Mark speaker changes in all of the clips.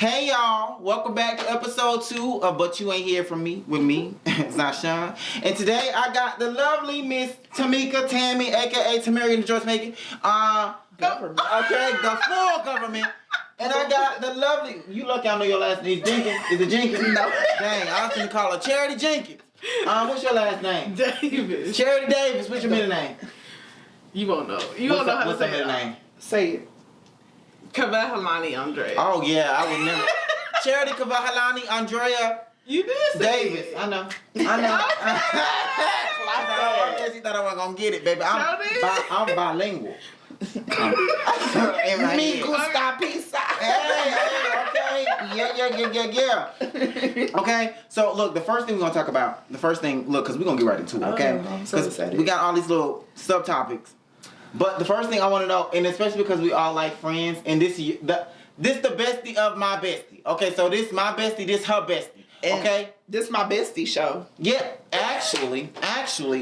Speaker 1: Hey y'all, welcome back to episode 2 of But You Ain't Here From Me with me, Zashawn. And today I got the lovely Miss Tamika Tammy, aka Tamarian the George Macon.
Speaker 2: Government.
Speaker 1: Okay, the full government. And I got the lovely, you lucky I know your last name. Jenkins. Is it Jenkins?
Speaker 2: No.
Speaker 1: Dang, I was gonna call her Charity Jenkins. What's your last name?
Speaker 2: Davis.
Speaker 1: Charity Davis. What's your middle name?
Speaker 2: You won't know. You won't know how to
Speaker 1: What's
Speaker 2: say
Speaker 1: the middle
Speaker 2: it.
Speaker 1: name?
Speaker 2: Say it. Kavahalani Andre.
Speaker 1: Oh yeah, I would never. Charity Kavahalani Andrea
Speaker 2: You did say
Speaker 1: Davis.
Speaker 2: it.
Speaker 1: I know. I guess you thought I wasn't gonna get it, baby. I'm bilingual.
Speaker 2: Me gusta pizza.
Speaker 1: Hey, okay. Yeah. Okay, so look, the first thing we're gonna talk about, because we're gonna get right into it, okay?
Speaker 2: I'm so excited.
Speaker 1: We got all these little subtopics. But the first thing I want to know, and especially because we all like friends, and this the bestie of my bestie. Okay, so this my bestie, this her bestie.
Speaker 2: And
Speaker 1: okay?
Speaker 2: This my bestie show.
Speaker 1: Yeah, actually,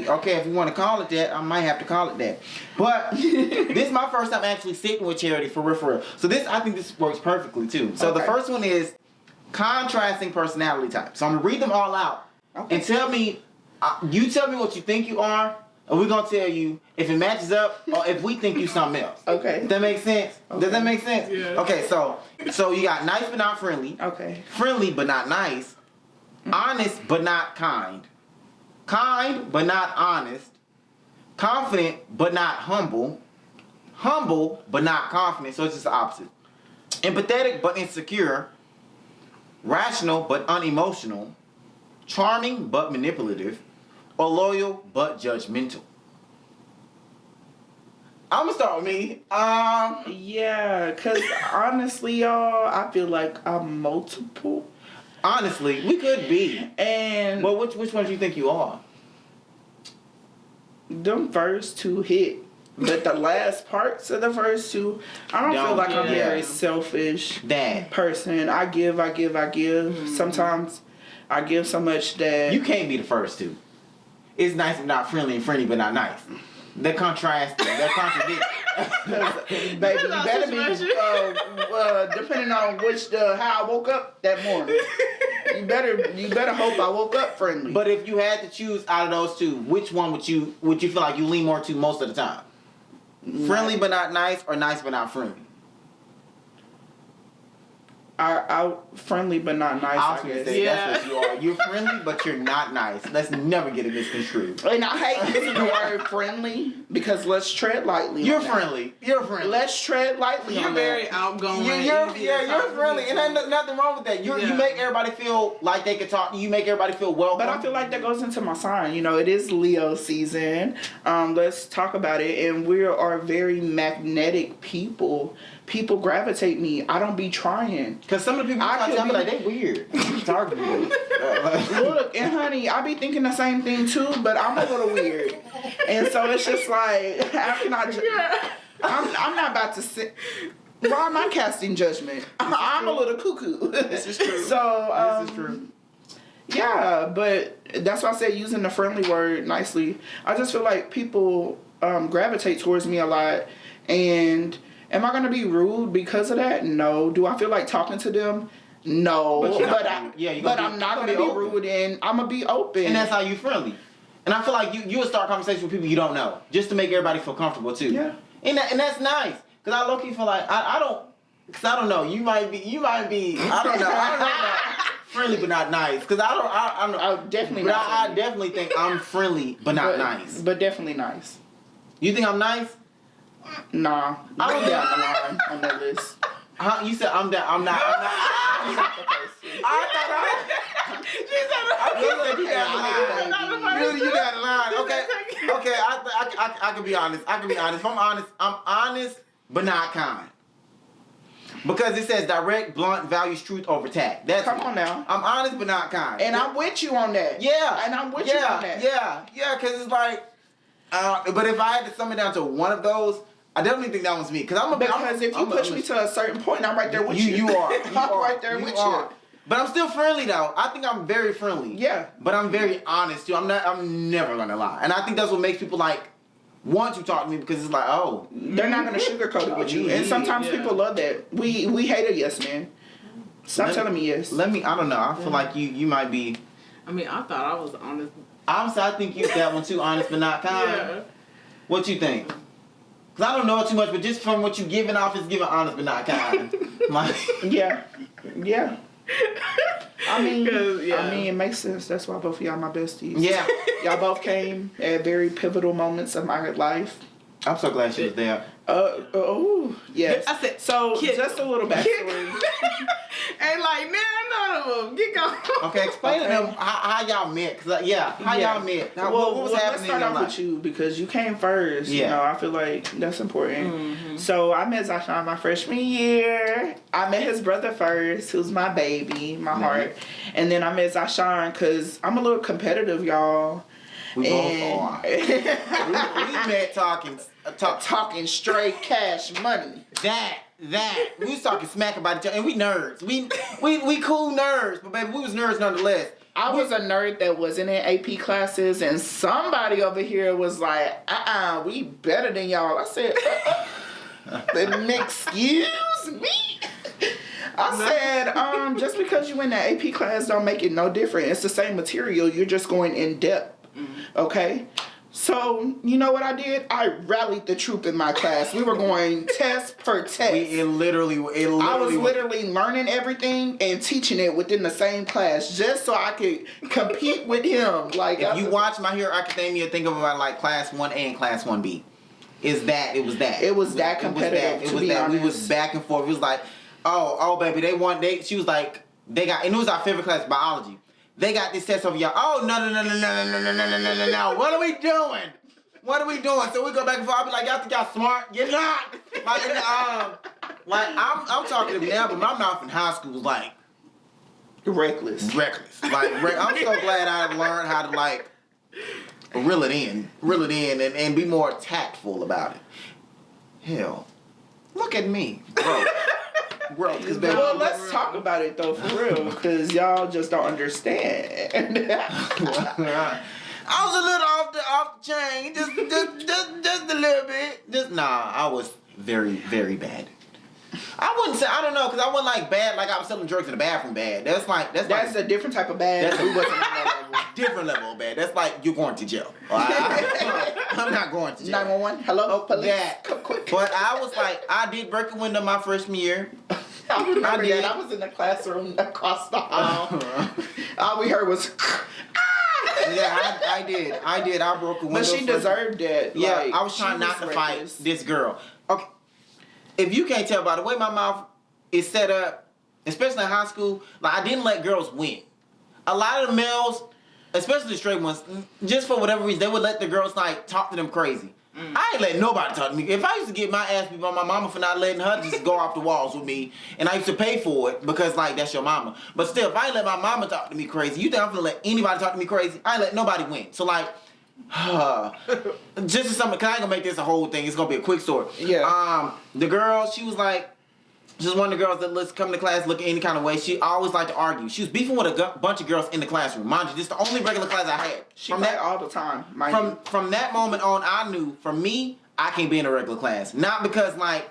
Speaker 1: okay, if you want to call it that, I might have to call it that. But this is my first time actually sitting with Charity for real. So I think this works perfectly too. So the first one is contrasting personality types. So I'm gonna read them all out and tell me, you tell me what you think you are, and we're gonna tell you if it matches up or if we think you something else.
Speaker 2: Okay.
Speaker 1: Does that make sense?
Speaker 2: Okay.
Speaker 1: Does that make sense?
Speaker 2: Yeah.
Speaker 1: Okay, so you got nice but not friendly.
Speaker 2: Okay.
Speaker 1: Friendly but not nice. Honest but not kind. Kind but not honest. Confident but not humble. Humble but not confident. So it's just the opposite. Empathetic but insecure. Rational but unemotional. Charming but manipulative. Or loyal but judgmental. I'm gonna start with me.
Speaker 2: Yeah, cause honestly, y'all, I feel like I'm multiple.
Speaker 1: Honestly, we could be.
Speaker 2: And
Speaker 1: Well, which one do you think you are?
Speaker 2: them first two hit. But the last parts of the first two, I don't feel like I'm a very selfish person. I give. Sometimes I give so much that...
Speaker 1: You can't be the first two. It's nice but not friendly and friendly but not nice. They're contrasting. They're contradicting.
Speaker 2: Baby, you better be, depending on how I woke up that morning. You better hope I woke up friendly.
Speaker 1: But if you had to choose out of those two, which one would you feel like you lean more to most of the time? Friendly but not nice, or nice but not friendly?
Speaker 2: I friendly but not nice,
Speaker 1: I was
Speaker 2: I
Speaker 1: gonna
Speaker 2: guess.
Speaker 1: say that's what you are. You're friendly but you're not nice. Let's never get it misconstrued.
Speaker 2: And I hate using the word friendly because let's tread lightly.
Speaker 1: You're friendly. You're friendly.
Speaker 2: Let's tread lightly.
Speaker 3: You're
Speaker 2: on
Speaker 3: very
Speaker 2: that.
Speaker 3: outgoing.
Speaker 1: You're friendly, and there's nothing wrong with that. You make everybody feel like they can talk. You make everybody feel welcome.
Speaker 2: But I feel like that goes into my sign. You know, it is Leo season. Let's talk about it. And we are very magnetic people. People gravitate me. I don't be trying.
Speaker 1: Because some of the people I'm like, they weird. Talk to me.
Speaker 2: Look, and honey, I be thinking the same thing too, but I'm a little weird. And so it's just like, I'm not about to sit. Why am I casting judgment? I'm a little cuckoo.
Speaker 1: This is true.
Speaker 2: So,
Speaker 1: this is true.
Speaker 2: Yeah, but that's why I say using the friendly word nicely. I just feel like people gravitate towards me a lot. And am I going to be rude because of that? No. Do I feel like talking to them? No. But I'm not going to be rude, and I'm going to be open.
Speaker 1: And that's how you friendly. And I feel like you will start conversations with people you don't know, just to make everybody feel comfortable too.
Speaker 2: Yeah.
Speaker 1: And that's nice. Because I low-key feel like, I don't know, you might be, I don't know. Friendly but not nice. Because I definitely not I definitely think I'm friendly but not nice.
Speaker 2: But definitely nice.
Speaker 1: You think I'm nice?
Speaker 2: Nah. I'm down the line on that list.
Speaker 1: Huh? You said I'm down. I'm not.
Speaker 2: I'm not the first.
Speaker 1: I thought you got the line. Okay. I can be honest. If I'm honest but not kind. Because it says direct, blunt, values truth over tact.
Speaker 2: Come on now.
Speaker 1: I'm honest but not kind.
Speaker 2: And I'm with you on that.
Speaker 1: Yeah.
Speaker 2: And I'm with you on that.
Speaker 1: Yeah. Because it's like, but if I had to sum it down to one of those, I definitely think that one's me.
Speaker 2: Because if you push me to a certain point, I'm right there with you.
Speaker 1: You are.
Speaker 2: I'm right there with you.
Speaker 1: But I'm still friendly though. I think I'm very friendly.
Speaker 2: Yeah.
Speaker 1: But I'm very honest too. I'm never gonna lie. And I think that's what makes people like want to talk to me, because it's like,
Speaker 2: they're not gonna sugarcoat it with you. And sometimes people love that. We hate a yes man. Stop telling me yes.
Speaker 1: I don't know. I feel like you might be.
Speaker 3: I mean, I thought I was honest.
Speaker 1: I think you that one too, honest but not kind.
Speaker 3: Yeah.
Speaker 1: What you think? Cause I don't know too much, but just from what you giving off is giving honest but not kind. Like,
Speaker 2: yeah. I mean,
Speaker 3: yeah.
Speaker 2: it makes sense. That's why both of y'all my besties.
Speaker 1: Yeah.
Speaker 2: Y'all both came at very pivotal moments of my life.
Speaker 1: I'm so glad she was there.
Speaker 2: Yes.
Speaker 3: I said,
Speaker 2: so, just a little backstory.
Speaker 3: And like, man, none of them. Get going.
Speaker 1: Okay, explain to them how y'all met. Cause how y'all met. What was happening
Speaker 2: let's start
Speaker 1: in your
Speaker 2: off
Speaker 1: life?
Speaker 2: with you because you came first.
Speaker 1: Yeah.
Speaker 2: You know, I feel like that's important.
Speaker 3: Mm-hmm.
Speaker 2: So I met Zashawn my freshman year. I met his brother first, who's my baby, my heart. And then I met Zashawn because I'm a little competitive, y'all.
Speaker 1: We both are. we met talking
Speaker 2: straight cash money.
Speaker 1: that. We was talking smack about each other, and we nerds. We cool nerds, but baby, we was nerds nonetheless.
Speaker 2: I was a nerd that was in AP classes, and somebody over here was like, we better than y'all. I said, excuse me? I said, just because you in that AP class don't make it no different. It's the same material. You're just going in depth. Okay? So, you know what I did? I rallied the troop in my class. We were going test per test.
Speaker 1: It literally
Speaker 2: I was literally learning everything and teaching it within the same class just so I could compete with him. Like,
Speaker 1: if you watch My Hero Academia, think of it like class 1A and class 1B. It was that competitive. It was that. We was back and forth. It was like, oh baby, she was like, they got, and it was our favorite class, biology. They got this test over y'all. Oh, no. What are we doing? So we go back and forth. I'll be like, y'all think y'all smart? You're not. I'm talking to them now, but my mouth in high school was like
Speaker 2: reckless.
Speaker 1: Like, I'm so glad I learned how to like reel it in and be more tactful about it. Hell, look at me, bro.
Speaker 2: Well, let's talk about it though, for real, because y'all just don't understand.
Speaker 1: I was a little off the chain, just a little bit. I was very, very bad. I wouldn't say, I don't know, because I wasn't like bad, like I was selling drugs in the bathroom bad. That's
Speaker 2: a different type of bad.
Speaker 1: We wasn't on that level. Different level of bad. That's like you're going to jail. I'm not going to jail.
Speaker 2: 911. Hello, police.
Speaker 1: That.
Speaker 2: Come quick.
Speaker 1: But I was like, I did break a window my freshman year.
Speaker 2: I remember that. I was in the classroom across the hall. All we heard was.
Speaker 1: Yeah, I did. I broke a window.
Speaker 2: But she deserved that.
Speaker 1: Yeah,
Speaker 2: like,
Speaker 1: I was trying not to fight this girl. Okay. If you can't tell by the way my mouth is set up, especially in high school, like I didn't let girls win. A lot of the males, especially the straight ones, just for whatever reason, they would let the girls like talk to them crazy. I ain't letting nobody talk to me. If I used to get my ass beat by my mama for not letting her just go off the walls with me, and I used to pay for it because like that's your mama. But still, if I ain't let my mama talk to me crazy, you think I'm gonna let anybody talk to me crazy? I ain't let nobody win. So like, just as something, cause I ain't gonna make this a whole thing. It's gonna be a quick story.
Speaker 2: Yeah.
Speaker 1: The girl, she was like, just one of the girls that lets come to class looking any kind of way. She always liked to argue. She was beefing with a bunch of girls in the classroom. Mind you, this is the only regular class I had.
Speaker 2: She fight all the time.
Speaker 1: From that moment on, I knew for me, I can't be in a regular class. Not because like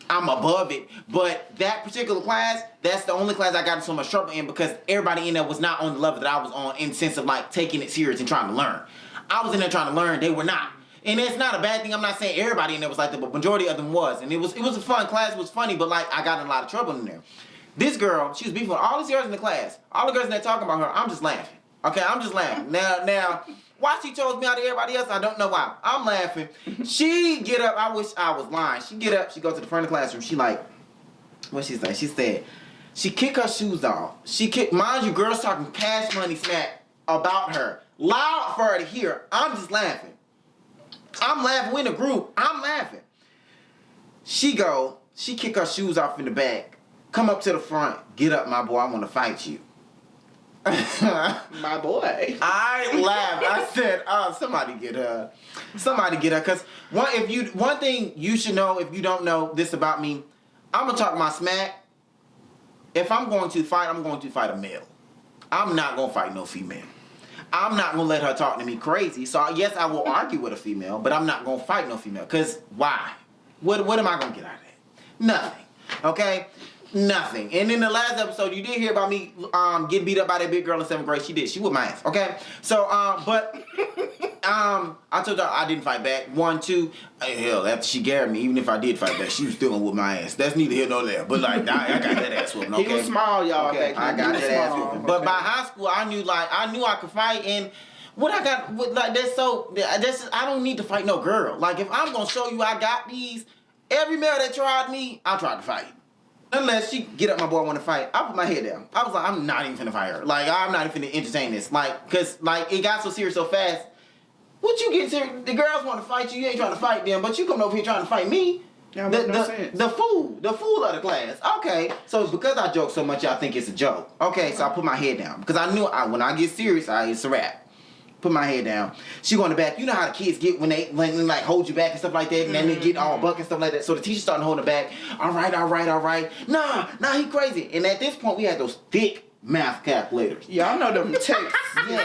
Speaker 1: I'm above it, but that particular class, that's the only class I got in so much trouble in because everybody in there was not on the level that I was on in the sense of like taking it serious and trying to learn. I was in there trying to learn. They were not. And it's not a bad thing. I'm not saying everybody in there was like that, but majority of them was. And it was a fun class. It was funny, but like I got in a lot of trouble in there. This girl, she was beefing with all these girls in the class. All the girls in there talking about her. I'm just laughing. Okay, I'm just laughing. Now, why she chose me out of everybody else, I don't know why. I'm laughing. She get up. I wish I was lying. She get up. She goes to the front of the classroom. She like, what she say? She said, she kicked her shoes off. Mind you, girls talking cash money smack about her. Loud for her to hear. I'm just laughing. I'm laughing. We in a group. I'm laughing. She kick her shoes off in the back. Come up to the front. Get up, my boy. I want to fight you.
Speaker 2: My boy.
Speaker 1: I laughed. I said, somebody get her. Somebody get her. Because one thing you should know, if you don't know this about me, I'm going to talk my smack. If I'm going to fight, I'm going to fight a male. I'm not going to fight no female. I'm not going to let her talk to me crazy. So, yes, I will argue with a female, but I'm not going to fight no female. Because why? What am I going to get out of that? Nothing. Okay? Nothing. And in the last episode, you did hear about me getting beat up by that big girl in 7th grade. She did. She whipped my ass. Okay. So but I told y'all I didn't fight back. 1, 2. Hell, after she gabbed me, even if I did fight back, she was still gonna whip my ass. That's neither here nor there. But like I got that ass whooping. Okay.
Speaker 2: He was small, y'all.
Speaker 1: Okay.
Speaker 2: Back
Speaker 1: I got that ass
Speaker 2: small.
Speaker 1: whooping. But by high school, I knew I could fight. And what I got, I don't need to fight no girl. Like if I'm gonna show you I got these, every male that tried me, I tried to fight. Unless she get up my boy want to fight, I put my head down. I was like, I'm not even finna fight her. Like, I'm not even finna entertain this. Like, cause like it got so serious so fast. What you get serious? The girls want to fight you. You ain't trying to fight them, but you coming over here trying to fight me.
Speaker 2: Yeah, no sense.
Speaker 1: The fool of the class. Okay, so because I joke so much, y'all think it's a joke. Okay, so I put my head down because I knew when I get serious, it's a wrap. Put my head down. She go in the back. You know how the kids get when they like hold you back and stuff like that, and then they get all buck and stuff like that. So the teacher starting to hold her back. All right. Nah, he crazy. And at this point, we had those thick math calculators.
Speaker 2: Yeah, I know them text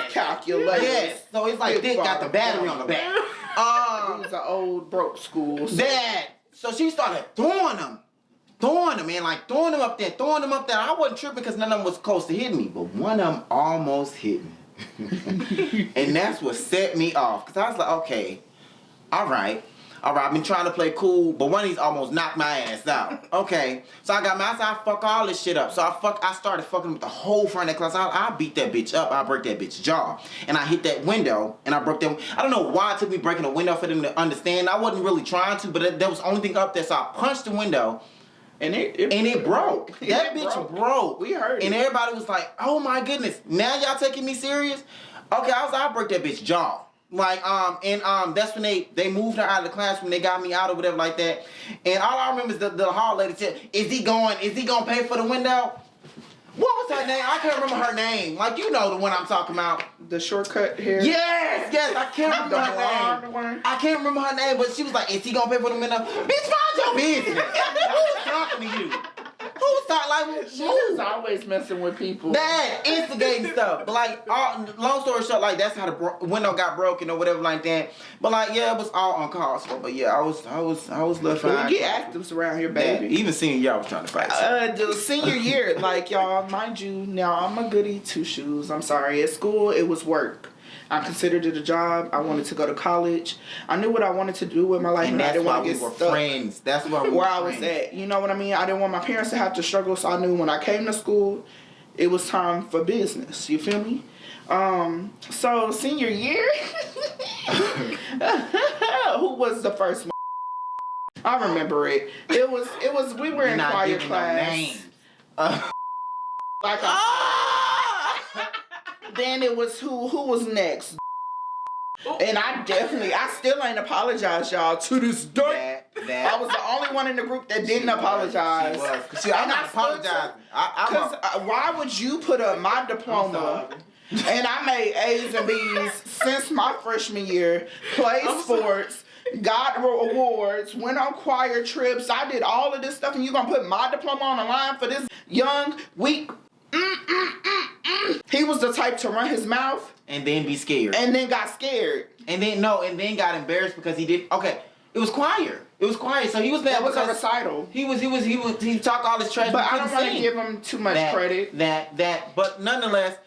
Speaker 2: calculators.
Speaker 1: Yes. So it's like thick got the battery on the back.
Speaker 2: It was an old broke school. So.
Speaker 1: So she started throwing them, man, like throwing them up there. I wasn't tripping because none of them was close to hitting me, but one of them almost hit me. And that's what set me off. Because I was like, okay, all right. I've been trying to play cool, but one of these almost knocked my ass out. Okay. So I got my ass, I fuck all this shit up. So I started fucking with the whole front of the class. I beat that bitch up. I break that bitch jaw. And I hit that window, and I broke them. I don't know why it took me breaking the window for them to understand. I wasn't really trying to, but that was the only thing up there. So I punched the window. And it broke. That bitch broke.
Speaker 2: We heard it.
Speaker 1: And everybody was like, oh my goodness. Now y'all taking me serious? Okay, I break that bitch jaw. Like, that's when they moved her out of the classroom. They got me out or whatever like that. And all I remember is the hall lady said, is he going to pay for the window? What was her name? I can't remember her name. Like, you know the one I'm talking about.
Speaker 2: The shortcut hair?
Speaker 1: Yes, I can't remember her name. I can't remember her name, but she was like, is he gonna pay for the window? Bitch, mind your business. Who's talking to you? Who's talking like
Speaker 2: she was always messing with people.
Speaker 1: That instigating stuff. But like, long story short, like that's how the window got broken or whatever like that. But like, yeah, it was all uncalled for. But yeah, I was left
Speaker 2: out. We get actives around here, baby.
Speaker 1: Yeah, even senior year, I was trying to fight.
Speaker 2: The senior year, like y'all, mind you, now I'm a goody two shoes. I'm sorry. At school, it was work. I considered it a job. I wanted to go to college. I knew what I wanted to do with my life, and I didn't want to get stuck.
Speaker 1: Friends. That's why we were
Speaker 2: where I was at. You know what I mean? I didn't want my parents to have to struggle, so I knew when I came to school, it was time for business. You feel me? So senior year, who was the first one? I remember it. It was. We were in choir class. Then it was who was next. And I still ain't apologized, y'all, to this day. I was the only one in the group that didn't apologize.
Speaker 1: She was. See, I'm not apologizing.
Speaker 2: Because why would you put up my diploma and I made A's and B's since my freshman year, played sports, got awards, went on choir trips, I did all of this stuff, and you gonna put my diploma on the line for this young, weak He was the type to run his mouth
Speaker 1: and then be scared.
Speaker 2: And then got scared.
Speaker 1: And then got embarrassed because he did. Okay, it was choir. So he was mad.
Speaker 2: That was a recital.
Speaker 1: He talked all this trash.
Speaker 2: But I don't want to give him too much credit.
Speaker 1: But nonetheless,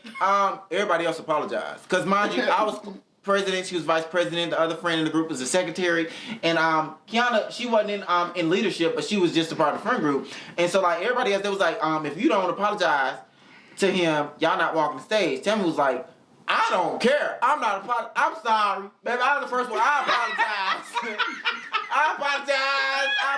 Speaker 1: everybody else apologized because mind you, I was president, she was vice president, the other friend in the group was the secretary, and Kiana, she wasn't in leadership, but she was just a part of the friend group. And so like everybody else, they was like, if you don't apologize to him, y'all not walking the stage. Tammy was like, I don't care. I'm not apologizing. I'm sorry. Baby, I was the first one. I apologize.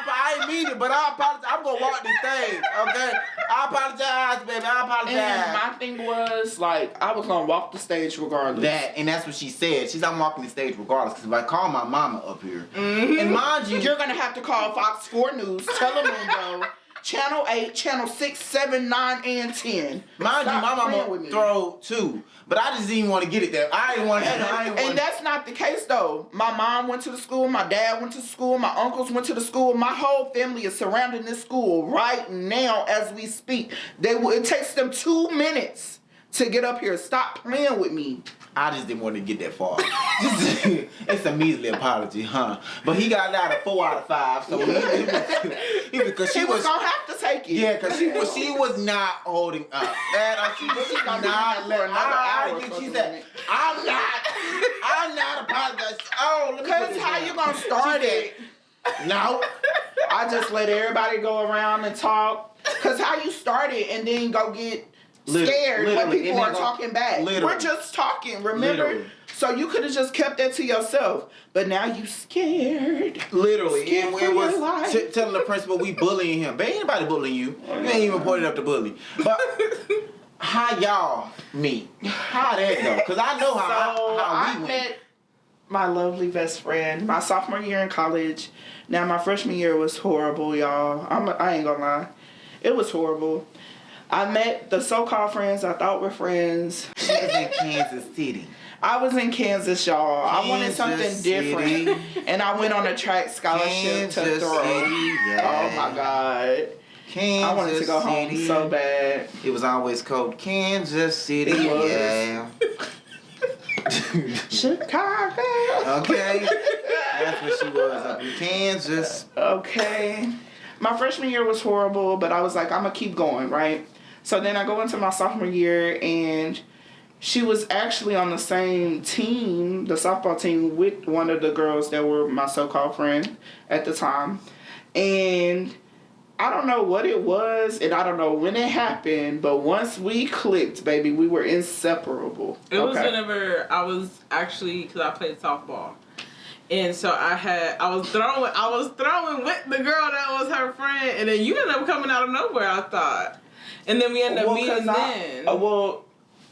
Speaker 1: I ain't mean it, but I apologize. I'm going to walk this stage, okay? I apologize, baby. I apologize.
Speaker 2: And my thing was, like, I was going to walk the stage regardless.
Speaker 1: And that's what she said. She's I'm walking the stage regardless, because if I call my mama up here, and mind you,
Speaker 2: you're going to have to call Fox 4 News, Telemundo, Channel 8, Channel 6, 7, 9, and 10.
Speaker 1: Mind you, my mama throw 2. But I just didn't want to get it there. I didn't want to.
Speaker 2: And that's not the case, though. My mom went to the school. My dad went to the school. My uncles went to the school. My whole family is surrounding this school right now as we speak. It takes them 2 minutes to get up here. Stop playing with me.
Speaker 1: I just didn't want to get that far. It's a measly apology, huh? But he got out of 4 out of 5, so because
Speaker 2: She was gonna have to take it.
Speaker 1: Yeah, because she was not holding up. And she was not letting She said, I'm not apologizing. Oh, let me put
Speaker 2: Because
Speaker 1: this
Speaker 2: how
Speaker 1: down.
Speaker 2: you gonna start it?
Speaker 1: No.
Speaker 2: I just let everybody go around and talk. Because how you start it and then go get scared when
Speaker 1: Literally,
Speaker 2: people are talking back.
Speaker 1: literally.
Speaker 2: We're just talking, remember?
Speaker 1: Literally.
Speaker 2: So you could have just kept that to yourself. But now you scared.
Speaker 1: Literally.
Speaker 2: Scared
Speaker 1: And
Speaker 2: for
Speaker 1: it was
Speaker 2: your life.
Speaker 1: telling the principal we bullying him. But ain't anybody bullying you. You ain't even pointed up to bully. But how y'all meet? How that go? Because I know how
Speaker 2: I
Speaker 1: we
Speaker 2: met
Speaker 1: went.
Speaker 2: my lovely best friend my sophomore year in college. Now my freshman year was horrible, y'all. I ain't gonna lie. It was horrible. I met the so-called friends I thought were friends.
Speaker 1: She was in Kansas City.
Speaker 2: I was in Kansas, y'all. I wanted something
Speaker 1: Kansas
Speaker 2: different.
Speaker 1: City.
Speaker 2: And I went on a track scholarship to
Speaker 1: Kansas
Speaker 2: throw.
Speaker 1: City, yeah.
Speaker 2: Oh my God.
Speaker 1: Kansas
Speaker 2: I wanted to go home
Speaker 1: City.
Speaker 2: so bad.
Speaker 1: It was always called Kansas City.
Speaker 2: It was.
Speaker 1: Yeah.
Speaker 2: Chicago.
Speaker 1: Okay. That's what she was up in Kansas.
Speaker 2: Okay. My freshman year was horrible, but I was like, I'm going to keep going, right? So then I go into my sophomore year, and she was actually on the same team, the softball team, with one of the girls that were my so-called friend at the time. And I don't know what it was, and I don't know when it happened, but once we clicked, baby, we were inseparable.
Speaker 3: It was whenever I was actually, because I played softball. And so I was throwing with the girl that was her friend, and then you ended up coming out of nowhere, I thought. And then we ended up meeting then.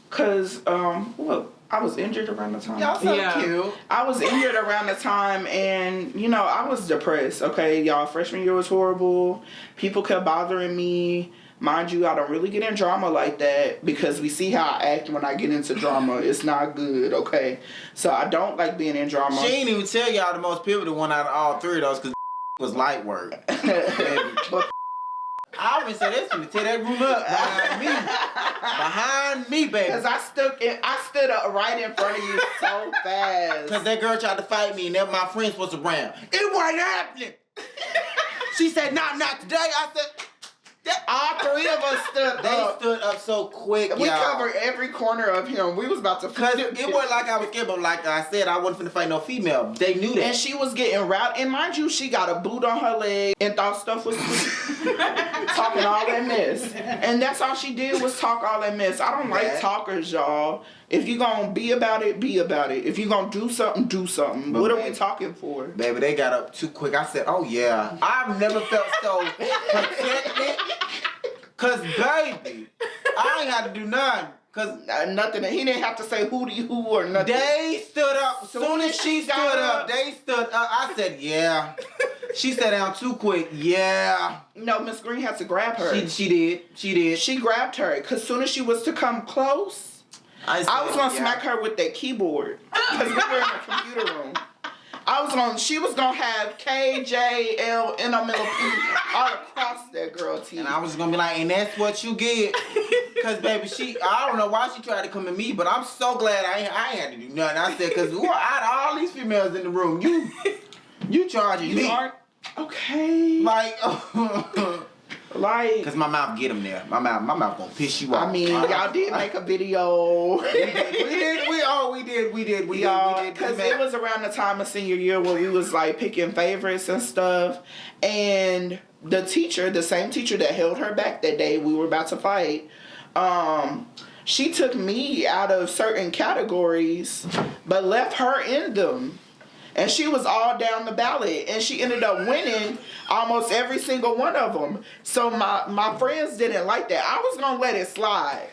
Speaker 2: Because I was injured around the time.
Speaker 1: Y'all so cute.
Speaker 2: I was injured around the time, and, I was depressed, okay? Y'all, freshman year was horrible. People kept bothering me. Mind you, I don't really get in drama like that because we see how I act when I get into drama. It's not good, okay? So I don't like being in drama.
Speaker 1: She ain't even tell y'all the most pivotal one out of all three of those because was light work.
Speaker 2: But
Speaker 1: I always said this to tear that room up behind me. Behind me, baby.
Speaker 2: because I stood up right in front of you so fast.
Speaker 1: Because that girl tried to fight me and then my friends was around. It wasn't happening. She said, not today. I said,
Speaker 2: All three of us stood
Speaker 1: they
Speaker 2: up.
Speaker 1: stood up so quick,
Speaker 2: We
Speaker 1: y'all.
Speaker 2: covered every corner of him. We was about to
Speaker 1: Because it wasn't like I was scared, but like I said, I wasn't finna fight no female. They knew that.
Speaker 2: And she was getting routed. And mind you, she got a boot on her leg and thought stuff was talking all that mess. And that's all she did was talk all that mess. I don't like talkers, y'all. If you gonna be about it, be about it. If you gonna do something, do something.
Speaker 1: But
Speaker 2: what are
Speaker 1: baby,
Speaker 2: we talking for?
Speaker 1: Baby, they got up too quick. I said, oh yeah. I've never felt so protected. Cause baby, I ain't had to do nothing. Cause
Speaker 2: Nothing. He didn't have to say who to who or nothing.
Speaker 1: they stood up. Soon as she stood up, they stood up. I said, yeah. She sat down too quick. Yeah.
Speaker 2: No, Miss Green had to grab her.
Speaker 1: She did.
Speaker 2: She grabbed her because soon as she was to come close, I was gonna smack her with that keyboard because we were in the computer room. She was gonna have K, J, L, NMLP all across that girl teeth.
Speaker 1: And I was gonna be like, and that's what you get. Cause baby, I don't know why she tried to come at me, but I'm so glad I ain't had to do nothing. I said, cause out of all these females in the room, you charging me.
Speaker 2: Okay.
Speaker 1: Like,
Speaker 2: Like,
Speaker 1: cause my mouth get them there. My mouth gonna piss you off.
Speaker 2: I mean, y'all did make a video.
Speaker 1: We did.
Speaker 2: Because it was around the time of senior year where we was like picking favorites and stuff. And the same teacher that held her back that day we were about to fight, she took me out of certain categories, but left her in them. And she was all down the ballot, and she ended up winning almost every single one of them. So my friends didn't like that. I was going to let it slide.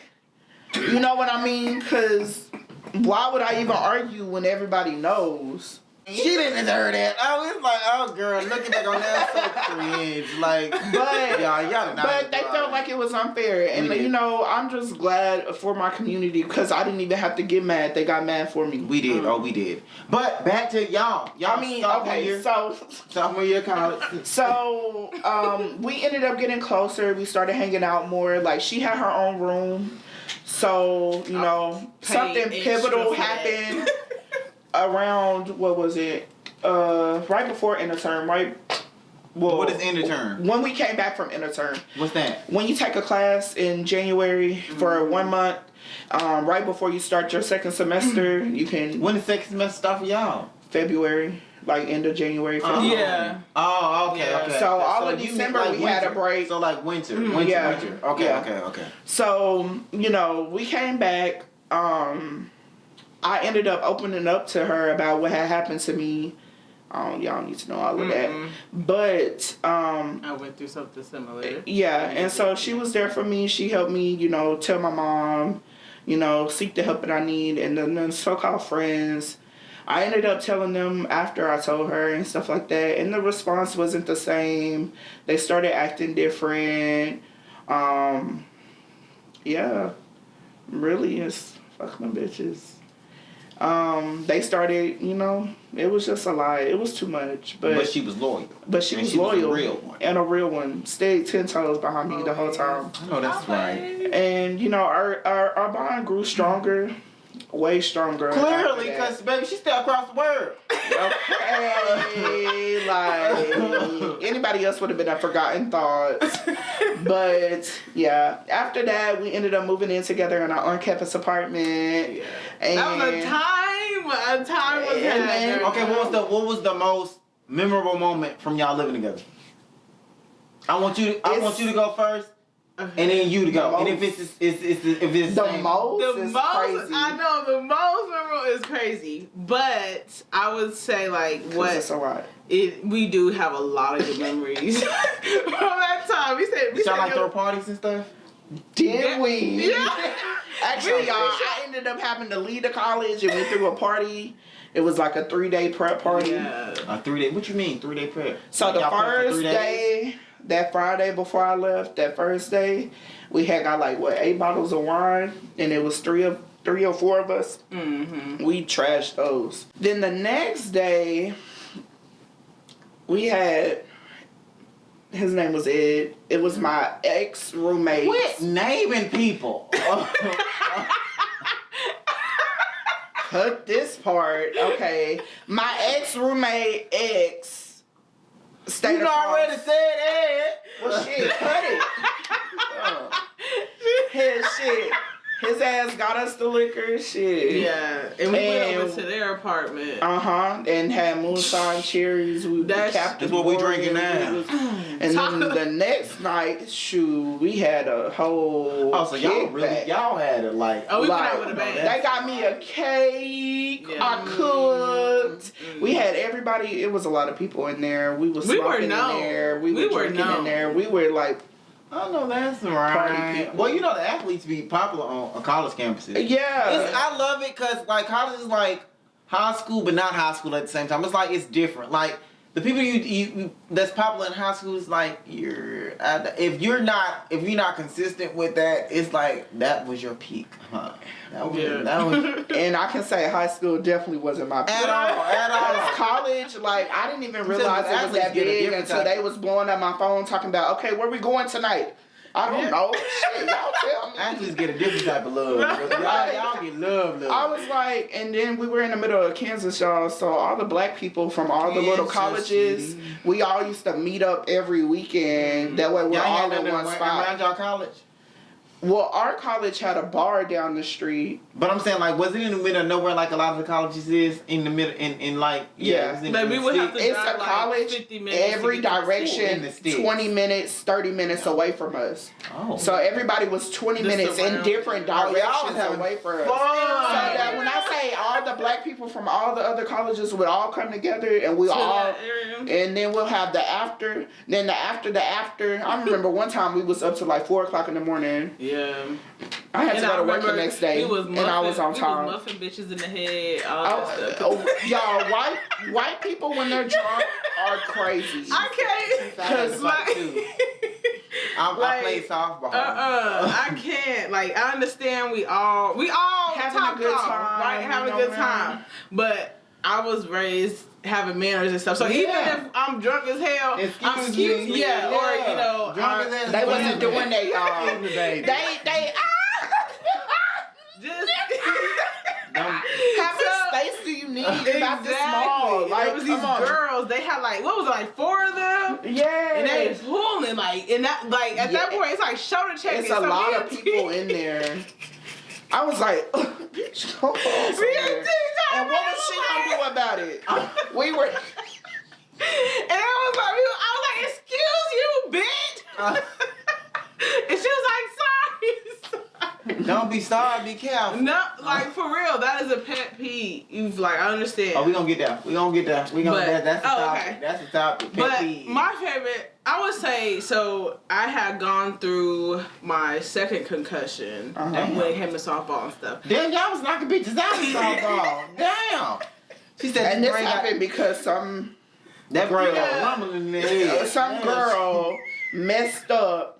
Speaker 2: You know what I mean? Because why would I even argue when everybody knows?
Speaker 1: She didn't deserve that. I was like, oh girl, looking back on that, so cringe. Like,
Speaker 2: But they felt like it was unfair. And I'm just glad for my community because I didn't even have to get mad. They got mad for me.
Speaker 1: We did. We did. But back to y'all. Sophomore year college.
Speaker 2: So, we ended up getting closer. We started hanging out more. Like, she had her own room. So, you know, something pivotal happened around, what was it? Right before interterm, right? Well,
Speaker 1: what is interterm?
Speaker 2: When we came back from interterm.
Speaker 1: What's that?
Speaker 2: When you take a class in January for 1 month, right before you start your second semester, you can...
Speaker 1: When the second semester start for y'all?
Speaker 2: February. Like end of January, February.
Speaker 3: Yeah.
Speaker 1: Oh, okay, okay.
Speaker 2: So all of December
Speaker 1: like
Speaker 2: we had a break.
Speaker 1: So like winter.
Speaker 2: Yeah.
Speaker 1: Winter. Okay,
Speaker 2: Yeah.
Speaker 1: okay.
Speaker 2: So, you know, we came back. I ended up opening up to her about what had happened to me. Y'all need to know all of that. But
Speaker 3: I went through something similar.
Speaker 2: Yeah, and so she was there for me. She helped me, you know, tell my mom, you know, seek the help that I need, and then the so-called friends. I ended up telling them after I told her and stuff like that, and the response wasn't the same. They started acting different. Yeah, really, it's fuck them bitches. They started, you know, it was just a lie. It was too much, but
Speaker 1: she was loyal.
Speaker 2: But she was loyal,
Speaker 1: was a real one.
Speaker 2: And a real one. Stayed 10 toes behind me the whole time.
Speaker 1: I know that's right.
Speaker 2: And you know, our bond grew stronger. Way stronger.
Speaker 1: Clearly, because baby, she still across the world.
Speaker 2: Okay, like anybody else would have been a forgotten thought. But yeah, after that, we ended up moving in together in our on-campus apartment.
Speaker 3: Yeah.
Speaker 2: And
Speaker 3: that was a time. A time was happening.
Speaker 1: Okay, what was the most memorable moment from y'all living together? I want you to go first. And then you to go. And if it's
Speaker 2: the most is crazy.
Speaker 3: I know the most memorable is crazy, but I would say like what
Speaker 2: it's a lot.
Speaker 3: We do have a lot of good memories from that time. We said
Speaker 1: y'all like throw parties and stuff.
Speaker 2: Did we?
Speaker 3: Yeah.
Speaker 2: Actually, y'all, I ended up having to leave the college and we threw a party. It was like a 3-day prep party.
Speaker 3: Yeah.
Speaker 1: A 3-day? What you mean 3-day prep?
Speaker 2: So
Speaker 1: like
Speaker 2: the first day. That Friday before I left, that first day, we had got like 8 bottles of wine, and it was three or four of us.
Speaker 3: Mm-hmm.
Speaker 2: We trashed those. Then the next day, we had. His name was Ed. It was my ex roommate.
Speaker 1: Quit naming people.
Speaker 2: Cut this part, okay? My ex roommate stayed.
Speaker 1: You already said Ed.
Speaker 2: Well, shit, cut it. His ass got us the liquor, shit.
Speaker 3: Yeah, and we went over to their apartment.
Speaker 2: And had moonshine cherries.
Speaker 1: That's what we drinking now.
Speaker 2: And then the next night, we had a whole.
Speaker 1: Oh, so y'all had it like.
Speaker 3: Oh, we went out with a band.
Speaker 2: They got me a cake. Yeah. I cooked. We had everybody. It was a lot of people in there. We were smoking in there. We were drinking in there. We were like.
Speaker 1: I know that's right. Well, you know the athletes be popular on college campuses.
Speaker 2: Yeah.
Speaker 1: I love it because like college is like high school, but not high school at the same time. It's like it's different. Like the people you that's popular in high school is like if you're not consistent with that, it's like that was your peak. Huh? That was
Speaker 2: and I can say high school definitely wasn't my peak.
Speaker 1: At all.
Speaker 2: College, like I didn't even realize it was that big until they was blowing up my phone talking about, okay, where we going tonight? I don't know. Shit, y'all tell me.
Speaker 1: Athletes get a different type of love. Y'all get love.
Speaker 2: I was like, and then we were in the middle of Kansas, y'all. So all the black people from all the little colleges, we all used to meet up every weekend. That way we're all in one spot.
Speaker 1: Around y'all college?
Speaker 2: Well, our college had a bar down the street.
Speaker 1: But I'm saying, like, was it in the middle of nowhere like a lot of the colleges is? In the middle, in like,
Speaker 2: yeah.
Speaker 3: But we would have to
Speaker 2: it's
Speaker 3: drive
Speaker 2: a college,
Speaker 3: 50 minutes
Speaker 2: every direction, 20 minutes, 30 minutes away from us.
Speaker 1: Oh.
Speaker 2: So everybody was 20 minutes in different directions away from us. So that when I say all the black people from all the other colleges would all come together and and then we'll have the after, then the after. I remember one time we was up to like 4 o'clock in the morning.
Speaker 3: Yeah.
Speaker 2: I had to go to work the next day, and I was on time.
Speaker 3: We was muffin bitches in the head, all that stuff.
Speaker 2: Y'all, white people when they're drunk are crazy.
Speaker 3: I can't.
Speaker 1: Cause I play softball.
Speaker 3: I can't. Like, I understand we all
Speaker 2: having a good time,
Speaker 3: right? Having a good time. But I was raised having manners and stuff. So even if I'm drunk as hell, excuse me. Yeah, or
Speaker 2: they wasn't doing that, y'all. They not this small. Like,
Speaker 3: there was these girls. They had like, what was it, like 4 of them?
Speaker 2: Yeah.
Speaker 3: And they pulling like, and that like at that point it's like shoulder checking.
Speaker 2: It's a lot of people in there. I was like, bitch, go home somewhere. And what was she gonna do about it? We were.
Speaker 3: And I was like, excuse you, bitch. And she was like, sorry.
Speaker 1: Don't be sorry, be careful.
Speaker 3: No, like for real, that is a pet peeve. You've like, I understand.
Speaker 1: Oh, we gonna get there. That's the topic.
Speaker 3: Okay.
Speaker 1: That's the topic.
Speaker 3: But my favorite, I would say, so I had gone through my second concussion when it came to softball and stuff.
Speaker 1: Damn, y'all was knocking bitches out in softball. Damn. She said,
Speaker 2: and this happened because
Speaker 1: that girl got a rumble in their head.
Speaker 2: Some girl messed up.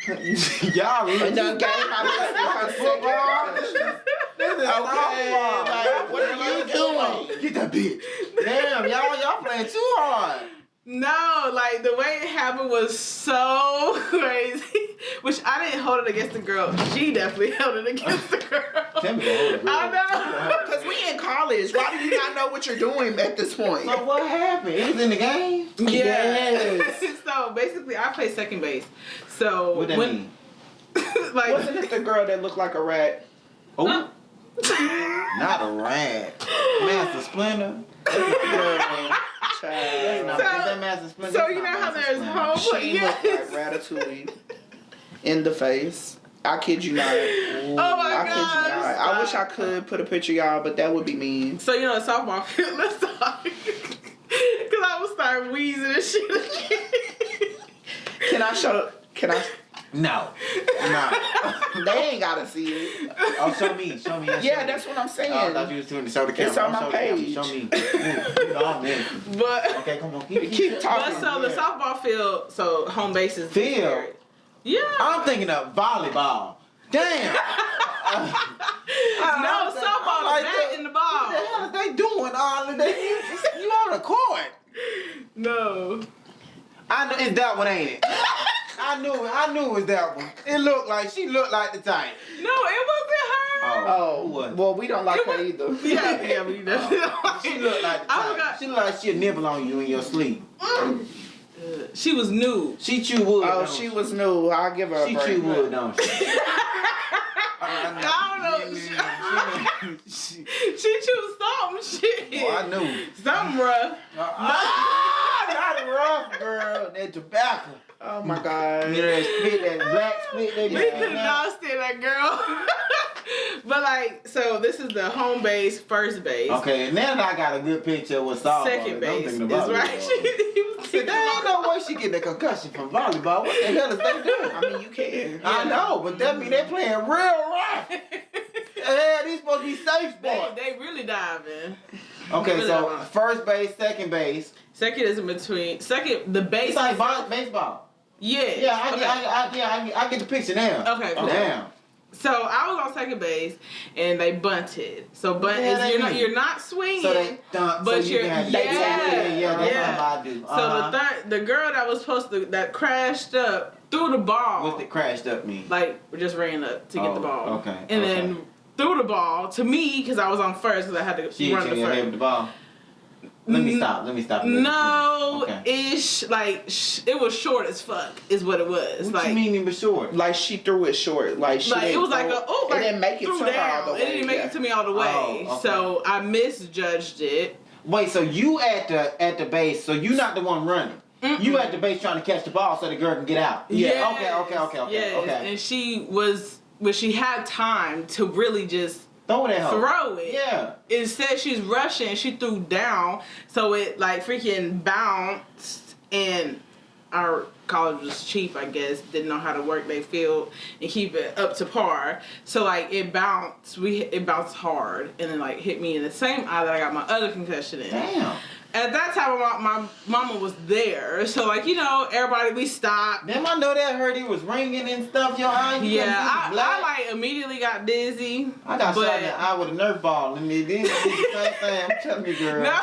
Speaker 1: Y'all really
Speaker 2: and done gave my football.
Speaker 1: This is softball.
Speaker 2: Like, what are you doing?
Speaker 1: Get that bitch. Damn, y'all playing too hard.
Speaker 3: No, like the way it happened was so crazy. Which I didn't hold it against the girl. She definitely held it against the girl.
Speaker 1: Tell me that.
Speaker 3: I know.
Speaker 2: Because we in college. Why do you not know what you're doing at this point?
Speaker 1: So what happened? It was in the game?
Speaker 3: Yeah. So basically, I play second base. So
Speaker 1: what that mean?
Speaker 3: Like,
Speaker 2: wasn't it the girl that looked like a rat?
Speaker 1: Oh. Not a rat. Master Splinter.
Speaker 3: So you know how there's home.
Speaker 2: She looked like Ratatouille in the face. I kid you not.
Speaker 3: Oh my
Speaker 2: I kid you not. I wish I could put a picture, y'all, but that would be mean.
Speaker 3: So you know, the softball field. Let's talk. Cause I would start wheezing and shit again.
Speaker 2: Can I?
Speaker 1: No.
Speaker 2: They ain't gotta see it.
Speaker 1: Oh, show me.
Speaker 2: Yeah, that's what I'm saying.
Speaker 1: Oh, I thought you was doing the show the camera.
Speaker 2: It's on my page.
Speaker 1: Show me.
Speaker 3: But
Speaker 1: okay, come on.
Speaker 2: Keep talking.
Speaker 3: But so the softball field, so home base is
Speaker 1: field.
Speaker 3: Yeah.
Speaker 1: I'm thinking of volleyball. Damn.
Speaker 3: No, softball, the bat and the ball.
Speaker 1: What the hell are they doing all of that? You on the court.
Speaker 3: No.
Speaker 1: I know it's that one, ain't it? I knew it was that one. She looked like the type.
Speaker 3: No, it wasn't her.
Speaker 2: Oh, well, we don't like her either.
Speaker 3: Yeah, we definitely don't like
Speaker 1: She looked like the type. She looked like she'd nibble on you in your sleep.
Speaker 3: She was new.
Speaker 1: She chew wood.
Speaker 2: Oh, she was new. I'll give her a break.
Speaker 1: She chew wood, don't she?
Speaker 3: I don't know. She chews something shit.
Speaker 1: Oh, I knew.
Speaker 3: Something rough.
Speaker 1: Not rough, girl. That tobacco.
Speaker 2: Oh my God.
Speaker 1: You know that black split.
Speaker 3: We could not stand that girl. But like, so this is the home base, first base.
Speaker 1: Okay, and then I got a good picture with softball.
Speaker 3: Second base is right.
Speaker 1: There ain't no way she getting a concussion from volleyball. What the hell is they doing?
Speaker 2: I mean, you can.
Speaker 1: I know, but that mean they playing real rough. Yeah, these supposed to be safe sports.
Speaker 3: They really diving.
Speaker 1: Okay, so first base, second base.
Speaker 3: Second is in between. Second, the base.
Speaker 1: It's like baseball.
Speaker 3: Yeah.
Speaker 1: Yeah, I get the picture now.
Speaker 3: Okay, cool.
Speaker 1: Damn.
Speaker 3: So I was on second base and they bunted. So bunt is you're not swinging,
Speaker 1: so they dump,
Speaker 3: but
Speaker 1: so
Speaker 3: you're
Speaker 1: that's what I do.
Speaker 3: So the girl that was supposed to that crashed up threw the ball.
Speaker 1: What's the crashed up mean?
Speaker 3: Like we just ran up to get the ball.
Speaker 1: Okay.
Speaker 3: And then threw the ball to me because I was on first because I had to run the first.
Speaker 1: With the ball. Let me stop.
Speaker 3: No, ish. Like it was short as fuck. Is what it was.
Speaker 1: What you mean it was short?
Speaker 2: Like she threw it short. Like she.
Speaker 3: Like it was like it
Speaker 2: didn't make it to her all the way.
Speaker 3: It didn't make it to me all the way.
Speaker 1: Oh, okay.
Speaker 3: So I misjudged it.
Speaker 1: Wait, so you at the base? So you not the one running? Mm-mm. You at the base trying to catch the ball so the girl can get out?
Speaker 3: Yeah.
Speaker 1: Yes. Okay.
Speaker 3: Yes.
Speaker 1: Okay.
Speaker 3: And she was, when she had time to really just.
Speaker 1: Throw
Speaker 3: it.
Speaker 1: Yeah.
Speaker 3: Instead, she's rushing. She threw down, so it like freaking bounced. And our college was cheap, I guess. Didn't know how to work their field and keep it up to par. So like it bounced. It bounced hard, and then like hit me in the same eye that I got my other concussion in.
Speaker 1: Damn.
Speaker 3: At that time, my mama was there, so like everybody we stopped.
Speaker 1: Damn, I know that hurt. It was ringing and stuff. Your eye.
Speaker 3: Yeah, I like immediately got dizzy.
Speaker 1: I got shot in the eye with a Nerf ball, and it did the same thing. I'm telling you, girl.
Speaker 3: No.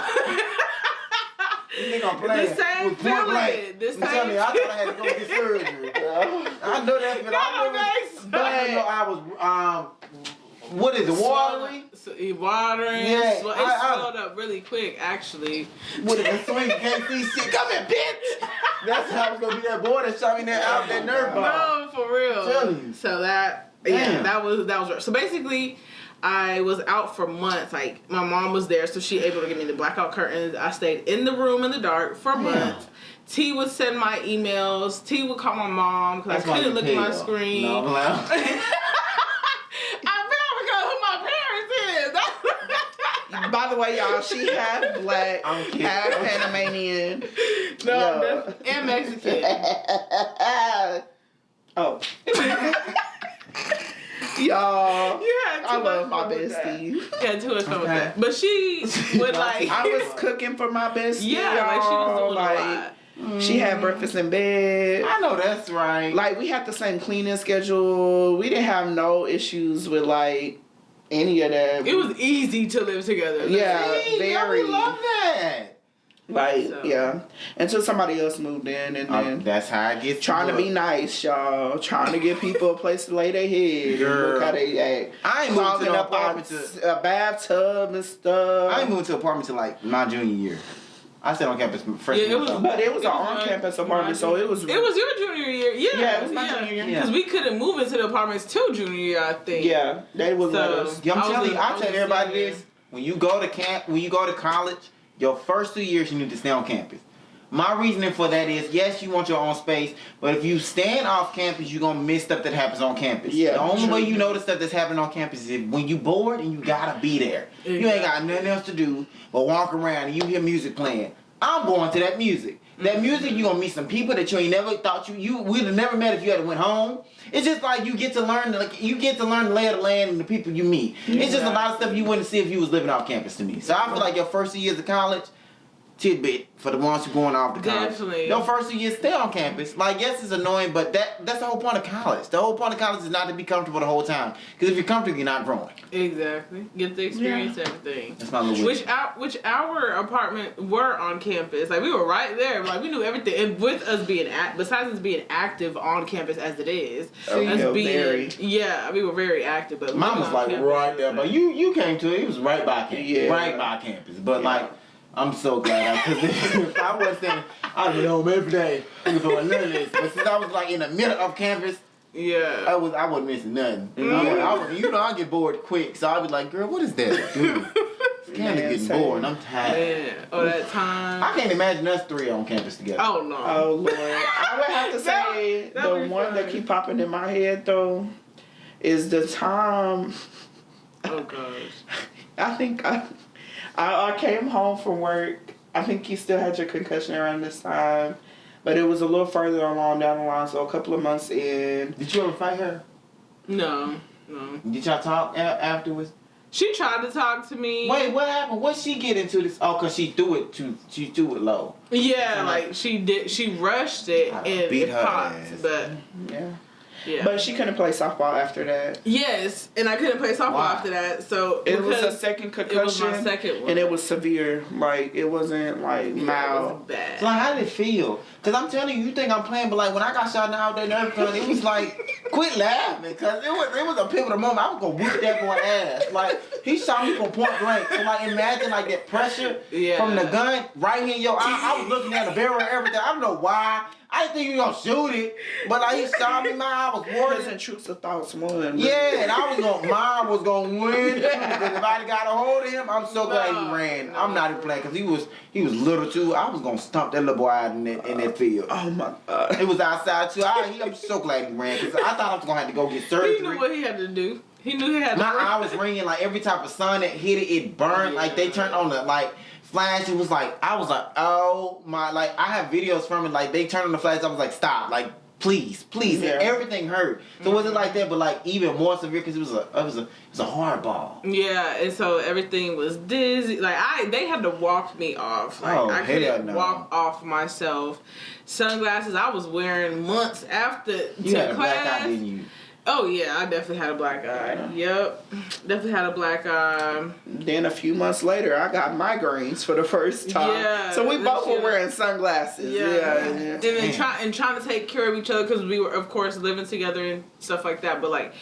Speaker 1: This nigga playing
Speaker 3: the same
Speaker 1: with point blank.
Speaker 3: The same.
Speaker 1: I thought I had to go get surgery. I know that, but I was what is it, watery?
Speaker 3: Watering.
Speaker 1: Yeah,
Speaker 3: Well, it swelled up really quick, actually.
Speaker 1: What is it, swing? Can't see shit. Come here, bitch. That's how it's gonna be. That boy that shot me that nerve ball.
Speaker 3: No, for real.
Speaker 1: Tell you.
Speaker 3: So that, yeah, that was rough. So basically, I was out for months. Like, my mom was there, so she able to give me the blackout curtains. I stayed in the room in the dark for months. T would send my emails. T would call my mom because I couldn't look at my screen.
Speaker 1: No, I'm allowed.
Speaker 2: By the way, y'all, she half black, half Panamanian.
Speaker 3: No, and Mexican.
Speaker 2: Oh. Y'all, I love my bestie.
Speaker 3: Yeah, too much fun with that. But she would like.
Speaker 2: I was cooking for my bestie.
Speaker 3: Yeah,
Speaker 2: y'all.
Speaker 3: like she was doing a lot.
Speaker 2: She had breakfast in bed.
Speaker 1: I know that's right.
Speaker 2: Like, we had the same cleaning schedule. We didn't have no issues with like any of that.
Speaker 3: It was easy to live together.
Speaker 2: Yeah, very.
Speaker 1: I would love that.
Speaker 2: Like,
Speaker 3: So.
Speaker 2: yeah. Until somebody else moved in, and then
Speaker 1: that's how I get
Speaker 2: trying to be nice, y'all. Trying to give people a place to lay their head.
Speaker 1: Girl.
Speaker 2: Look how they act.
Speaker 1: I ain't moved to
Speaker 2: Clogging
Speaker 1: no
Speaker 2: up
Speaker 1: apartment
Speaker 2: a bathtub and stuff.
Speaker 1: I ain't moved to an apartment till like my junior year. I stayed on campus freshman year.
Speaker 2: But it was an on-campus apartment, so it was.
Speaker 3: It was your junior year, yeah.
Speaker 2: Yeah, it was my junior year.
Speaker 3: Because we couldn't move into the apartments till junior year, I think.
Speaker 2: Yeah, they would let us.
Speaker 1: Yeah, I'm telling you, I tell everybody this: when you go to college, your first 2 years you need to stay on campus. My reasoning for that is, yes, you want your own space, but if you stand off campus, you're gonna miss stuff that happens on campus.
Speaker 2: Yeah,
Speaker 1: the only way you know the stuff that's happening on campus is if when you bored and you gotta be there.
Speaker 3: Exactly.
Speaker 1: You ain't got nothing else to do but walk around and you hear music playing. I'm going to that music. That music, you gonna meet some people that you ain't never thought you would have never met if you had went home. It's just like you get to learn, the lay of the land and the people you meet. It's just a lot of stuff you wouldn't see if you was living off campus to me. So I feel like your first 2 years of college, tidbit for the ones who going off to college.
Speaker 3: Definitely.
Speaker 1: Your first 2 years, stay on campus. Like, yes, it's annoying, but that's the whole point of college. The whole point of college is not to be comfortable the whole time. Because if you're comfortable, you're not growing.
Speaker 3: Exactly. Get to experience everything.
Speaker 1: That's my little
Speaker 3: Which our apartment were on campus. Like, we were right there. Like, we knew everything. And with us being besides us being active on campus as it is, yeah, we were very active. But
Speaker 1: mine was like right there, but you came to it. It was right by campus, right by campus. But like, I'm so glad because if I wasn't saying I'd be home every day doing none of this. But since I was like in the middle of campus, I wasn't missing nothing. I get bored quick, so I'd be like, girl, what is that? Dude, it's kind of getting bored. And I'm tired.
Speaker 3: Yeah. Oh, that time.
Speaker 1: I can't imagine us three on campus together.
Speaker 3: Oh no.
Speaker 2: Oh Lord. I would have to say the one that keep popping in my head though is the time.
Speaker 3: Oh gosh.
Speaker 2: I think I came home from work. I think you still had your concussion around this time, but it was a little further along down the line, so a couple of months in.
Speaker 1: Did you ever fight her?
Speaker 3: No.
Speaker 1: Did y'all talk afterwards?
Speaker 3: She tried to talk to me.
Speaker 1: Wait, what happened? What she get into this? Oh, cause she threw it low.
Speaker 3: Yeah, like she did. She rushed it and
Speaker 1: beat
Speaker 3: it
Speaker 1: her
Speaker 3: popped.
Speaker 1: ass.
Speaker 3: But
Speaker 2: yeah. But she couldn't play softball after that.
Speaker 3: Yes, and I couldn't play softball after that. So
Speaker 2: it was a second concussion.
Speaker 3: It was my second one,
Speaker 2: and it was severe. Like it wasn't like mild.
Speaker 3: It was bad.
Speaker 1: So like, how did it feel? Cause I'm telling you, you think I'm playing, but like when I got shot out there nerve gun, it was like, quit laughing, cause it was a pivotal moment. I was gonna whoop that boy ass. Like he shot me from point blank. So like imagine like that pressure from the gun right here in your eye. I was looking at the barrel and everything. I don't know why. I didn't think you were gonna shoot it, but like he shot me, I was worried.
Speaker 2: And truth of thoughts won.
Speaker 1: Yeah, and mine was gonna win. Because if I'd got a hold of him, I'm so glad he ran. I'm not even playing because he was little too. I was gonna stomp that little boy out in that field.
Speaker 2: Oh my God.
Speaker 1: It was outside too. I'm so glad he ran because I thought I was gonna have to go get surgery.
Speaker 3: He knew what he had to do. He knew he had to.
Speaker 1: My eye was ringing like every type of sun that hit it, it burned. Like they turned on the flash. It was like I was like, oh my! Like I have videos from it. Like they turned on the flash. I was like, stop! Like please. And everything hurt. So it wasn't like that, but like even more severe because it was a hard ball.
Speaker 3: Yeah, and so everything was dizzy. Like they had to walk me off. Like I couldn't walk off myself. Sunglasses I was wearing months after
Speaker 1: you had a
Speaker 3: class.
Speaker 1: black eye, didn't you?
Speaker 3: Oh yeah, I definitely had a black eye. Yep, definitely had a black eye.
Speaker 2: Then a few months later, I got migraines for the first time. Yeah, so we both were wearing sunglasses. Yeah.
Speaker 3: And then trying to take care of each other because we were, of course, living together and stuff like that. But like,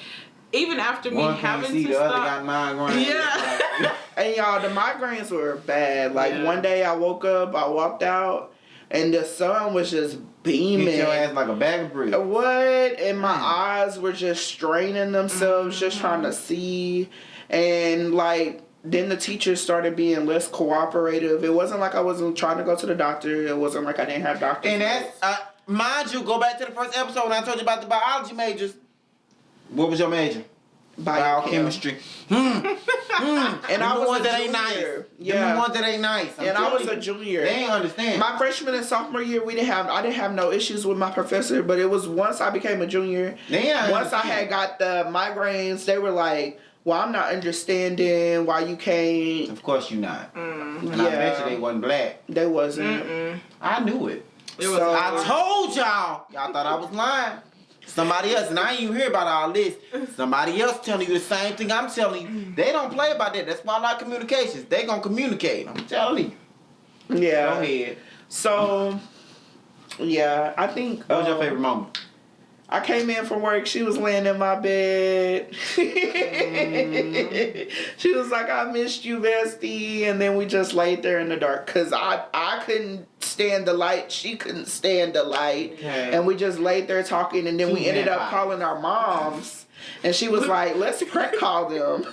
Speaker 3: even after me
Speaker 1: One can't
Speaker 3: having
Speaker 1: see,
Speaker 3: to
Speaker 1: the other
Speaker 3: stop.
Speaker 1: got migraines.
Speaker 3: Yeah.
Speaker 2: And y'all, the migraines were bad. Like
Speaker 3: Yeah.
Speaker 2: one day I woke up, I walked out, and the sun was just beaming.
Speaker 1: Hit your ass like a bag of bricks.
Speaker 2: What? And my
Speaker 1: Mm.
Speaker 2: eyes were just straining themselves, just trying to see. And like, then the teachers started being less cooperative. It wasn't like I wasn't trying to go to the doctor. It wasn't like I didn't have doctors.
Speaker 1: And that's, mind you, go back to the first episode when I told you about the biology majors. What was your major? Biochemistry.
Speaker 2: And I was
Speaker 1: ones
Speaker 2: a
Speaker 1: that ain't
Speaker 2: junior.
Speaker 1: nice.
Speaker 2: Yeah.
Speaker 1: The ones that ain't nice.
Speaker 2: And I was
Speaker 1: telling
Speaker 2: a
Speaker 1: you,
Speaker 2: junior.
Speaker 1: They ain't understand.
Speaker 2: My freshman and sophomore year, I didn't have no issues with my professor, but it was once I became a junior, once I had got the migraines, they were like, well, I'm not understanding why you can't.
Speaker 1: Of course you not. And I
Speaker 2: Yeah.
Speaker 1: bet you they wasn't black.
Speaker 2: They wasn't.
Speaker 1: I knew it.
Speaker 2: So,
Speaker 1: I told y'all. Y'all thought I was lying. Somebody else, and I ain't even hear about all this. Somebody else telling you the same thing I'm telling you. They don't play about that. That's why I like communications. They gonna communicate. I'm telling you.
Speaker 2: yeah.
Speaker 1: Go ahead.
Speaker 2: So, yeah, I think.
Speaker 1: What was your favorite moment?
Speaker 2: I came in from work. She was laying in my bed. She was like, I missed you, bestie. And then we just laid there in the dark. Because I couldn't stand the light. She couldn't stand the light.
Speaker 1: Okay.
Speaker 2: And we just laid there talking. And then we ended up calling our moms. And she was like, let's prank call them.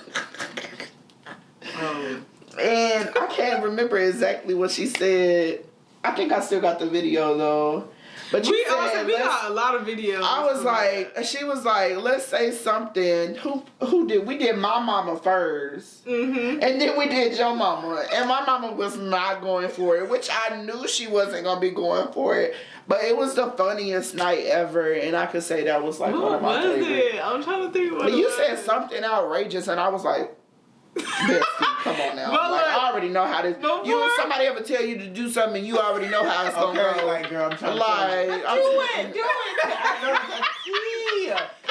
Speaker 2: And I can't remember exactly what she said. I think I still got the video, though. But
Speaker 3: We got a lot of videos.
Speaker 2: I was like, she was like, let's say something. Who did? We did my mama first.
Speaker 3: Mm-hmm.
Speaker 2: And then we did your mama. And my mama was not going for it, which I knew she wasn't going to be going for it. But it was the funniest night ever. And I could say that was like one of my favorites.
Speaker 3: What was it? I'm trying to think what
Speaker 2: You said something outrageous and I was like, bestie, come on now.
Speaker 3: But
Speaker 2: Like,
Speaker 3: look,
Speaker 2: I already know how this. Somebody ever tell you to do something, you already know how it's gonna go.
Speaker 1: Like, girl, I'm trying to
Speaker 2: Like,
Speaker 1: do it.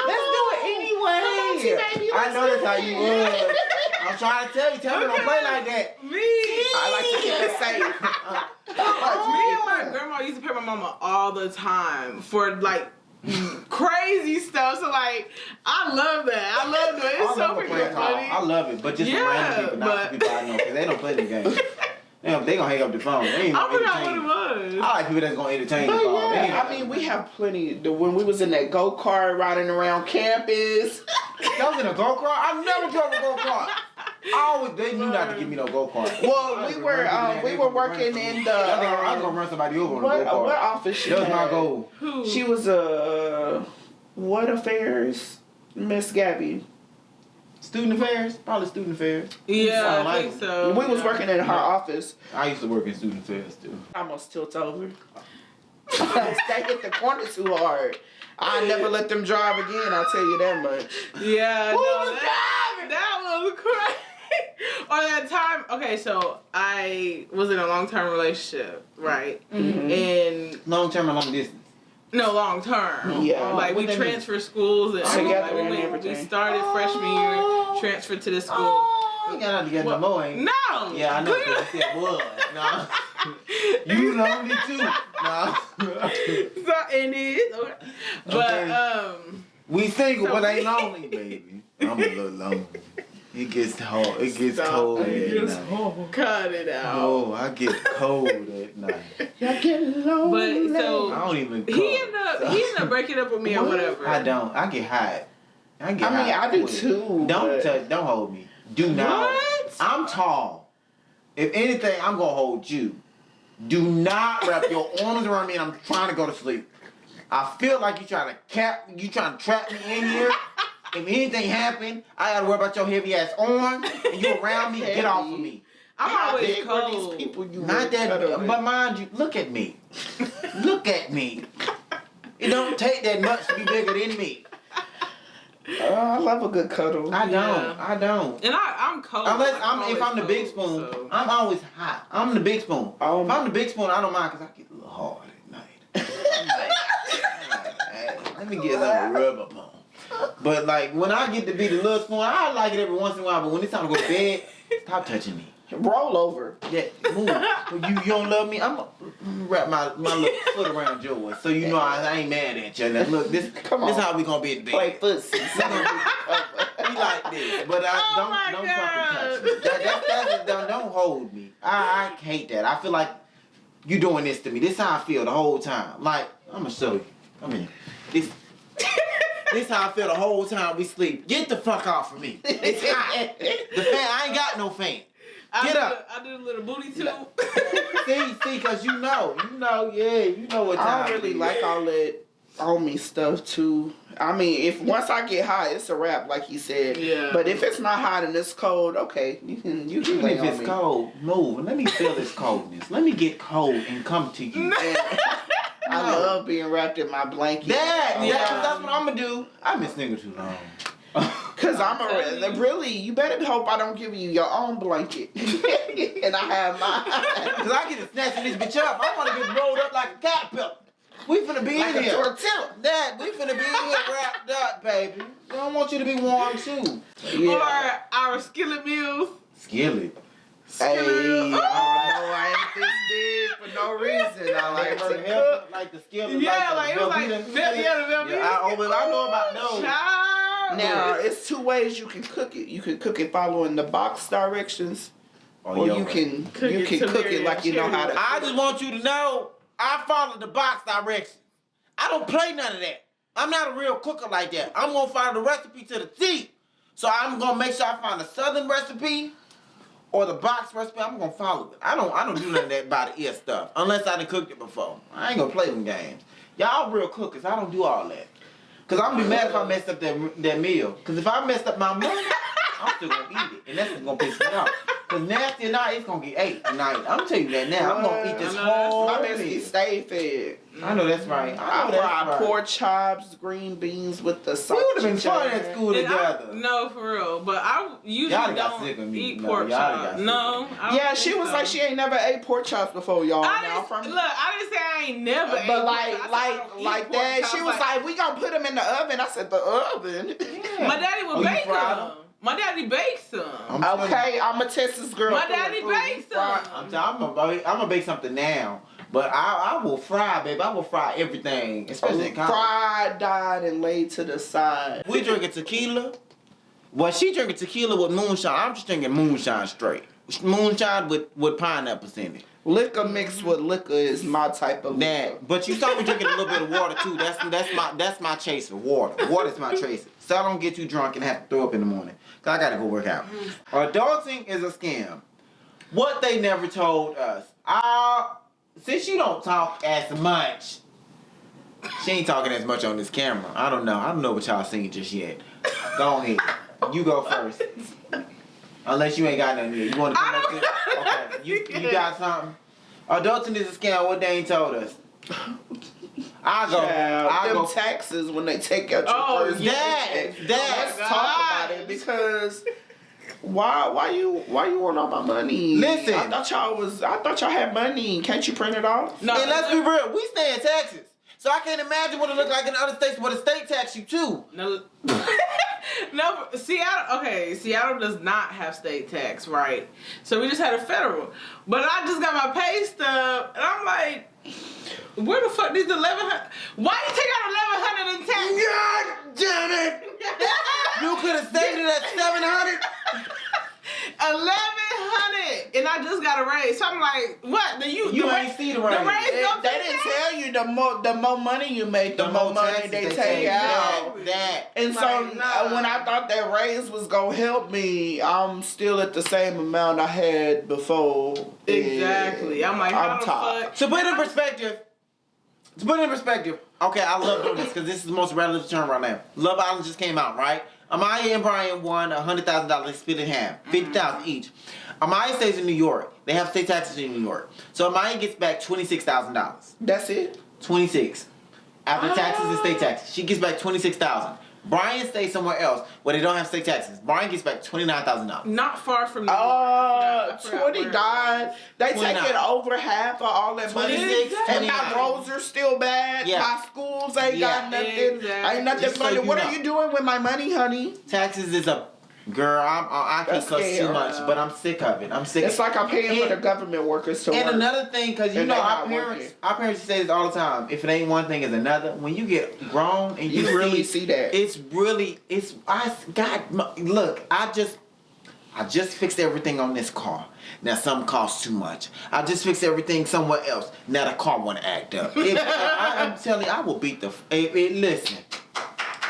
Speaker 1: Let's do it anyway. I know that's how you would. I'm trying to tell you. Tell me don't play like that.
Speaker 3: Me.
Speaker 2: I like to keep it safe.
Speaker 3: Me and my grandma used to pay my mama all the time for like crazy stuff. So like, I love that. I love that. It's so freaking funny.
Speaker 1: I love it, but just the random people, not the people I know, because they don't play the game. They gonna hang up the phone. They ain't
Speaker 3: I
Speaker 1: gonna
Speaker 3: forgot
Speaker 1: entertain
Speaker 3: what
Speaker 1: you.
Speaker 3: it was.
Speaker 1: I like people that's gonna entertain
Speaker 2: But
Speaker 1: the phone.
Speaker 2: yeah, I mean, we have plenty. When we was in that go-kart riding around campus.
Speaker 1: That was in a go-kart? I never drove a go-kart. They knew not to give me no go-kart.
Speaker 2: Well, we were working in the.
Speaker 1: I was gonna run somebody over on a go-kart.
Speaker 2: What office she
Speaker 1: That was
Speaker 2: had?
Speaker 1: my goal.
Speaker 3: Who?
Speaker 2: She was what affairs, Miss Gabby.
Speaker 1: Student affairs? Probably student affairs.
Speaker 3: Yeah, I think so.
Speaker 2: We was working in her office.
Speaker 1: I used to work in student affairs too.
Speaker 2: I almost tilt over. They hit the corner too hard. I never let them drive again. I'll tell you that much.
Speaker 3: Yeah,
Speaker 2: Who
Speaker 3: no,
Speaker 2: was driving?
Speaker 3: that was crazy. Or that time, okay, so I was in a long-term relationship, right?
Speaker 2: Mm-hmm.
Speaker 3: And
Speaker 1: Long-term or long distance?
Speaker 3: no, long-term.
Speaker 2: Yeah.
Speaker 3: Like we
Speaker 1: What that
Speaker 3: transferred schools and
Speaker 2: Together
Speaker 3: like,
Speaker 2: and
Speaker 3: we
Speaker 2: everything.
Speaker 3: started freshman year, transferred to this school.
Speaker 1: Oh, you got not together no more, ain't you?
Speaker 3: No.
Speaker 1: Yeah, I know. Cause you said was. No. You lonely too. No.
Speaker 3: So it is. Okay. But
Speaker 1: We single,
Speaker 3: So
Speaker 1: but ain't lonely, baby. I'm a little lonely. It gets hard. It gets cold at night.
Speaker 3: cut it out.
Speaker 1: Oh, I get cold at night.
Speaker 2: Y'all getting low.
Speaker 3: But so
Speaker 1: I don't even.
Speaker 3: he ended up breaking up with me or whatever.
Speaker 1: I don't. I get hot. I get hot.
Speaker 2: I do
Speaker 1: quick.
Speaker 2: too.
Speaker 1: Don't
Speaker 2: but-
Speaker 1: touch. Don't hold me. Do not.
Speaker 3: What?
Speaker 1: I'm tall. If anything, I'm gonna hold you. Do not wrap your arms around me, and I'm trying to go to sleep. I feel like you trying to trap me in here. If anything happened, I gotta worry about your heavy ass arm, and you around me. Get off of me.
Speaker 3: I'm
Speaker 2: How
Speaker 3: always
Speaker 2: big were
Speaker 3: cold.
Speaker 2: these people you
Speaker 1: Not
Speaker 2: were
Speaker 1: that,
Speaker 2: cuddling?
Speaker 1: but mind you, look at me. Look at me. It don't take that much to be bigger than me.
Speaker 2: I love a good cuddle.
Speaker 1: I don't.
Speaker 3: Yeah.
Speaker 1: I don't.
Speaker 3: And I'm cold.
Speaker 1: Unless
Speaker 3: I'm
Speaker 1: if I'm the
Speaker 3: always
Speaker 1: big
Speaker 3: cold,
Speaker 1: spoon,
Speaker 3: so.
Speaker 1: I'm always hot. I'm the big spoon. If I'm the big spoon, I don't mind because I get a little hard at night. I'm like, hey, let me get a little rub up on. But like when I get to be the little spoon, I like it every once in a while. But when it's time to go to bed, stop touching me.
Speaker 2: Roll over.
Speaker 1: Yeah, move. You don't love me. I'm gonna wrap my little foot around yours, so you know I ain't mad at you. Now look, this
Speaker 2: Come on.
Speaker 1: this how we gonna be in bed.
Speaker 2: Play footsie.
Speaker 1: be like this, but don't fucking touch me. Don't hold me. I hate that. I feel like you doing this to me. This how I feel the whole time. Like, I'm gonna show you. I mean, this how I feel the whole time we sleep. Get the fuck off of me. It's hot. The fan, I ain't got no fan. Get up.
Speaker 3: I do a little booty too.
Speaker 1: See, cause you know what time.
Speaker 2: I don't really like all that on me stuff too. I mean, if once I get hot, it's a wrap, like he said.
Speaker 3: Yeah.
Speaker 2: But if it's not hot and it's cold, okay, you can
Speaker 1: Even
Speaker 2: lay
Speaker 1: if
Speaker 2: on
Speaker 1: it's
Speaker 2: me.
Speaker 1: cold, move. Let me feel this coldness. Let me get cold and come to you.
Speaker 2: I love being wrapped in my blanket.
Speaker 1: That's what I'm gonna do. I've been single too long.
Speaker 2: Cause really, you better hope I don't give you your own blanket, and I have mine.
Speaker 1: Cause I get to snatching this bitch up. I wanna get rolled up like a caterpillar. We finna be
Speaker 2: Like
Speaker 1: in
Speaker 2: a
Speaker 1: here.
Speaker 2: tortilla.
Speaker 1: Dad, we finna be in here wrapped up, baby. I don't want you to be warm too.
Speaker 3: Or our skillet meals.
Speaker 1: Skillet.
Speaker 2: Hey,
Speaker 3: Skillet.
Speaker 2: I ain't this big for no reason. I like to cook.
Speaker 1: Like the skillet.
Speaker 3: Yeah, like it was like
Speaker 1: Velveeta.
Speaker 3: the Velveeta.
Speaker 1: Yeah, I know about those.
Speaker 3: Child.
Speaker 2: Now, it's two ways you can cook it. You can cook it following the box directions, or you can cook it like you know how to.
Speaker 1: I just want you to know, I follow the box directions. I don't play none of that. I'm not a real cooker like that. I'm gonna follow the recipe to the T. So I'm gonna make sure I find a southern recipe or the box recipe. I'm gonna follow it. I don't do none of that by the ear stuff unless I done cooked it before. I ain't gonna play them games. Y'all real cookers. I don't do all that. Cause I'm gonna be mad if I messed up that meal. Cause if I messed up my money, I'm still gonna eat it, and that's what's gonna piss me off. Cause nasty or not, it's gonna get ate tonight. I'm telling you that now. I'm gonna eat this whole
Speaker 2: My
Speaker 1: meal.
Speaker 2: bestie stay fed.
Speaker 1: I know that's right.
Speaker 2: I fried pork chops, green beans with the
Speaker 1: We
Speaker 2: sausage.
Speaker 1: would have been fun at school
Speaker 3: And
Speaker 1: together.
Speaker 3: No, for real. But I usually
Speaker 1: Y'all got sick of
Speaker 3: don't
Speaker 1: me.
Speaker 3: eat
Speaker 1: No,
Speaker 3: pork
Speaker 1: y'all got
Speaker 3: chops.
Speaker 1: sick
Speaker 3: No.
Speaker 1: of me.
Speaker 3: I don't
Speaker 2: Yeah, she
Speaker 3: think
Speaker 2: was
Speaker 3: so.
Speaker 2: like she ain't never ate pork chops before, y'all.
Speaker 3: I
Speaker 2: Now
Speaker 3: didn't,
Speaker 2: from
Speaker 3: look, I didn't say I ain't never ate
Speaker 2: but
Speaker 3: pork chops. I said I don't
Speaker 2: like
Speaker 3: eat pork
Speaker 2: that.
Speaker 3: chops.
Speaker 2: She was like, "We gonna put them in the oven." I said, "The oven."
Speaker 1: Yeah.
Speaker 3: My daddy would
Speaker 1: Oh, you
Speaker 3: bake
Speaker 1: fried
Speaker 3: them. My daddy bakes them.
Speaker 2: Okay, I'm a Texas girl.
Speaker 3: My
Speaker 2: through and
Speaker 3: daddy
Speaker 2: through.
Speaker 3: bakes them.
Speaker 1: I'm gonna bake something now, but I will fry, baby. I will fry everything, especially in college.
Speaker 2: Fried, dyed, and laid to the side.
Speaker 1: We drinking tequila. Well, she drinking tequila with moonshine. I'm just drinking moonshine straight. Moonshine with pineapples in it.
Speaker 2: Liquor mixed with liquor is my type of liquor.
Speaker 1: That, but you saw me drinking a little bit of water too. That's my chaser. Water. Water's my chaser. So I don't get too drunk and have to throw up in the morning. Cause I gotta go work out. Adulting is a scam. What they never told us. Since you don't talk as much, she ain't talking as much on this camera. I don't know what y'all seen just yet. Go ahead. You go first. Unless you ain't got nothing yet. You want to come up to? Okay. You got something? Adulting is a scam. What they ain't told us. I go.
Speaker 2: Taxes when they take out your first
Speaker 1: that.
Speaker 2: Let's talk about it because why you want all my money?
Speaker 1: Listen.
Speaker 2: I thought y'all had money. Can't you print it off?
Speaker 3: No,
Speaker 1: And let's be real. We stay in Texas. So I can't imagine what it look like in other states where the state tax you too.
Speaker 3: No, no, Seattle. Okay, Seattle does not have state tax, right? So we just had a federal. But I just got my pay stub, and I'm like, where the fuck these 1,100? Why you take out 1,100 in tax?
Speaker 1: God damn it! You could have saved it at 700.
Speaker 3: 1,100, and I just got a raise. So I'm like, what?
Speaker 1: You ain't see the raise.
Speaker 3: The raise don't
Speaker 2: They
Speaker 3: take
Speaker 2: didn't
Speaker 3: tax?
Speaker 2: tell you the more money you make, the more money
Speaker 1: taxes
Speaker 2: they take out.
Speaker 1: That.
Speaker 2: And so
Speaker 3: Like, nah.
Speaker 2: when I thought that raise was gonna help me, I'm still at the same amount I had before.
Speaker 3: Exactly. I'm like, how the fuck?
Speaker 1: To put it in perspective, okay, I love doing this because this is the most relevant term right now. Love Island just came out, right? Amaya and Brian won $100,000. They split in half, $50,000 each. Amaya stays in New York. They have state taxes in New York, so Amaya gets back $26,000.
Speaker 2: That's it.
Speaker 1: 26 after taxes and state taxes. She gets back $26,000. Brian stays somewhere else where they don't have state taxes. Brian gets back $29,000.
Speaker 3: Not far from New York. I forgot
Speaker 2: 20
Speaker 3: where.
Speaker 2: died. They
Speaker 1: 29.
Speaker 2: taking over half of all that money.
Speaker 1: 26,
Speaker 2: And my
Speaker 1: 29.
Speaker 2: roads are still bad.
Speaker 1: Yeah.
Speaker 2: My schools ain't
Speaker 1: Yeah.
Speaker 2: got nothing.
Speaker 3: Exactly.
Speaker 2: Ain't nothing
Speaker 1: Just so
Speaker 2: funny.
Speaker 1: you
Speaker 2: What
Speaker 1: know.
Speaker 2: are you doing with my money, honey?
Speaker 1: Taxes is a Girl, I can't cuss too much, but I'm sick of it. I'm sick.
Speaker 2: It's like I'm paying for the government workers to work.
Speaker 1: And another thing, because you know our parents say this all the time. If it ain't one thing, it's another. When you get grown and you
Speaker 2: really see that,
Speaker 1: look. I just fixed everything on this car. Now something costs too much. I just fixed everything somewhere else. Now the car want to act up. I'm telling you, I will beat the. Listen.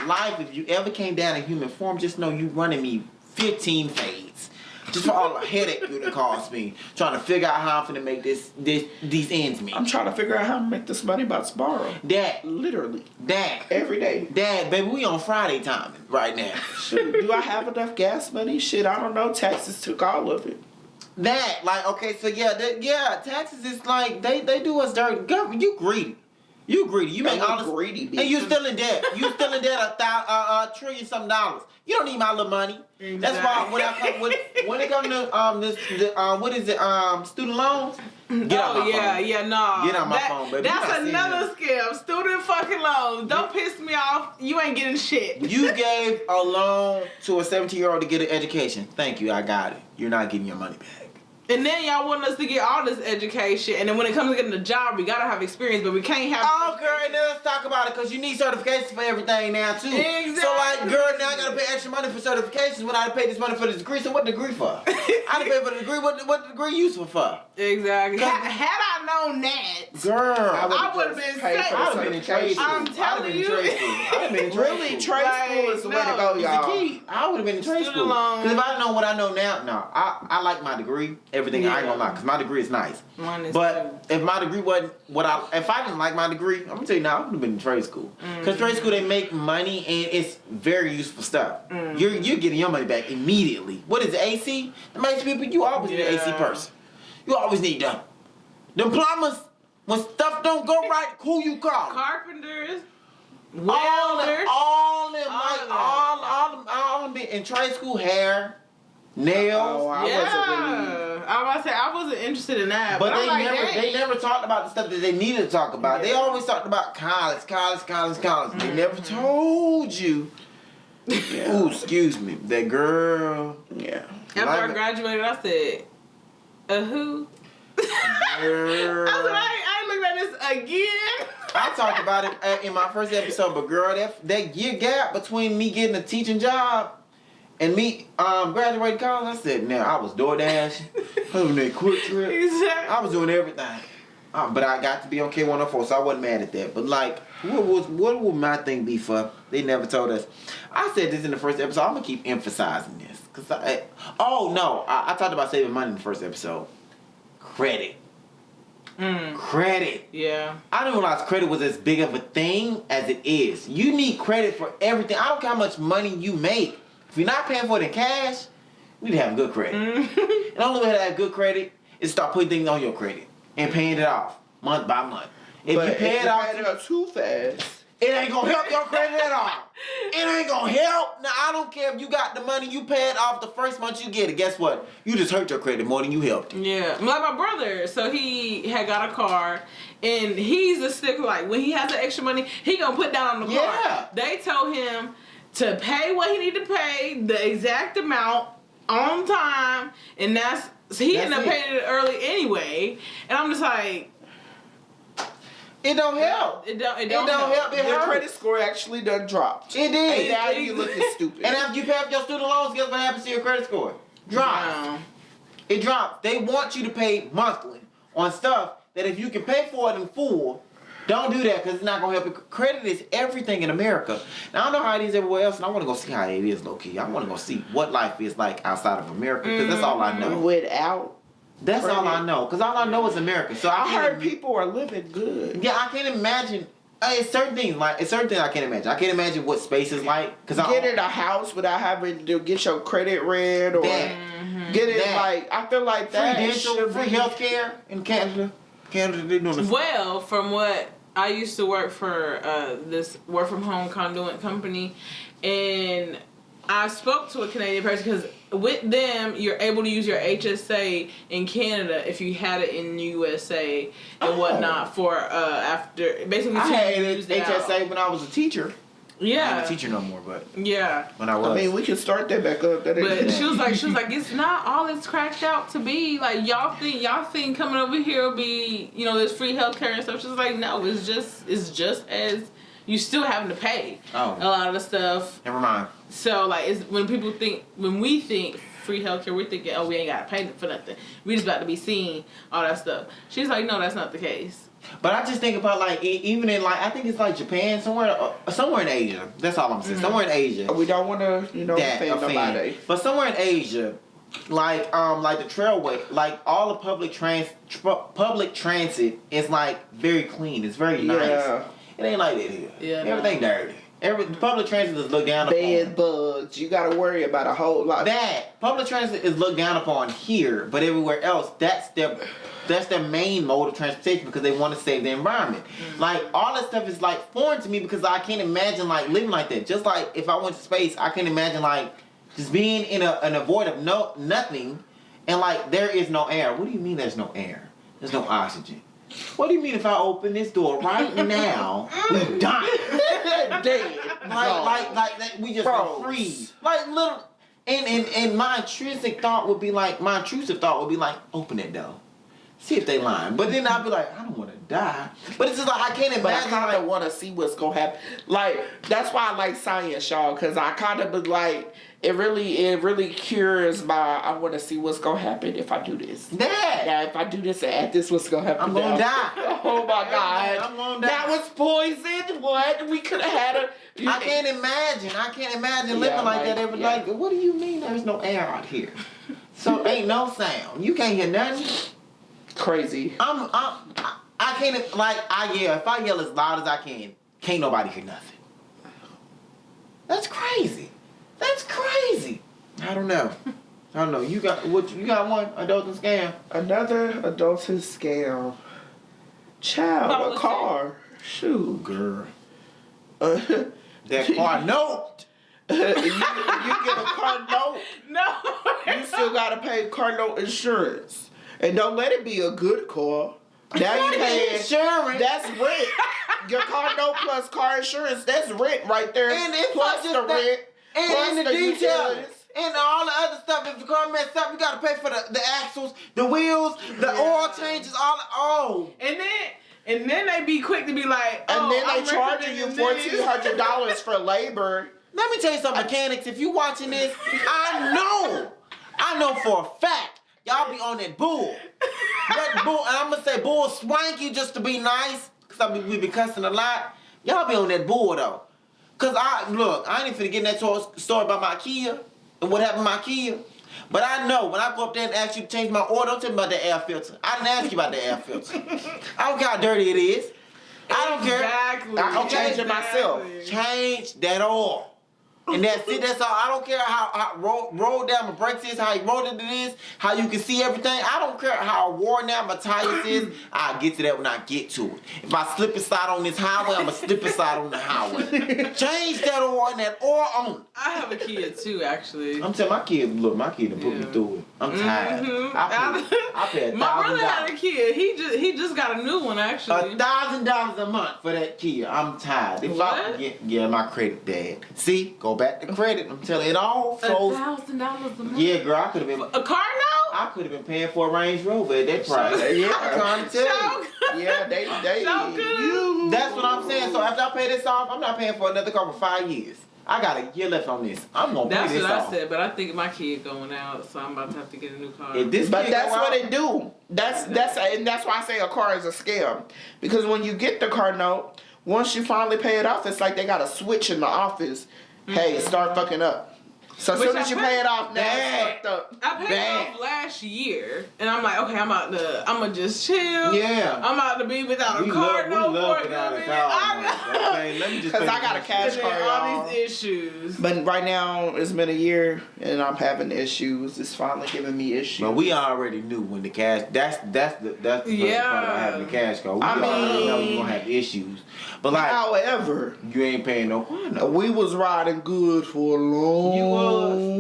Speaker 1: Life, if you ever came down in human form, just know you running me 15 fades. Just for all the headache it would cost me. Trying to figure out how I'm finna make these ends meet.
Speaker 2: I'm trying to figure out how to make this money about to borrow.
Speaker 1: Dad.
Speaker 2: Literally.
Speaker 1: Dad.
Speaker 2: Every day.
Speaker 1: Dad, baby, we on Friday timing right now.
Speaker 2: Shoot, do I have enough gas money? Shit, I don't know. Taxes took all of it.
Speaker 1: That, like, okay, so taxes is like, they do us dirty. Government, you greedy. You greedy. You make all this
Speaker 2: greedy, bitch.
Speaker 1: And you still in debt. You still in debt $1 trillion some dollars. You don't need my little money. Exactly. That's why when it comes to what is it? Student loans. Get out my phone.
Speaker 3: No.
Speaker 1: Get out my phone, baby.
Speaker 3: That's another scam. Student fucking loans. Don't piss me off. You ain't getting shit.
Speaker 1: You gave a loan to a 17-year-old to get an education. Thank you. I got it. You're not getting your money back.
Speaker 3: And then y'all want us to get all this education, and then when it comes to getting a job, we gotta have experience, but we can't have.
Speaker 1: Oh, girl, and then let's talk about it, because you need certifications for everything now, too.
Speaker 3: Exactly.
Speaker 1: So, like, girl, now I gotta pay extra money for certifications when I pay this money for the degree. So, what degree for? I gotta pay for the degree. What the degree useful for?
Speaker 3: Exactly. Had I known that,
Speaker 1: girl,
Speaker 3: I would have been safe.
Speaker 1: I would have been in trade school.
Speaker 3: I'm telling you.
Speaker 1: I would have been in
Speaker 2: trade school is the way to go, y'all.
Speaker 1: It's the key. I would have been in trade school. Because if I didn't know what I know now, I like my degree, everything. I ain't gonna lie. Because my degree is nice.
Speaker 3: Mine is
Speaker 1: but if my degree wasn't if I didn't like my degree, I'm gonna tell you now, I would have been in trade school. Because trade school, they make money and it's very useful stuff. You're getting your money back immediately. What is it, AC? The most people, you always need an AC person. You always need them. Them plumbers, when stuff don't go right, who you call?
Speaker 3: Carpenters, welders,
Speaker 1: all them in trade school, hair. Nails.
Speaker 2: I
Speaker 3: wasn't interested in that.
Speaker 1: But they never talked about the stuff that they needed to talk about. Yeah. They always talked about college. They never told you. Yeah. Ooh, excuse me. That girl.
Speaker 2: Yeah.
Speaker 3: After I graduated, I said, who?
Speaker 1: Girl.
Speaker 3: I ain't looking at this again.
Speaker 1: I talked about it in my first episode, but girl, that year gap between me getting a teaching job and me graduating college, I said, now I was DoorDash, I was doing Quick Trip,
Speaker 3: exactly.
Speaker 1: I was doing everything. But I got to be on K104, so I wasn't mad at that. But like, what would my thing be for? They never told us. I said this in the first episode. I'm gonna keep emphasizing this because I talked about saving money in the first episode. Credit. Credit.
Speaker 3: Yeah.
Speaker 1: I didn't realize credit was as big of a thing as it is. You need credit for everything. I don't care how much money you make. If you're not paying for it in cash, we need to have good credit. And the only way to have good credit is start putting things on your credit and paying it off month by month. If you pay it off
Speaker 2: too fast,
Speaker 1: it ain't gonna help your credit at all. It ain't gonna help. Now, I don't care if you got the money, you pay it off the first month you get it. Guess what? You just hurt your credit more than you helped it.
Speaker 3: Yeah. Like my brother. So he had got a car, and he's a stickler. Like, when he has the extra money, he gonna put down on the car. They told him to pay what he need to pay, the exact amount, on time, and he ended up paying it early anyway. And I'm just like,
Speaker 1: it don't help.
Speaker 3: It don't help.
Speaker 2: Your credit score actually done dropped.
Speaker 1: It did.
Speaker 2: And now you looking stupid.
Speaker 1: And after you pay off your student loans, guess what happens to your credit score? Drops. It drops. They want you to pay monthly on stuff that if you can pay for it in full, don't do that because it's not going to help you. Credit is everything in America. Now, I don't know how it is everywhere else, and I want to go see how it is low-key. I want to go see what life is like outside of America because that's all I know. That's all I know, because all I know is America. So
Speaker 2: I heard people are living good.
Speaker 1: Yeah, I can't imagine. It's certain things I can't imagine. I can't imagine what space is like.
Speaker 2: Getting a house without having to get your credit read or get it like, I feel like that.
Speaker 1: Free dental, free healthcare in Canada. Canada, they doing this.
Speaker 3: Well, from what I used to work for this work from home conduit company, and I spoke to a Canadian person because with them, you're able to use your HSA in Canada if you had it in USA and whatnot for after basically.
Speaker 1: I had HSA when I was a teacher.
Speaker 3: Yeah.
Speaker 1: I'm a teacher no more, but
Speaker 3: Yeah.
Speaker 1: when I was.
Speaker 2: I mean, we can start that back up. That ain't
Speaker 3: But she was like, it's not all it's cracked out to be. Like, y'all think coming over here will be, there's free healthcare and stuff. She's like, no, it's just as you still having to pay a lot of the stuff.
Speaker 1: Never mind.
Speaker 3: So like, it's when we think free healthcare, we're thinking, we ain't gotta pay for nothing. We just about to be seen, all that stuff. She's like, no, that's not the case.
Speaker 1: But I just think about like even in like I think it's like Japan somewhere in Asia. That's all I'm saying. Somewhere in Asia.
Speaker 2: We don't want to offend nobody.
Speaker 1: But somewhere in Asia, like the trailway, like all the public transit is like very clean. It's very nice.
Speaker 2: Yeah.
Speaker 1: It ain't like that here.
Speaker 3: Yeah,
Speaker 1: everything dirty. Public transit is looked down upon.
Speaker 2: Bed bugs. You got to worry about a whole lot.
Speaker 1: That public transit is looked down upon here, but everywhere else, that's their main mode of transportation because they want to save the environment. Like all that stuff is like foreign to me because I can't imagine like living like that. Just like if I went to space, I can't imagine like just being in a void of nothing, and like there is no air. What do you mean there's no air? There's no oxygen. What do you mean if I open this door right now, we die? Dead. Like we just freeze. Like little and my intrusive thought would be like open that door. See if they lying. But then I'll be like, I don't want to die. But it's just like I can't imagine.
Speaker 2: But I kind of want to see what's going to happen. Like, that's why I like science, y'all. Because I kind of be like, it really cures my, I want to see what's going to happen if I do this. Yeah, if I do this and add this, what's going to happen?
Speaker 1: I'm going to die.
Speaker 2: Oh my God.
Speaker 1: I'm going to die.
Speaker 2: That was poison. What? We could have had a...
Speaker 1: I can't imagine living like that every day. What do you mean there's no air out here? So ain't no sound. You can't hear nothing.
Speaker 2: Crazy.
Speaker 1: I can't if I yell as loud as I can, can't nobody hear nothing. That's crazy. I don't know. You got one adulting scam.
Speaker 2: Another adulting scam. Child, a car. Shoot,
Speaker 1: girl. That car note.
Speaker 2: you get a car note.
Speaker 3: No.
Speaker 2: You still gotta pay car note insurance. And don't let it be a good car. Now you pay
Speaker 1: insurance.
Speaker 2: That's rent. Your car note plus car insurance, that's rent right there.
Speaker 1: And it's
Speaker 2: plus
Speaker 1: just
Speaker 2: the rent.
Speaker 1: And
Speaker 2: plus
Speaker 1: the details. And all the other stuff. If the car messed up, you gotta pay for the axles, the wheels, the oil changes,
Speaker 3: And then they be quick to be like,
Speaker 2: and then they charging you $1,400 for labor.
Speaker 1: Let me tell you something, mechanics. If you watching this, I know for a fact. Y'all be on that bull. That bull, and I'm gonna say bull swanky just to be nice, cause we be cussing a lot. Y'all be on that bull though. Cause I ain't even finna get in that story about my Kia and what happened to my Kia. But I know when I go up there and ask you to change my oil, don't tell me about the air filter. I didn't ask you about the air filter. I don't care how dirty it is. I don't care.
Speaker 2: I'll change it myself.
Speaker 1: Change that oil. And that's it. That's all. I don't care how roll down my brakes is, how eroded it is, how you can see everything. I don't care how worn down my tires is. I'll get to that when I get to it. If I slip and slide on this highway, I'm going to slip and slide on the highway. Change that oil and that oil on.
Speaker 3: I have a Kia too, actually.
Speaker 1: I'm telling my kid done put me through it. I'm tired.
Speaker 3: Mm-hmm.
Speaker 1: I pay $1,000.
Speaker 3: My brother had a Kia. He just got a new one, actually.
Speaker 1: $1,000 a month for that Kia. I'm tired. If
Speaker 3: what?
Speaker 1: My credit bad. See, go back to credit. I'm telling you, it all flows.
Speaker 3: $1,000 a month.
Speaker 1: Yeah, girl, I could have been
Speaker 3: a car note.
Speaker 1: I could have been paying for a Range Rover at that price.
Speaker 2: Yeah,
Speaker 1: I'm trying to tell you.
Speaker 2: Yeah, they.
Speaker 1: That's what I'm saying. So after I pay this off, I'm not paying for another car for 5 years. I got a year left on this. I'm gonna pay this off.
Speaker 3: That's what I said, but I think my kid going out, so I'm about to have to get a new car.
Speaker 2: But that's what it do. That's why I say a car is a scam. Because when you get the car note, once you finally pay it off, it's like they got a switch in the office. Hey, start fucking up. So as soon as you pay it off, now it's fucked up.
Speaker 3: I paid it off last year, and I'm like, okay, I'm gonna just chill.
Speaker 1: Yeah.
Speaker 3: I'm about to be without a car note for a minute.
Speaker 1: Okay, let me just.
Speaker 2: Because I got a cash car,
Speaker 3: all these issues.
Speaker 2: But right now, it's been a year, and I'm having issues. It's finally giving me issues.
Speaker 1: But we already knew when the cash. That's the part about having the cash car. We already know you're gonna have issues. But like,
Speaker 2: however,
Speaker 1: you ain't paying no car note.
Speaker 2: We was riding good for a long.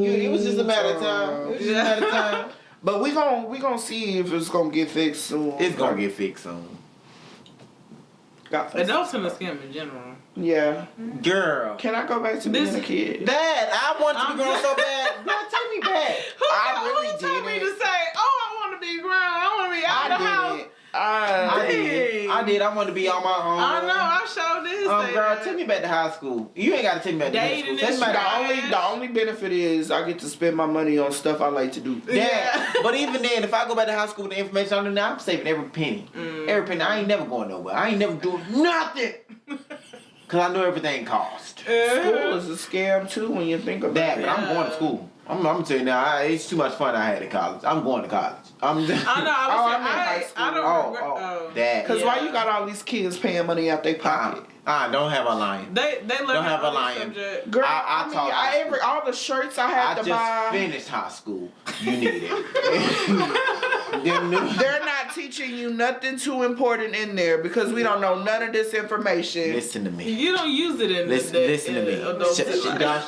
Speaker 1: It was just a matter of time.
Speaker 2: But we gonna see if it's gonna get fixed soon.
Speaker 1: It's gonna get fixed soon.
Speaker 2: got
Speaker 3: Adults in the scam in general.
Speaker 2: Yeah.
Speaker 1: Girl.
Speaker 2: Can I go back to being a kid?
Speaker 1: Dad, I want to be grown so bad. Dad, take me back.
Speaker 3: Who told me to say, I want to be grown. I want to be out of the house.
Speaker 1: I did. I wanted to be on my own.
Speaker 3: I know. I showed this.
Speaker 1: Girl, take me back to high school. You ain't got to take me back to high school.
Speaker 3: Dating is
Speaker 2: The only benefit is I get to spend my money on stuff I like to do.
Speaker 1: Yeah. But even then, if I go back to high school with the information I know now, I'm saving every penny. Every penny. I ain't never going nowhere. I ain't never doing nothing. Because I know everything cost.
Speaker 2: School is a scam too when you think about
Speaker 1: That,
Speaker 2: it.
Speaker 1: but I'm going to school. I'm gonna tell you now, it's too much fun I had at college. I'm going to college.
Speaker 3: I know.
Speaker 2: high school.
Speaker 3: I don't regret.
Speaker 1: That.
Speaker 2: Because why you got all these kids paying money out their pocket?
Speaker 1: Don't have a line.
Speaker 3: They learn
Speaker 1: Don't have a
Speaker 3: all
Speaker 1: lion.
Speaker 3: these subjects.
Speaker 2: Girl,
Speaker 1: I taught high school.
Speaker 2: all the shirts I had
Speaker 1: I
Speaker 2: to
Speaker 1: just
Speaker 2: buy.
Speaker 1: finished high school. You need it.
Speaker 2: They're not teaching you nothing too important in there because we don't know none of this information.
Speaker 1: Listen to me.
Speaker 3: You don't use it in
Speaker 1: Listen to me.
Speaker 3: adult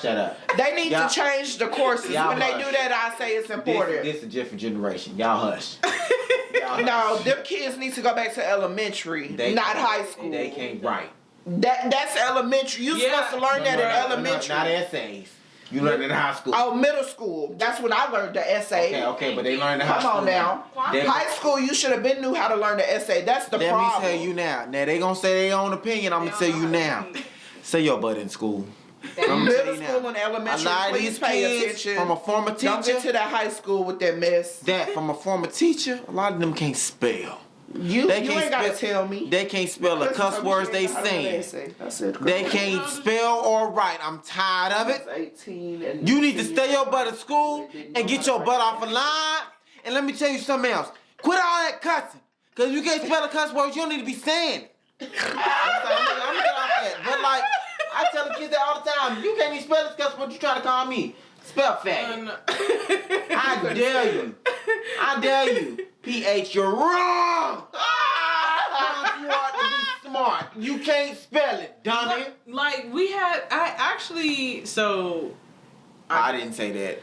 Speaker 1: Shut up.
Speaker 2: They need to change the courses.
Speaker 1: Y'all
Speaker 2: When they
Speaker 1: hush.
Speaker 2: do that, I say it's important.
Speaker 1: This is a different generation. Y'all hush.
Speaker 2: No, them kids need to go back to elementary, not high school.
Speaker 1: They can't write.
Speaker 2: That's elementary. You're supposed to learn that in elementary.
Speaker 1: Not essays. You learn in high school.
Speaker 2: Oh, middle school. That's when I learned the essay.
Speaker 1: Okay, but they learn in high school.
Speaker 2: Come on now. High school, you should have been knew how to learn the essay. That's the problem.
Speaker 1: Let me tell you now. Now they gonna say their own opinion. I'm gonna tell you now. Say your butt in school.
Speaker 2: Middle school and elementary,
Speaker 1: a lot of
Speaker 2: please
Speaker 1: these
Speaker 2: pay
Speaker 1: kids
Speaker 2: attention.
Speaker 1: from a former teacher.
Speaker 2: Don't get to that high school with that mess.
Speaker 1: That from a former teacher, a lot of them can't spell.
Speaker 2: You ain't gotta tell me.
Speaker 1: They can't spell the cuss words they saying. They can't spell or write. I'm tired of it.
Speaker 2: 18 and
Speaker 1: You need to stay your butt at school and get your butt off a line. And let me tell you something else. Quit all that cussing. Because you can't spell the cuss words, you don't need to be saying it. I'm gonna get off that. But like, I tell the kids that all the time. You can't even spell this cuss word you trying to call me. Spell faggot. I dare you. I dare you. PH, you're wrong. You ought to be smart. You can't spell it, dummy.
Speaker 3: Like I
Speaker 1: didn't say that.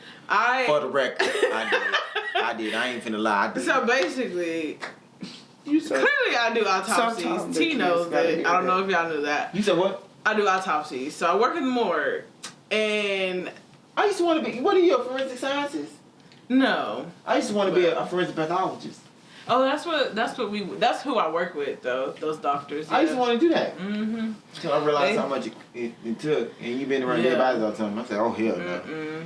Speaker 1: For the record, I did. I ain't finna lie. I did.
Speaker 3: So basically,
Speaker 2: you said
Speaker 3: clearly I do autopsies. T knows that. I don't know if y'all knew that.
Speaker 1: You said what?
Speaker 3: I do autopsies. So I work in the morgue, and
Speaker 1: I used to want to be. What are you, a forensic scientist?
Speaker 3: No.
Speaker 1: I used to want to be a forensic pathologist.
Speaker 3: Oh, that's who I work with though. Those doctors.
Speaker 1: I used to want to do that.
Speaker 3: Mm-hmm.
Speaker 1: Until I realized how much it took, and you've been around dead bodies all the time. I said, oh hell no.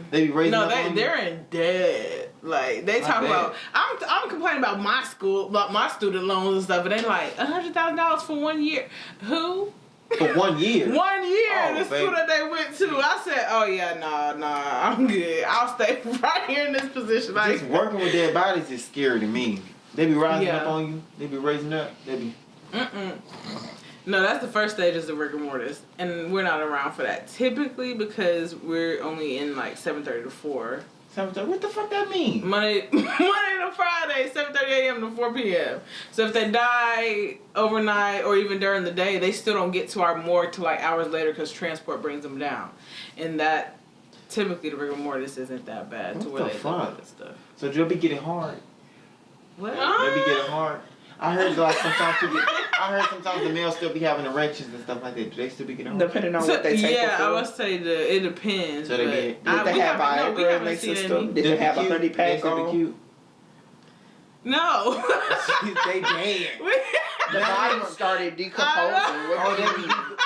Speaker 1: They be raising up on
Speaker 3: they're in debt. Like they talk about. I'm complaining about my school, about my student loans and stuff, but they like $100,000 for 1 year. Who?
Speaker 1: For 1 year.
Speaker 3: 1 year,
Speaker 1: Oh,
Speaker 3: the school that they went to. I said, oh yeah, nah, I'm good. I'll stay right here in this position.
Speaker 1: Just working with dead bodies is scary to me. They be rising up on you. They be raising up. They be.
Speaker 3: No, that's the first stage is the rigor mortis, and we're not around for that typically because we're only in like 7:30 to 4.
Speaker 1: What the fuck that mean?
Speaker 3: Monday to Friday, 7:30 a.m. to 4 p.m. So if they die overnight or even during the day, they still don't get to our morgue till like hours later because transport brings them down, and that typically the rigor mortis isn't that bad to where they live and stuff.
Speaker 1: So you'll be getting hard.
Speaker 3: What?
Speaker 1: They be getting hard. I heard like sometimes the males still be having erections and stuff like that. Do they still be getting hard?
Speaker 2: Depending on what they take.
Speaker 3: Yeah,
Speaker 2: before.
Speaker 3: I would say it depends.
Speaker 1: So they
Speaker 2: did they have Viagra in their system? Did they have a honey pack on?
Speaker 1: Cute?
Speaker 3: No.
Speaker 1: They dead.
Speaker 2: The body started decomposing.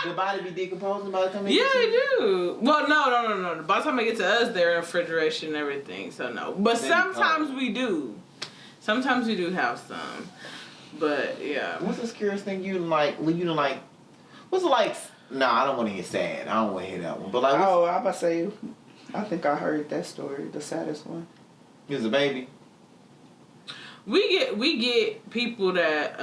Speaker 1: The body be decomposing by the time they
Speaker 3: Yeah, they do. Well, no. By the time they get to us, they're in refrigeration and everything, so no. But sometimes we do. Sometimes we do have some. But, yeah.
Speaker 1: What's the scariest thing you like? What's it like? Nah, I don't want to hear sad. I don't want to hear that one. But like,
Speaker 2: I'm about to say, I think I heard that story, the saddest one.
Speaker 1: He was a baby.
Speaker 3: We get people that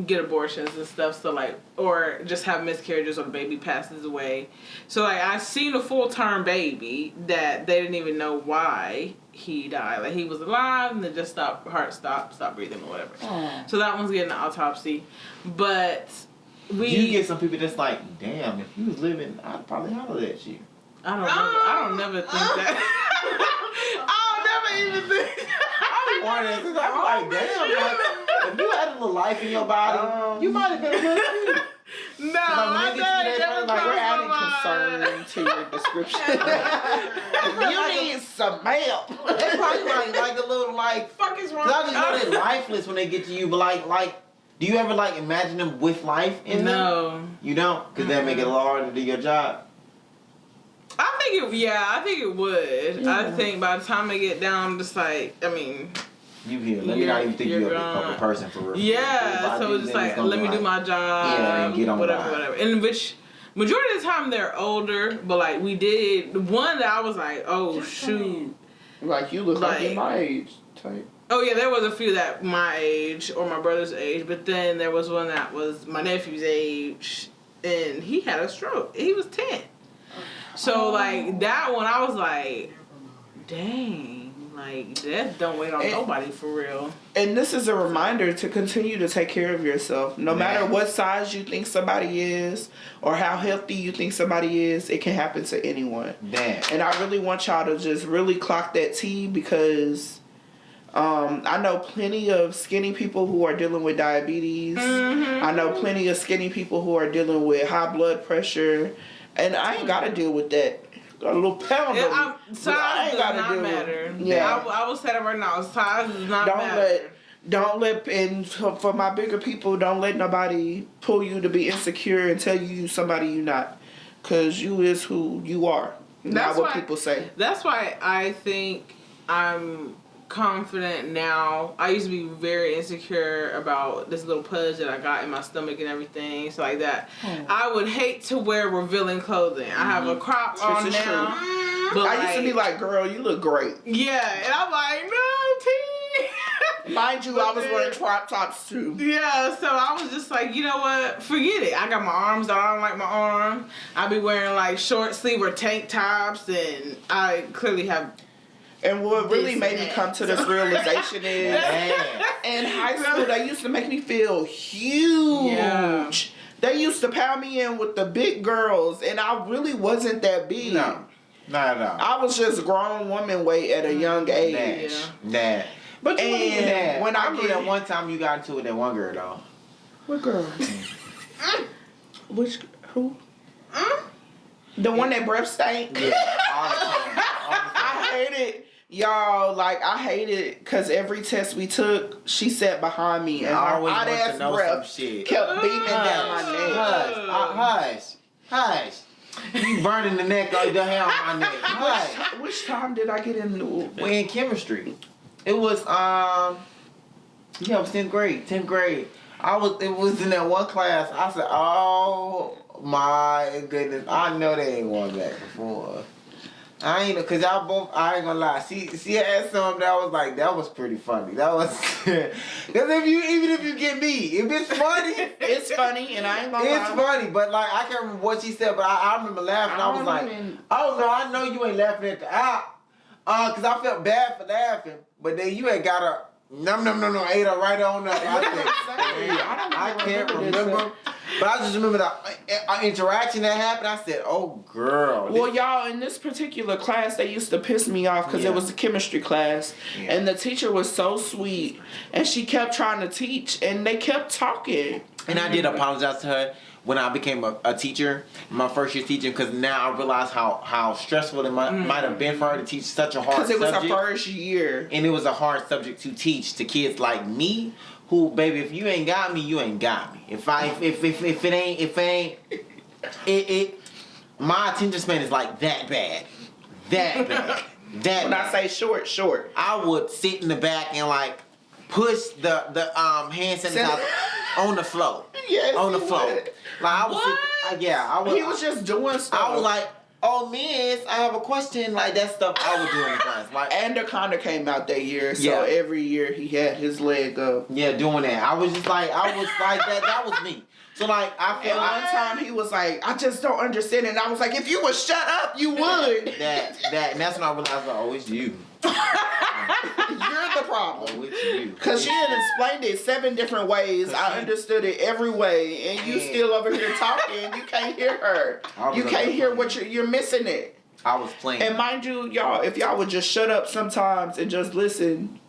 Speaker 3: get abortions and stuff, so like, or just have miscarriages or the baby passes away. So like, I seen a full-term baby that they didn't even know why he died. Like he was alive and then just heart stopped breathing or whatever.
Speaker 2: Aww.
Speaker 3: So that one's getting an autopsy. But
Speaker 1: you get some people that's like, damn, if you was living, I'd probably holler at you.
Speaker 3: I don't never think that. I don't never even think.
Speaker 1: I'm like, damn. If you had a little life in your body, you might have been a little cute.
Speaker 3: No, I said never
Speaker 2: Like, we're adding
Speaker 3: crossed
Speaker 2: concern to your description. You need some help.
Speaker 1: They probably like a little like.
Speaker 3: Fuck is wrong?
Speaker 1: Cause I just know they're lifeless when they get to you, but like, do you ever like imagine them with life in them?
Speaker 3: No.
Speaker 1: You don't, cause that make it a little harder to do your job.
Speaker 3: I think it would.
Speaker 2: Yeah.
Speaker 3: I think by the time I get down, I'm just like, I mean.
Speaker 1: You here? Let me not even think you're a person for real.
Speaker 3: Yeah, so it's just like, let me do my job.
Speaker 1: Yeah, and get on
Speaker 3: whatever. And which majority of the time they're older, but like we did the one that I was like, oh shoot.
Speaker 2: Like, you look like you're my age type.
Speaker 3: Oh yeah, there was a few that my age or my brother's age, but then there was one that was my nephew's age, and he had a stroke. He was 10. So like that one, I was like, dang. Like, death don't wait on nobody for real.
Speaker 2: And this is a reminder to continue to take care of yourself. No matter what size you think somebody is or how healthy you think somebody is, it can happen to anyone.
Speaker 1: Damn.
Speaker 2: And I really want y'all to just really clock that T, because I know plenty of skinny people who are dealing with diabetes.
Speaker 3: Mm-hmm.
Speaker 2: I know plenty of skinny people who are dealing with high blood pressure. And I ain't got to deal with that. Got a little pound on me.
Speaker 3: Size does not matter.
Speaker 2: Yeah.
Speaker 3: I will say that right now. Size does not matter.
Speaker 2: Don't let, and for my bigger people, don't let nobody pull you to be insecure and tell you somebody you not. Because you is who you are. Not what people say.
Speaker 3: That's why I think I'm confident now. I used to be very insecure about this little pudge that I got in my stomach and everything, so like that. I would hate to wear revealing clothing. I have a crop on now. But
Speaker 2: I used to be like, girl, you look great.
Speaker 3: Yeah, and I'm like, no, T.
Speaker 2: Mind you, I was wearing crop tops too.
Speaker 3: Yeah, so I was just like, you know what? Forget it. I got my arms out. I don't like my arm. I be wearing like short sleeve or tank tops, and I clearly have.
Speaker 2: And what really made me come to this realization is, in high school, they used to make me feel huge.
Speaker 3: Yeah.
Speaker 2: They used to pound me in with the big girls, and I really wasn't that big.
Speaker 1: No, not at all.
Speaker 2: I was just grown woman weight at a young age.
Speaker 1: That. But you
Speaker 2: And
Speaker 1: that.
Speaker 2: when I
Speaker 1: remember that one time you got into it with that one girl though.
Speaker 2: What girl? Which, who? The one that breath stank?
Speaker 1: Yeah, all the time.
Speaker 2: I hate it. Y'all, like, I hate it because every test we took, she sat behind me and her hot ass breath kept beating down my neck.
Speaker 1: Hush. You burning the neck or the hair on my neck. Hush.
Speaker 2: Which time did I get into?
Speaker 1: We in chemistry. It was it was 10th grade. 10th grade. It was in that one class. I said, oh my goodness, I know they ain't won back before. I ain't gonna lie. She had something that was like, that was pretty funny. That was, cause even if you get me, if it's funny,
Speaker 2: it's funny, and I ain't gonna lie.
Speaker 1: It's funny, but like I can't remember what she said, but I remember laughing. I was like, oh no, I know you ain't laughing at the cause I felt bad for laughing, but then you ain't got a no, ate her right on up. I can't remember. But I just remember the interaction that happened. I said, oh, girl.
Speaker 2: Well, y'all, in this particular class, they used to piss me off because it was a chemistry class. Yeah. And the teacher was so sweet. And she kept trying to teach. And they kept talking.
Speaker 1: And I did apologize to her when I became a teacher, my first year teaching, because now I realize how stressful it might have been for her to teach such a hard subject.
Speaker 2: Because it was her first year.
Speaker 1: And it was a hard subject to teach to kids like me. Who, baby, if you ain't got me, you ain't got me. If my attention span is like that bad. When
Speaker 2: I say short.
Speaker 1: I would sit in the back and like push the hand sanitizer on the floor.
Speaker 2: Yes,
Speaker 1: on the floor.
Speaker 2: Would.
Speaker 1: Like I would I would.
Speaker 2: He was just doing stuff.
Speaker 1: I was like, oh, miss, I have a question. Like, that stuff I would do in the class. Like,
Speaker 2: Anaconda came out that year, so every year he had his leg up.
Speaker 1: Yeah, doing that. I was like, that was me. So, like, I felt
Speaker 2: one time he was like, I just don't understand it. And I was like, if you would shut up, you would.
Speaker 1: And that's when I realized, oh, it's you.
Speaker 2: You're the problem.
Speaker 1: Oh, it's you.
Speaker 2: Because she had explained it 7 different ways. I understood it every way. And you still over here talking. You can't hear her. You can't hear what you're missing it.
Speaker 1: I was playing.
Speaker 2: And mind you, y'all, if y'all would just shut up sometimes and just listen,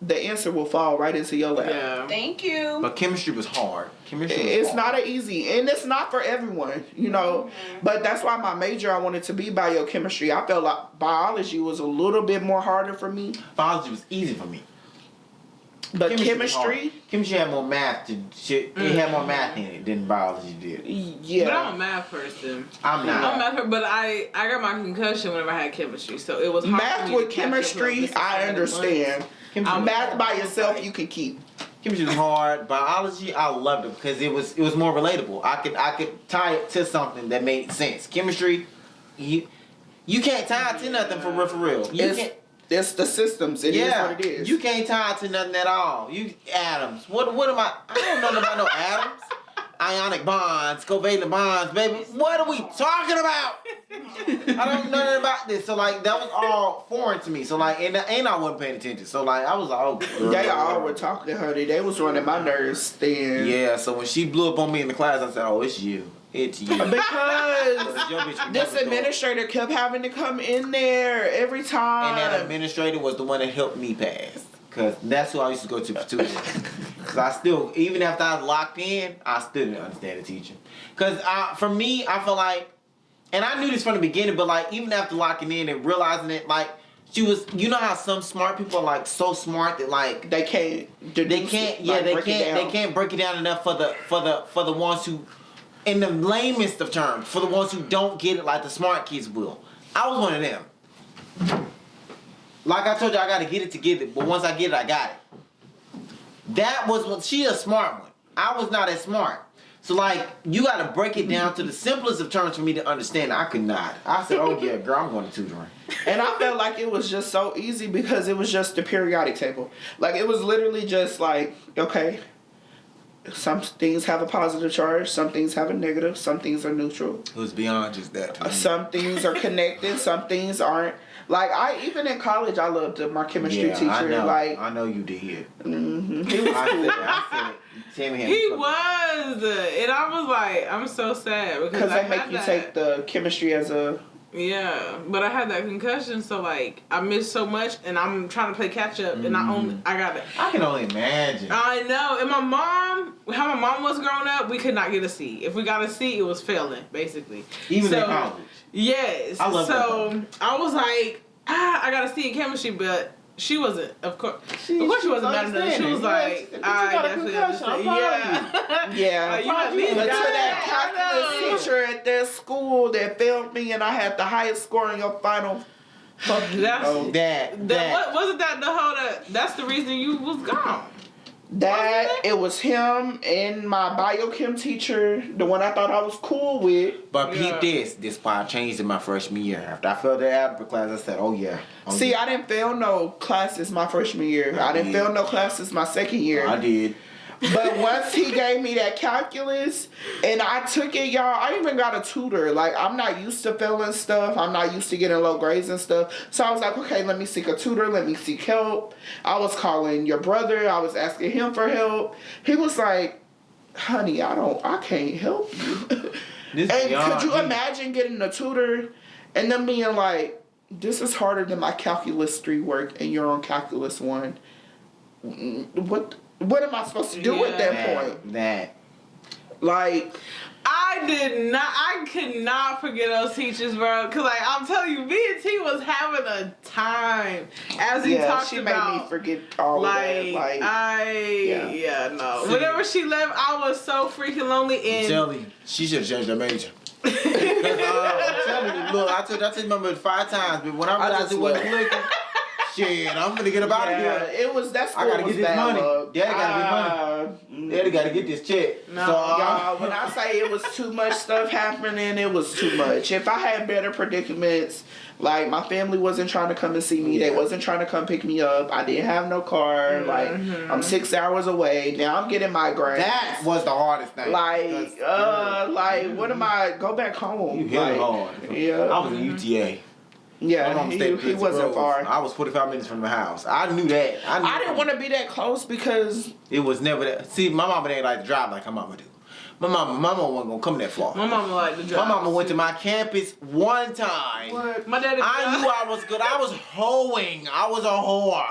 Speaker 2: the answer will fall right into your lap.
Speaker 3: Yeah.
Speaker 4: Thank you.
Speaker 1: But chemistry was hard.
Speaker 2: It's not an easy, and it's not for everyone, you know. But that's why my major, I wanted to be biochemistry. I felt like biology was a little bit more harder for me.
Speaker 1: Biology was easy for me.
Speaker 2: But
Speaker 1: was
Speaker 2: chemistry,
Speaker 1: chemistry had more math it had more math in it than biology did.
Speaker 2: yeah.
Speaker 3: But I'm a math person.
Speaker 1: I'm not.
Speaker 3: I'm a math person, but I got my concussion whenever I had chemistry, so it was hard
Speaker 2: Math
Speaker 3: for me
Speaker 2: with
Speaker 3: to catch up
Speaker 2: chemistry,
Speaker 3: with
Speaker 2: I understand.
Speaker 1: Chemistry-
Speaker 2: Math by yourself, you can keep.
Speaker 1: Chemistry was hard. Biology, I loved it because it was more relatable. I could tie it to something that made sense. Chemistry, you can't tie it to nothing for real. You can't.
Speaker 2: It's the systems. It is what it is.
Speaker 1: You can't tie it to nothing at all. You atoms. What am I? I don't know about no atoms. Ionic bonds, covalent bonds, baby. What are we talking about? I don't know nothing about this. So like that was all foreign to me. So like and I wasn't paying attention. So like I was like, oh girl.
Speaker 2: They all were talking to her. They was running my nerves then.
Speaker 1: Yeah, so when she blew up on me in the class, I said, oh, it's you. It's you.
Speaker 2: Because
Speaker 1: Your bitch
Speaker 2: this
Speaker 1: never
Speaker 2: administrator kept having to come in there every time.
Speaker 1: And that administrator was the one that helped me pass. Because that's who I used to go to for tutoring. Because I still, even after I was locked in, I still didn't understand the teaching. Because for me, I feel like, and I knew this from the beginning, but like even after locking in and realizing it, like she was, you know how some smart people are like so smart that like
Speaker 2: they can't
Speaker 1: break it down enough for the ones who, in the lamest of terms, for the ones who don't get it like the smart kids will. I was one of them. Like I told you, I gotta get it together, but once I get it, I got it. That was what she a smart one. I was not as smart. So like you gotta break it down to the simplest of terms for me to understand. I could not. I said, oh yeah, girl, I'm going to tutoring.
Speaker 2: And I felt like it was just so easy because it was just the periodic table. Like it was literally just like, okay, some things have a positive charge, some things have a negative, some things are neutral.
Speaker 1: It was beyond just that.
Speaker 2: Some things are connected, some things aren't. Like even in college, I loved my chemistry teacher.
Speaker 1: I know.
Speaker 2: Like
Speaker 1: I know you did.
Speaker 2: He was
Speaker 1: I
Speaker 2: cool.
Speaker 1: said it. Tell me
Speaker 3: He was, and I was like, I'm so sad
Speaker 2: Because they make you take the chemistry as a.
Speaker 3: Yeah, but I had that concussion, so like I missed so much, and I'm trying to play catch up, and I got it.
Speaker 1: I can only imagine.
Speaker 3: I know, and my mom, how my mom was growing up, we could not get a C. If we got a C, it was failing, basically.
Speaker 1: Even in college.
Speaker 3: Yes.
Speaker 1: I love
Speaker 3: so I was like, I got a C in chemistry, but she wasn't. Of course she wasn't mad enough. She was like, I definitely understand.
Speaker 2: Yeah.
Speaker 3: You at least
Speaker 2: But to
Speaker 3: got
Speaker 2: that calculus teacher at their school that failed me, and I had the highest score in your final.
Speaker 3: Wasn't that the whole that's the reason you was gone.
Speaker 2: That it was him and my biochem teacher, the one I thought I was cool with.
Speaker 1: But peep this why I changed in my freshman year. After I failed the algebra class, I said, oh yeah.
Speaker 2: See, I didn't fail no classes my freshman year. I didn't fail no classes my second year.
Speaker 1: I did.
Speaker 2: But once he gave me that calculus and I took it, y'all, I even got a tutor. Like, I'm not used to failing stuff. I'm not used to getting low grades and stuff. So I was like, okay, let me seek a tutor. Let me seek help. I was calling your brother. I was asking him for help. He was like, honey, I can't help you. And could you imagine getting a tutor and them being like, this is harder than my calculus 3 work and you're on calculus 1. What am I supposed to do at that point? Like,
Speaker 3: I could not forget those teachers, bro. Cause like I'm telling you, me and T was having a time as he talked about.
Speaker 2: She made me forget all of that.
Speaker 3: No. Whenever she left, I was so freaking lonely. And
Speaker 1: I'm telling you, she should have changed her major. I'm telling you, look, I told you number 5 times, but when I realized it wasn't clicking. Shit, I'm gonna get about here.
Speaker 2: It was that school.
Speaker 1: I gotta get this money. Daddy gotta get money. Daddy gotta get this check.
Speaker 2: No, y'all, when I say it was too much stuff happening, it was too much. If I had better predicaments, like my family wasn't trying to come and see me, they wasn't trying to come pick me up. I didn't have no car. Like I'm 6 hours away. Now I'm getting migraines.
Speaker 1: That was the hardest thing.
Speaker 2: What am I? Go back home.
Speaker 1: You hit it hard.
Speaker 2: Yeah,
Speaker 1: I was in UTA.
Speaker 2: Yeah, he wasn't far.
Speaker 1: I was 45 minutes from the house. I knew that.
Speaker 2: I didn't want to be that close because
Speaker 1: it was never that. See, my mama didn't like to drive like her mama do. My mama wasn't gonna come that far.
Speaker 3: My mama liked to drive.
Speaker 1: My mama went to my campus one time.
Speaker 2: What?
Speaker 3: My daddy.
Speaker 1: I knew I was good. I was hoeing. I was a whore.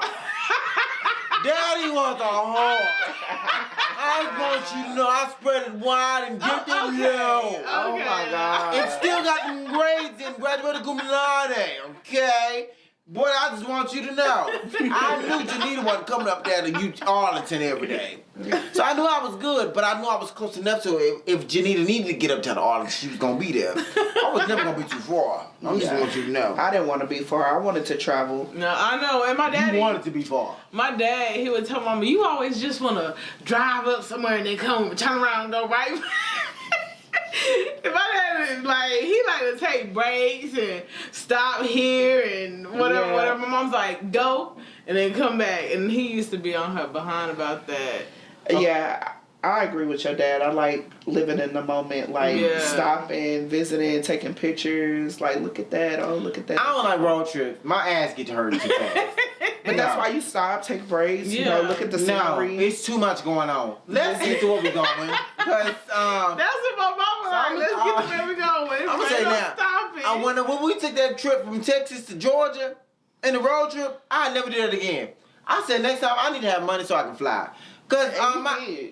Speaker 1: Daddy wants a heart. I want you to know I spread it wide and get them low.
Speaker 2: Oh my God.
Speaker 1: It still got them grades in graduated cum laude, okay? Boy, I just want you to know. I knew Janita wasn't coming up there to Arlington every day. So I knew I was good, but I knew I was close enough so if Janita needed to get up to Arlington, she was going to be there. I was never going to be too far. I just want you to know.
Speaker 2: I didn't want to be far. I wanted to travel.
Speaker 3: No, I know. And my daddy.
Speaker 1: You wanted to be far.
Speaker 3: My dad, he would tell Mama, you always just want to drive up somewhere and then come, turn around and go right. If I had he like to take breaks and stop here and whatever. My mom's like, go and then come back. And he used to be on her behind about that.
Speaker 2: Yeah, I agree with your dad. I like living in the moment, stopping, visiting, taking pictures. Like, look at that. Oh, look at that.
Speaker 1: I don't like road trips. My ass get to hurting too fast.
Speaker 2: But that's why you stop, take breaks, look at the scenery.
Speaker 1: No, it's too much going on. Let's get to where we're going. Because,
Speaker 3: that's what my mama like. Let's get to where we're going.
Speaker 1: I'm going to say now,
Speaker 3: stop it.
Speaker 1: I wonder, when we took that trip from Texas to Georgia, in the road trip, I never did it again. I said, next time, I need to have money so I can fly. Because my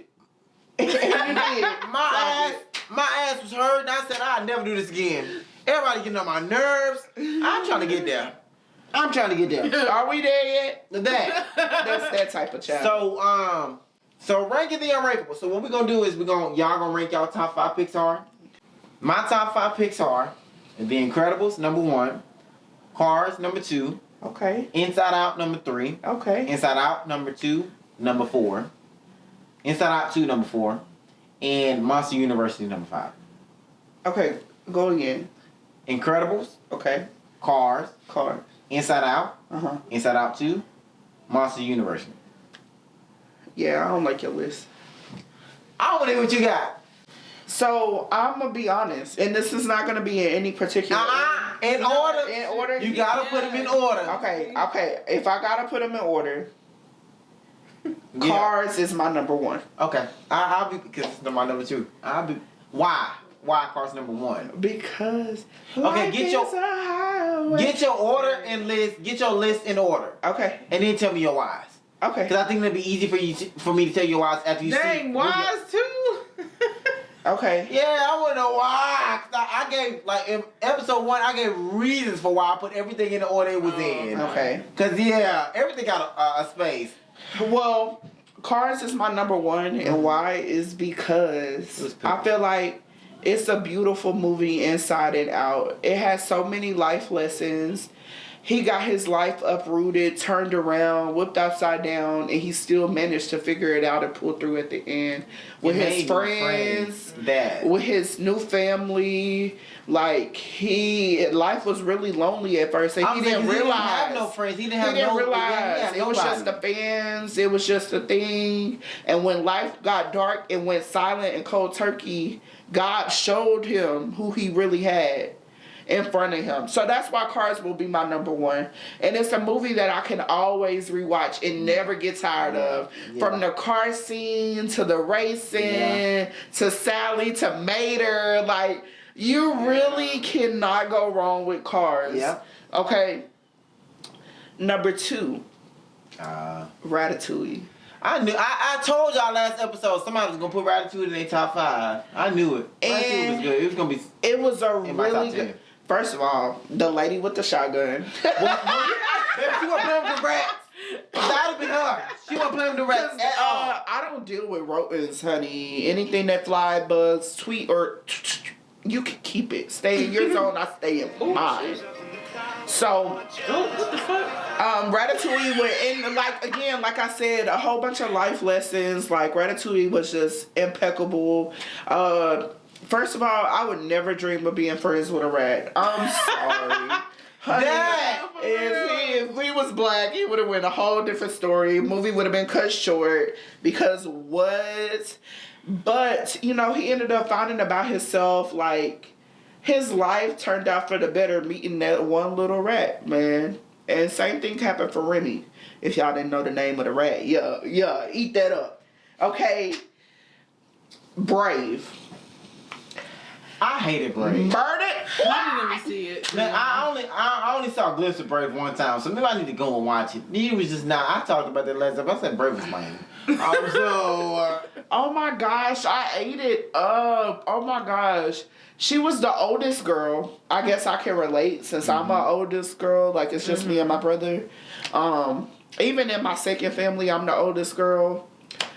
Speaker 1: ass was hurt, and I said, I'll never do this again. Everybody getting on my nerves. I'm trying to get there. Are we there yet?
Speaker 2: That's that type of child.
Speaker 1: So ranking the unrankable. So what we're gonna do is y'all gonna rank y'all top 5 Pixar. My top 5 Pixar is The Incredibles, number 1. Cars, number 2.
Speaker 2: Okay.
Speaker 1: Inside Out, number 3.
Speaker 2: Okay.
Speaker 1: Inside Out, number 2, number 4. Inside Out 2, number 4. And Monster University, number 5.
Speaker 2: Okay, go again.
Speaker 1: Incredibles.
Speaker 2: Okay.
Speaker 1: Cars. Inside Out.
Speaker 2: Uh-huh.
Speaker 1: Inside Out 2. Monster University.
Speaker 2: Yeah, I don't like your list.
Speaker 1: I don't want to hear what you got.
Speaker 2: So, I'm going to be honest. And this is not going to be in any particular
Speaker 1: In order.
Speaker 2: In order?
Speaker 1: You got to put them in order.
Speaker 2: Okay. If I got to put them in order, Cars is my number 1.
Speaker 1: Okay. I'll be, because it's my number 2. Why? Why Cars number 1?
Speaker 2: Because
Speaker 1: get your order and list. Get your list in order.
Speaker 2: Okay.
Speaker 1: And then tell me your whys.
Speaker 2: Okay.
Speaker 1: Because I think it'll be easy for me to tell you whys after you see.
Speaker 3: Dang, whys too.
Speaker 2: Okay.
Speaker 1: Yeah, I want to know why. I gave, in episode 1, I gave reasons for why I put everything in the order it was in.
Speaker 2: Okay.
Speaker 1: Because, everything got a space.
Speaker 2: Well, Cars is my number 1, and why is because I feel like it's a beautiful movie inside and out. It has so many life lessons. He got his life uprooted, turned around, whipped upside down, and he still managed to figure it out and pull through at the end. With his friends, with his new family. Life was really lonely at first. And he didn't realize. He didn't have
Speaker 1: no friends. He didn't
Speaker 2: realize. It was just the fans. It was just a thing. And when life got dark and went silent and cold turkey, God showed him who he really had in front of him. So that's why Cars will be my number 1. And it's a movie that I can always rewatch and never get tired of. Yeah. From the car scene to the racing to Sally to Mater. You really cannot go wrong with Cars.
Speaker 1: Yeah.
Speaker 2: Okay. Number 2. Ratatouille.
Speaker 1: I knew. I told y'all last episode somebody was gonna put Ratatouille in their top 5. I knew it. Ratatouille was good. It was gonna be.
Speaker 2: It was a really good. First of all, the lady with the shotgun.
Speaker 1: She wasn't playing with the rats. That would be her. She wasn't playing with the rats at all.
Speaker 2: I don't deal with rodents, honey. Anything that fly, bugs, tweet, or you can keep it. Stay in your zone. I stay in mine. So,
Speaker 3: what the fuck?
Speaker 2: Ratatouille went in, like I said, a whole bunch of life lessons. Ratatouille was just impeccable. First of all, I would never dream of being friends with a rat. I'm sorry. Honey, if he was black, he would have went a whole different story. Movie would have been cut short because what? But, he ended up finding about himself, his life turned out for the better meeting that one little rat, man. And same thing happened for Remy. If y'all didn't know the name of the rat. Yeah, eat that up. Okay. Brave.
Speaker 1: I hated Brave.
Speaker 2: Murdered?
Speaker 3: I didn't even see it.
Speaker 1: Man, I only saw a glimpse of Brave one time, so maybe I need to go and watch it. He was just not. I talked about that last time. I said Brave was lame.
Speaker 2: Oh my gosh, I ate it up. Oh my gosh. She was the oldest girl. I guess I can relate since I'm my oldest girl. Like, it's just me and my brother. Even in my second family, I'm the oldest girl.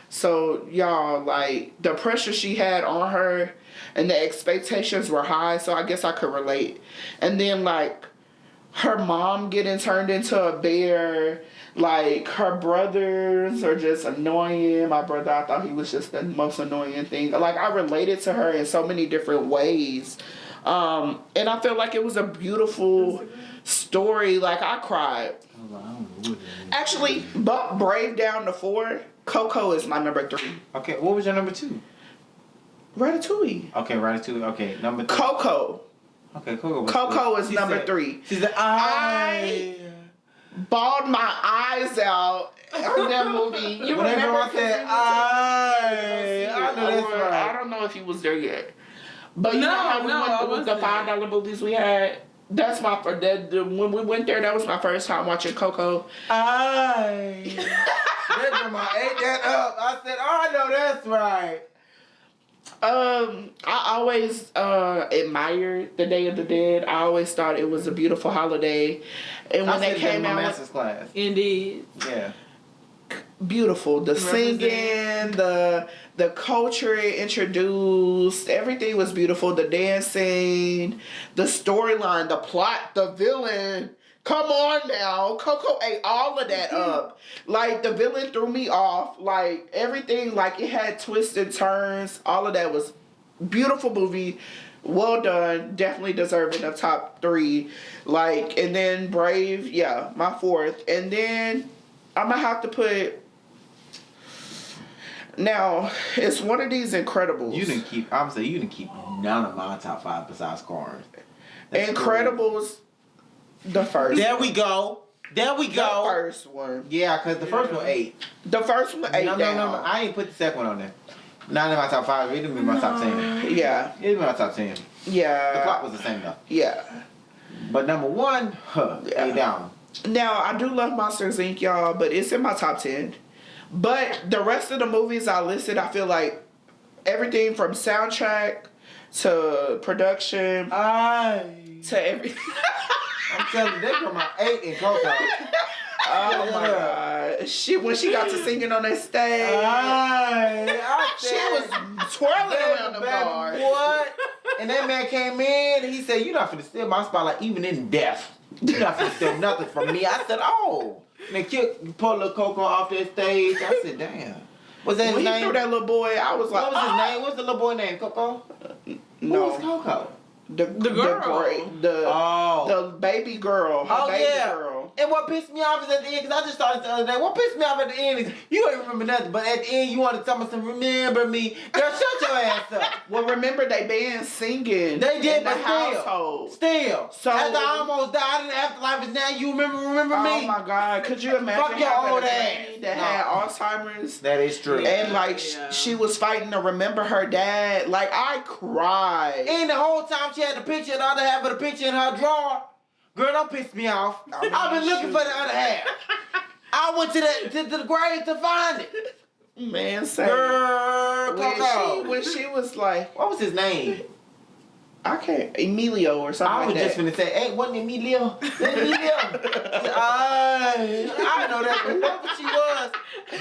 Speaker 2: So, y'all, like, the pressure she had on her and the expectations were high, so I guess I could relate. And then, like, her mom getting turned into a bear. Like, her brothers are just annoying. My brother, I thought he was just the most annoying thing. Like, I related to her in so many different ways. And I feel like it was a beautiful story. Like, I cried. Actually, but Brave down to 4. Coco is my number 3.
Speaker 1: Okay, what was your number 2?
Speaker 2: Ratatouille.
Speaker 1: Okay, Ratatouille. Okay, number 3.
Speaker 2: Coco.
Speaker 1: Okay, Coco.
Speaker 2: Coco is number 3.
Speaker 1: She said, I
Speaker 2: bawled my eyes out in that movie. You remember
Speaker 1: I said, I know that's right.
Speaker 2: I don't know if he was there yet. But you
Speaker 3: No,
Speaker 2: know how we
Speaker 3: no, I
Speaker 2: went
Speaker 3: wasn't
Speaker 2: through the $5 movies we had? That's my when we went there, that was my first time watching Coco.
Speaker 1: that grandma ate that up. I said, I know that's right.
Speaker 2: I always admired the Day of the Dead. I always thought it was a beautiful holiday, and when they came out,
Speaker 1: master's class.
Speaker 3: Indeed.
Speaker 1: Yeah.
Speaker 2: Beautiful. The singing, the culture it introduced, everything was beautiful. The dancing, the storyline, the plot, the villain. Come on now. Coco ate all of that up. Like, the villain threw me off. Like, everything, like, it had twists and turns. All of that was beautiful movie. Well done. Definitely deserving of top 3. Like, and then Brave, yeah, my 4th. And then I'm going to have to put... Now, it's one of these Incredibles.
Speaker 1: You didn't keep none of my top 5 besides Cars.
Speaker 2: Incredibles... The first.
Speaker 1: There we go. The
Speaker 2: first one.
Speaker 1: Yeah, because the first one 8.
Speaker 2: The first one 8
Speaker 1: No, I ain't put the second one on there. Not in my top 5. It didn't be my top 10.
Speaker 2: Yeah.
Speaker 1: It was my top 10.
Speaker 2: Yeah.
Speaker 1: The plot was the same though.
Speaker 2: Yeah.
Speaker 1: But number 1, A down.
Speaker 2: Now, I do love Monsters Inc., y'all, but it's in my top 10. But the rest of the movies I listed, I feel like everything from soundtrack to production to everything.
Speaker 1: I'm telling you, they put my 8 in Coco.
Speaker 2: Oh my God. When she got to singing on that stage, she was twirling around the bar.
Speaker 1: What? And that man came in and he said, "You're not finna steal my spotlight even in death. You're not finna steal nothing from me." I said, "Oh." And then pulled little Coco off that stage. I said, "Damn." Was that his name?
Speaker 2: When he threw that little boy, I was like,
Speaker 1: what was his name? What's the little boy name? Coco?
Speaker 2: No.
Speaker 1: Who was Coco?
Speaker 3: The girl.
Speaker 2: The baby girl. Her baby girl.
Speaker 1: And what pissed me off is at the end, because I just started the other day, what pissed me off at the end is, you don't remember nothing, but at the end you want to tell me some, remember me. Girl, shut your ass up.
Speaker 2: Well, remember they been singing.
Speaker 1: They did,
Speaker 2: in the
Speaker 1: but
Speaker 2: household.
Speaker 1: Still.
Speaker 2: So
Speaker 1: after I almost died in the afterlife, is now you remember me.
Speaker 2: Oh my God. Could you imagine
Speaker 1: Fuck your
Speaker 2: having
Speaker 1: old
Speaker 2: a
Speaker 1: ass.
Speaker 2: granny that had Alzheimer's?
Speaker 1: That is true.
Speaker 2: And like
Speaker 3: Yeah.
Speaker 2: she was fighting to remember her dad. Like, I cried.
Speaker 1: And the whole time she had the picture, the other half of the picture in her drawer. Girl, don't piss me off. I've been looking for the other half. I went to the grave to find it.
Speaker 2: Man, say
Speaker 1: Girl, Coco.
Speaker 2: when she was like,
Speaker 1: What was his name?
Speaker 2: I can't, Emilio or something
Speaker 1: I was
Speaker 2: like
Speaker 1: just
Speaker 2: that.
Speaker 1: finna say, hey, wasn't Emilio? I know that, whoever she was.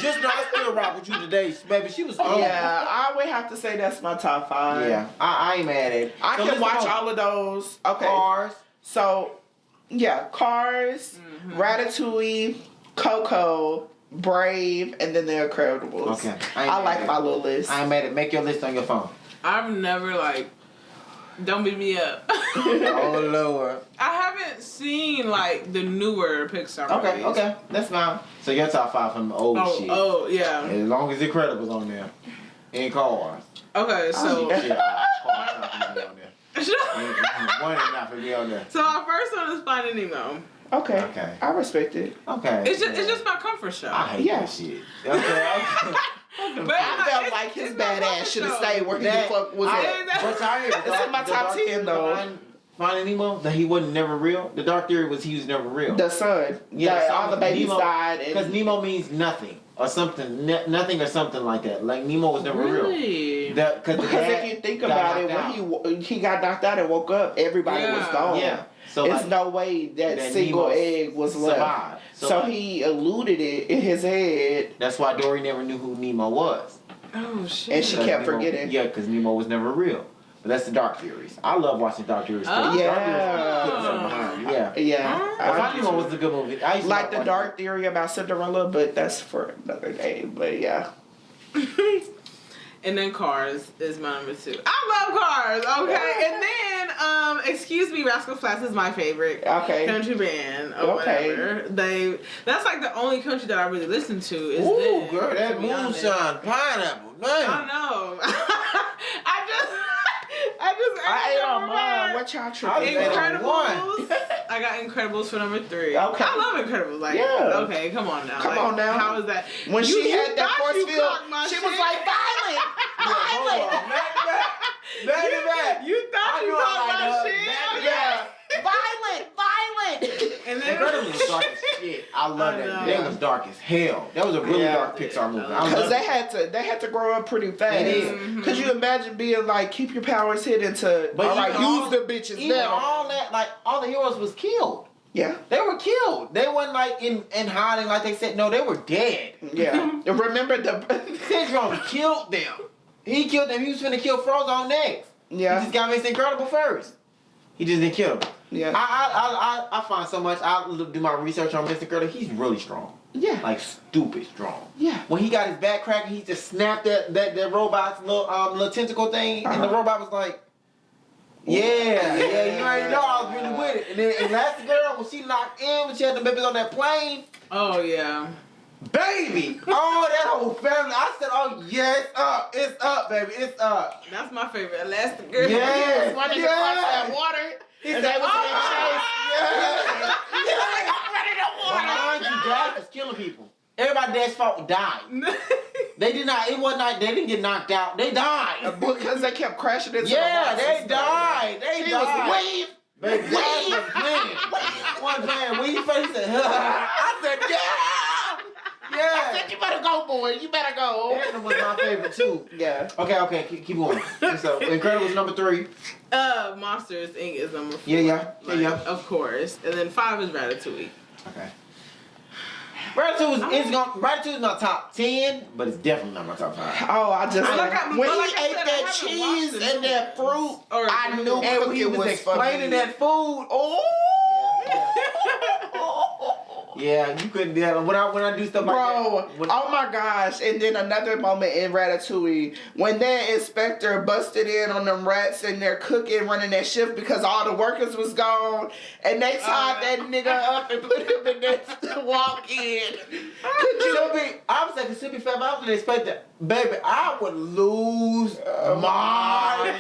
Speaker 1: Just know I still rock with you today, baby. She was old.
Speaker 2: Yeah, I would have to say that's my top 5.
Speaker 1: Yeah, I ain't mad at it.
Speaker 2: I
Speaker 1: So
Speaker 2: can
Speaker 1: listen
Speaker 2: watch
Speaker 1: on.
Speaker 2: all of those. Okay.
Speaker 1: Cars.
Speaker 2: So, yeah, Cars, Ratatouille, Coco, Brave, and then The Incredibles.
Speaker 1: Okay.
Speaker 2: I like my little list.
Speaker 1: I ain't mad at it. Make your list on your phone.
Speaker 3: I've never don't beat me up.
Speaker 1: Oh, Lord.
Speaker 3: I haven't seen the newer Pixar movies.
Speaker 1: Okay. That's fine. So your top 5 from the old shit.
Speaker 3: Oh, yeah.
Speaker 1: As long as Incredibles on there. And Cars.
Speaker 3: Okay, so
Speaker 1: Shit, Cars not gonna be on there. One is not gonna be on there.
Speaker 3: so our first one is Finding Nemo.
Speaker 2: Okay.
Speaker 1: Okay.
Speaker 2: I respect it.
Speaker 1: Okay.
Speaker 3: It's just my comfort show.
Speaker 1: I hate that shit. Okay.
Speaker 3: But
Speaker 2: I felt like his badass should have stayed where he the fuck was at.
Speaker 1: But I hear
Speaker 2: It's in my top 10 though.
Speaker 1: Finding Nemo, that he wasn't never real. The dark theory was he was never real.
Speaker 2: The son.
Speaker 1: Yeah,
Speaker 2: all the babies died.
Speaker 1: Because Nemo means nothing or something, nothing or something like that. Like Nemo was never real. Because
Speaker 2: if you think about it, when he got knocked out and woke up, everybody was gone.
Speaker 1: Yeah. So
Speaker 2: it's no way that single
Speaker 1: Nemo
Speaker 2: egg was left. So he eluded it in his head.
Speaker 1: That's why Dory never knew who Nemo was.
Speaker 3: Oh shit.
Speaker 2: And she kept forgetting.
Speaker 1: Yeah, because Nemo was never real. But that's the dark theories. I love watching dark theories.
Speaker 3: Oh.
Speaker 1: Yeah. Finding Nemo was a good movie. I used to
Speaker 2: like the dark theory about Cinderella, but that's for another day. But yeah.
Speaker 3: And then Cars is my number 2. I love Cars, okay? And then, Excuse Me, Rascal Flatts is my favorite country band or whatever. That's like the only country that I really listen to. Is them,
Speaker 1: girl, that moonshine pineapple. Man.
Speaker 3: I know. I
Speaker 2: ate on mine. What y'all tripping?
Speaker 3: Incredibles. I got Incredibles for number 3.
Speaker 2: Okay.
Speaker 3: I love Incredibles. Like, okay, come on now.
Speaker 2: Come on now.
Speaker 3: How is that?
Speaker 2: When she had that force field, she was like, violent.
Speaker 1: Baby.
Speaker 3: You thought you talked about shit?
Speaker 2: Yeah. Violent.
Speaker 3: And then
Speaker 1: Incredibles was dark as shit. I love that. That was dark as hell. That was a really dark Pixar movie.
Speaker 2: Because they had to grow up pretty fast. Because you imagine being like, keep your powers hidden to,
Speaker 1: but
Speaker 2: use the bitches now.
Speaker 1: All that, like, all the heroes was killed.
Speaker 2: Yeah.
Speaker 1: They were killed. They weren't like in hiding like they said. No, they were dead.
Speaker 2: Yeah. Remember
Speaker 1: Syndrome killed them. He killed them. He was finna kill Frozo next.
Speaker 2: Yeah.
Speaker 1: He just got Mr. Incredible first. He just didn't kill him.
Speaker 2: Yeah.
Speaker 1: I find so much. I do my research on Mr. Incredible. He's really strong.
Speaker 2: Yeah.
Speaker 1: Like stupid strong.
Speaker 2: Yeah.
Speaker 1: When he got his back cracked, he just snapped that robot's little tentacle thing, and the robot was like, yeah, you already know I was really with it. And then Elastigirl, when she locked in, when she had the babies on that plane.
Speaker 3: Oh yeah.
Speaker 1: Baby! Oh, that whole family. I said, oh, yeah, it's up, baby. It's up.
Speaker 3: That's my favorite. Elastigirl.
Speaker 1: Yes.
Speaker 2: He was running across that water.
Speaker 1: He
Speaker 2: and
Speaker 1: said,
Speaker 2: they was in chase.
Speaker 1: yeah.
Speaker 2: He was like, I'm running the water.
Speaker 1: Behind you, Dad was killing people. Everybody that's fault died. They did not, it wasn't like, they didn't get knocked out. They died.
Speaker 2: Because they kept crashing into the
Speaker 1: they died. They died.
Speaker 2: Wave.
Speaker 1: Baby, one plan. When you first said, I said, yeah. Yeah.
Speaker 2: I said, you better go, boy. You better go.
Speaker 1: That was my favorite too.
Speaker 2: Yeah.
Speaker 1: Okay, keep going. So, Incredibles number 3.
Speaker 3: Monsters Inc. is number 4.
Speaker 1: Yeah.
Speaker 3: Of course. And then 5 is Ratatouille.
Speaker 1: Okay. Ratatouille is my top 10, but it's definitely not my top 5.
Speaker 2: Oh, I just when he ate
Speaker 3: said,
Speaker 2: that cheese and that fruit, I knew
Speaker 1: and when he was explaining that food. Oh. Yeah, you couldn't do that. When I do stuff like that.
Speaker 2: Oh my gosh. And then another moment in Ratatouille, when that inspector busted in on them rats and they're cooking, running that shift because all the workers was gone, and they tied that nigga up and put him in there to walk in.
Speaker 1: I was like, Mississippi Fab, I was expecting, baby, I would lose my mind.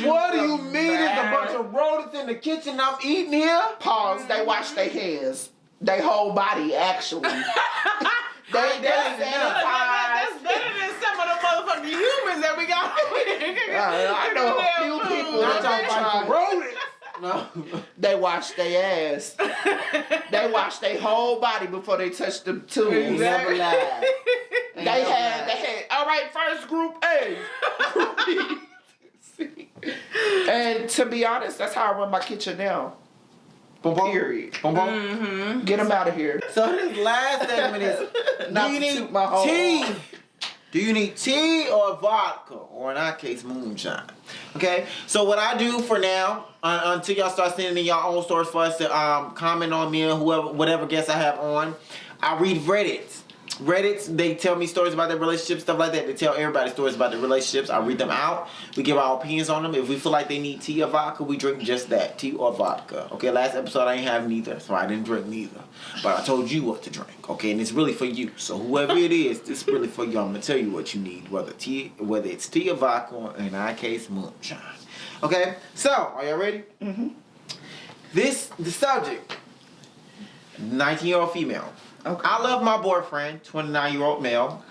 Speaker 1: What do you mean there's a bunch of rodents in the kitchen I'm eating here?
Speaker 2: Pause. They wash their hands. They whole body, actually. They sanitize.
Speaker 3: That's better than some of the motherfucking humans that we got over here.
Speaker 2: I know a few people that
Speaker 1: rodents.
Speaker 2: No. They wash their ass. They wash their whole body before they touch the tools.
Speaker 1: Never lied.
Speaker 2: They had, all right, first group A. And to be honest, that's how I run my kitchen now. Period. Get them out of here.
Speaker 1: So this last segment is, do you need tea? Do you need tea or vodka? Or in our case, moonshine. Okay? So what I do for now, until y'all start sending in your own stories for us to comment on me and whatever guests I have on, I read Reddits, they tell me stories about their relationships, stuff like that. They tell everybody stories about their relationships. I read them out. We give our opinions on them. If we feel like they need tea or vodka, we drink just that, tea or vodka. Okay, last episode I ain't have neither, so I didn't drink neither. But I told you what to drink, okay? And it's really for you. So whoever it is, this is really for you. I'm going to tell you what you need, whether it's tea or vodka, or in our case, moonshine. Okay, so are y'all ready? The subject. 19-year-old female.
Speaker 2: Okay.
Speaker 1: I love my boyfriend, 29-year-old male.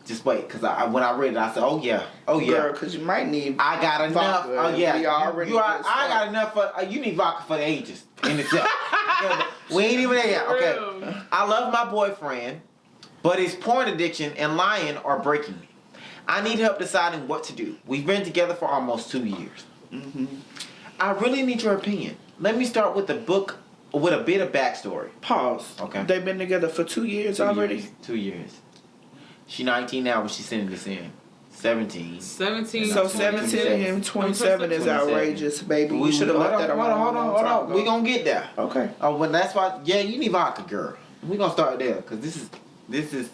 Speaker 1: Just wait, because when I read it, I said, oh yeah.
Speaker 2: Girl, because you might need.
Speaker 1: I got enough.
Speaker 2: vodka.
Speaker 1: Oh yeah. I got
Speaker 2: enough.
Speaker 1: enough for. You need vodka for the ages in itself. Yeah, we ain't even there yet. Okay.
Speaker 3: Real.
Speaker 1: I love my boyfriend, but his porn addiction and lying are breaking me. I need help deciding what to do. We've been together for almost 2 years.
Speaker 2: Mm-hmm.
Speaker 1: I really need your opinion. Let me start with a bit of backstory.
Speaker 2: Pause.
Speaker 1: Okay.
Speaker 2: They've been together for 2 years already.
Speaker 1: 2 years. She's 19 now when she's sending this in. 17.
Speaker 3: 17.
Speaker 2: So 17 and 27 is
Speaker 1: 27.
Speaker 2: outrageous, baby. We should have left that alone.
Speaker 1: Hold on. We gonna get there.
Speaker 2: Okay.
Speaker 1: Oh, well, that's why. Yeah, you need vodka, girl. We gonna start there because this is.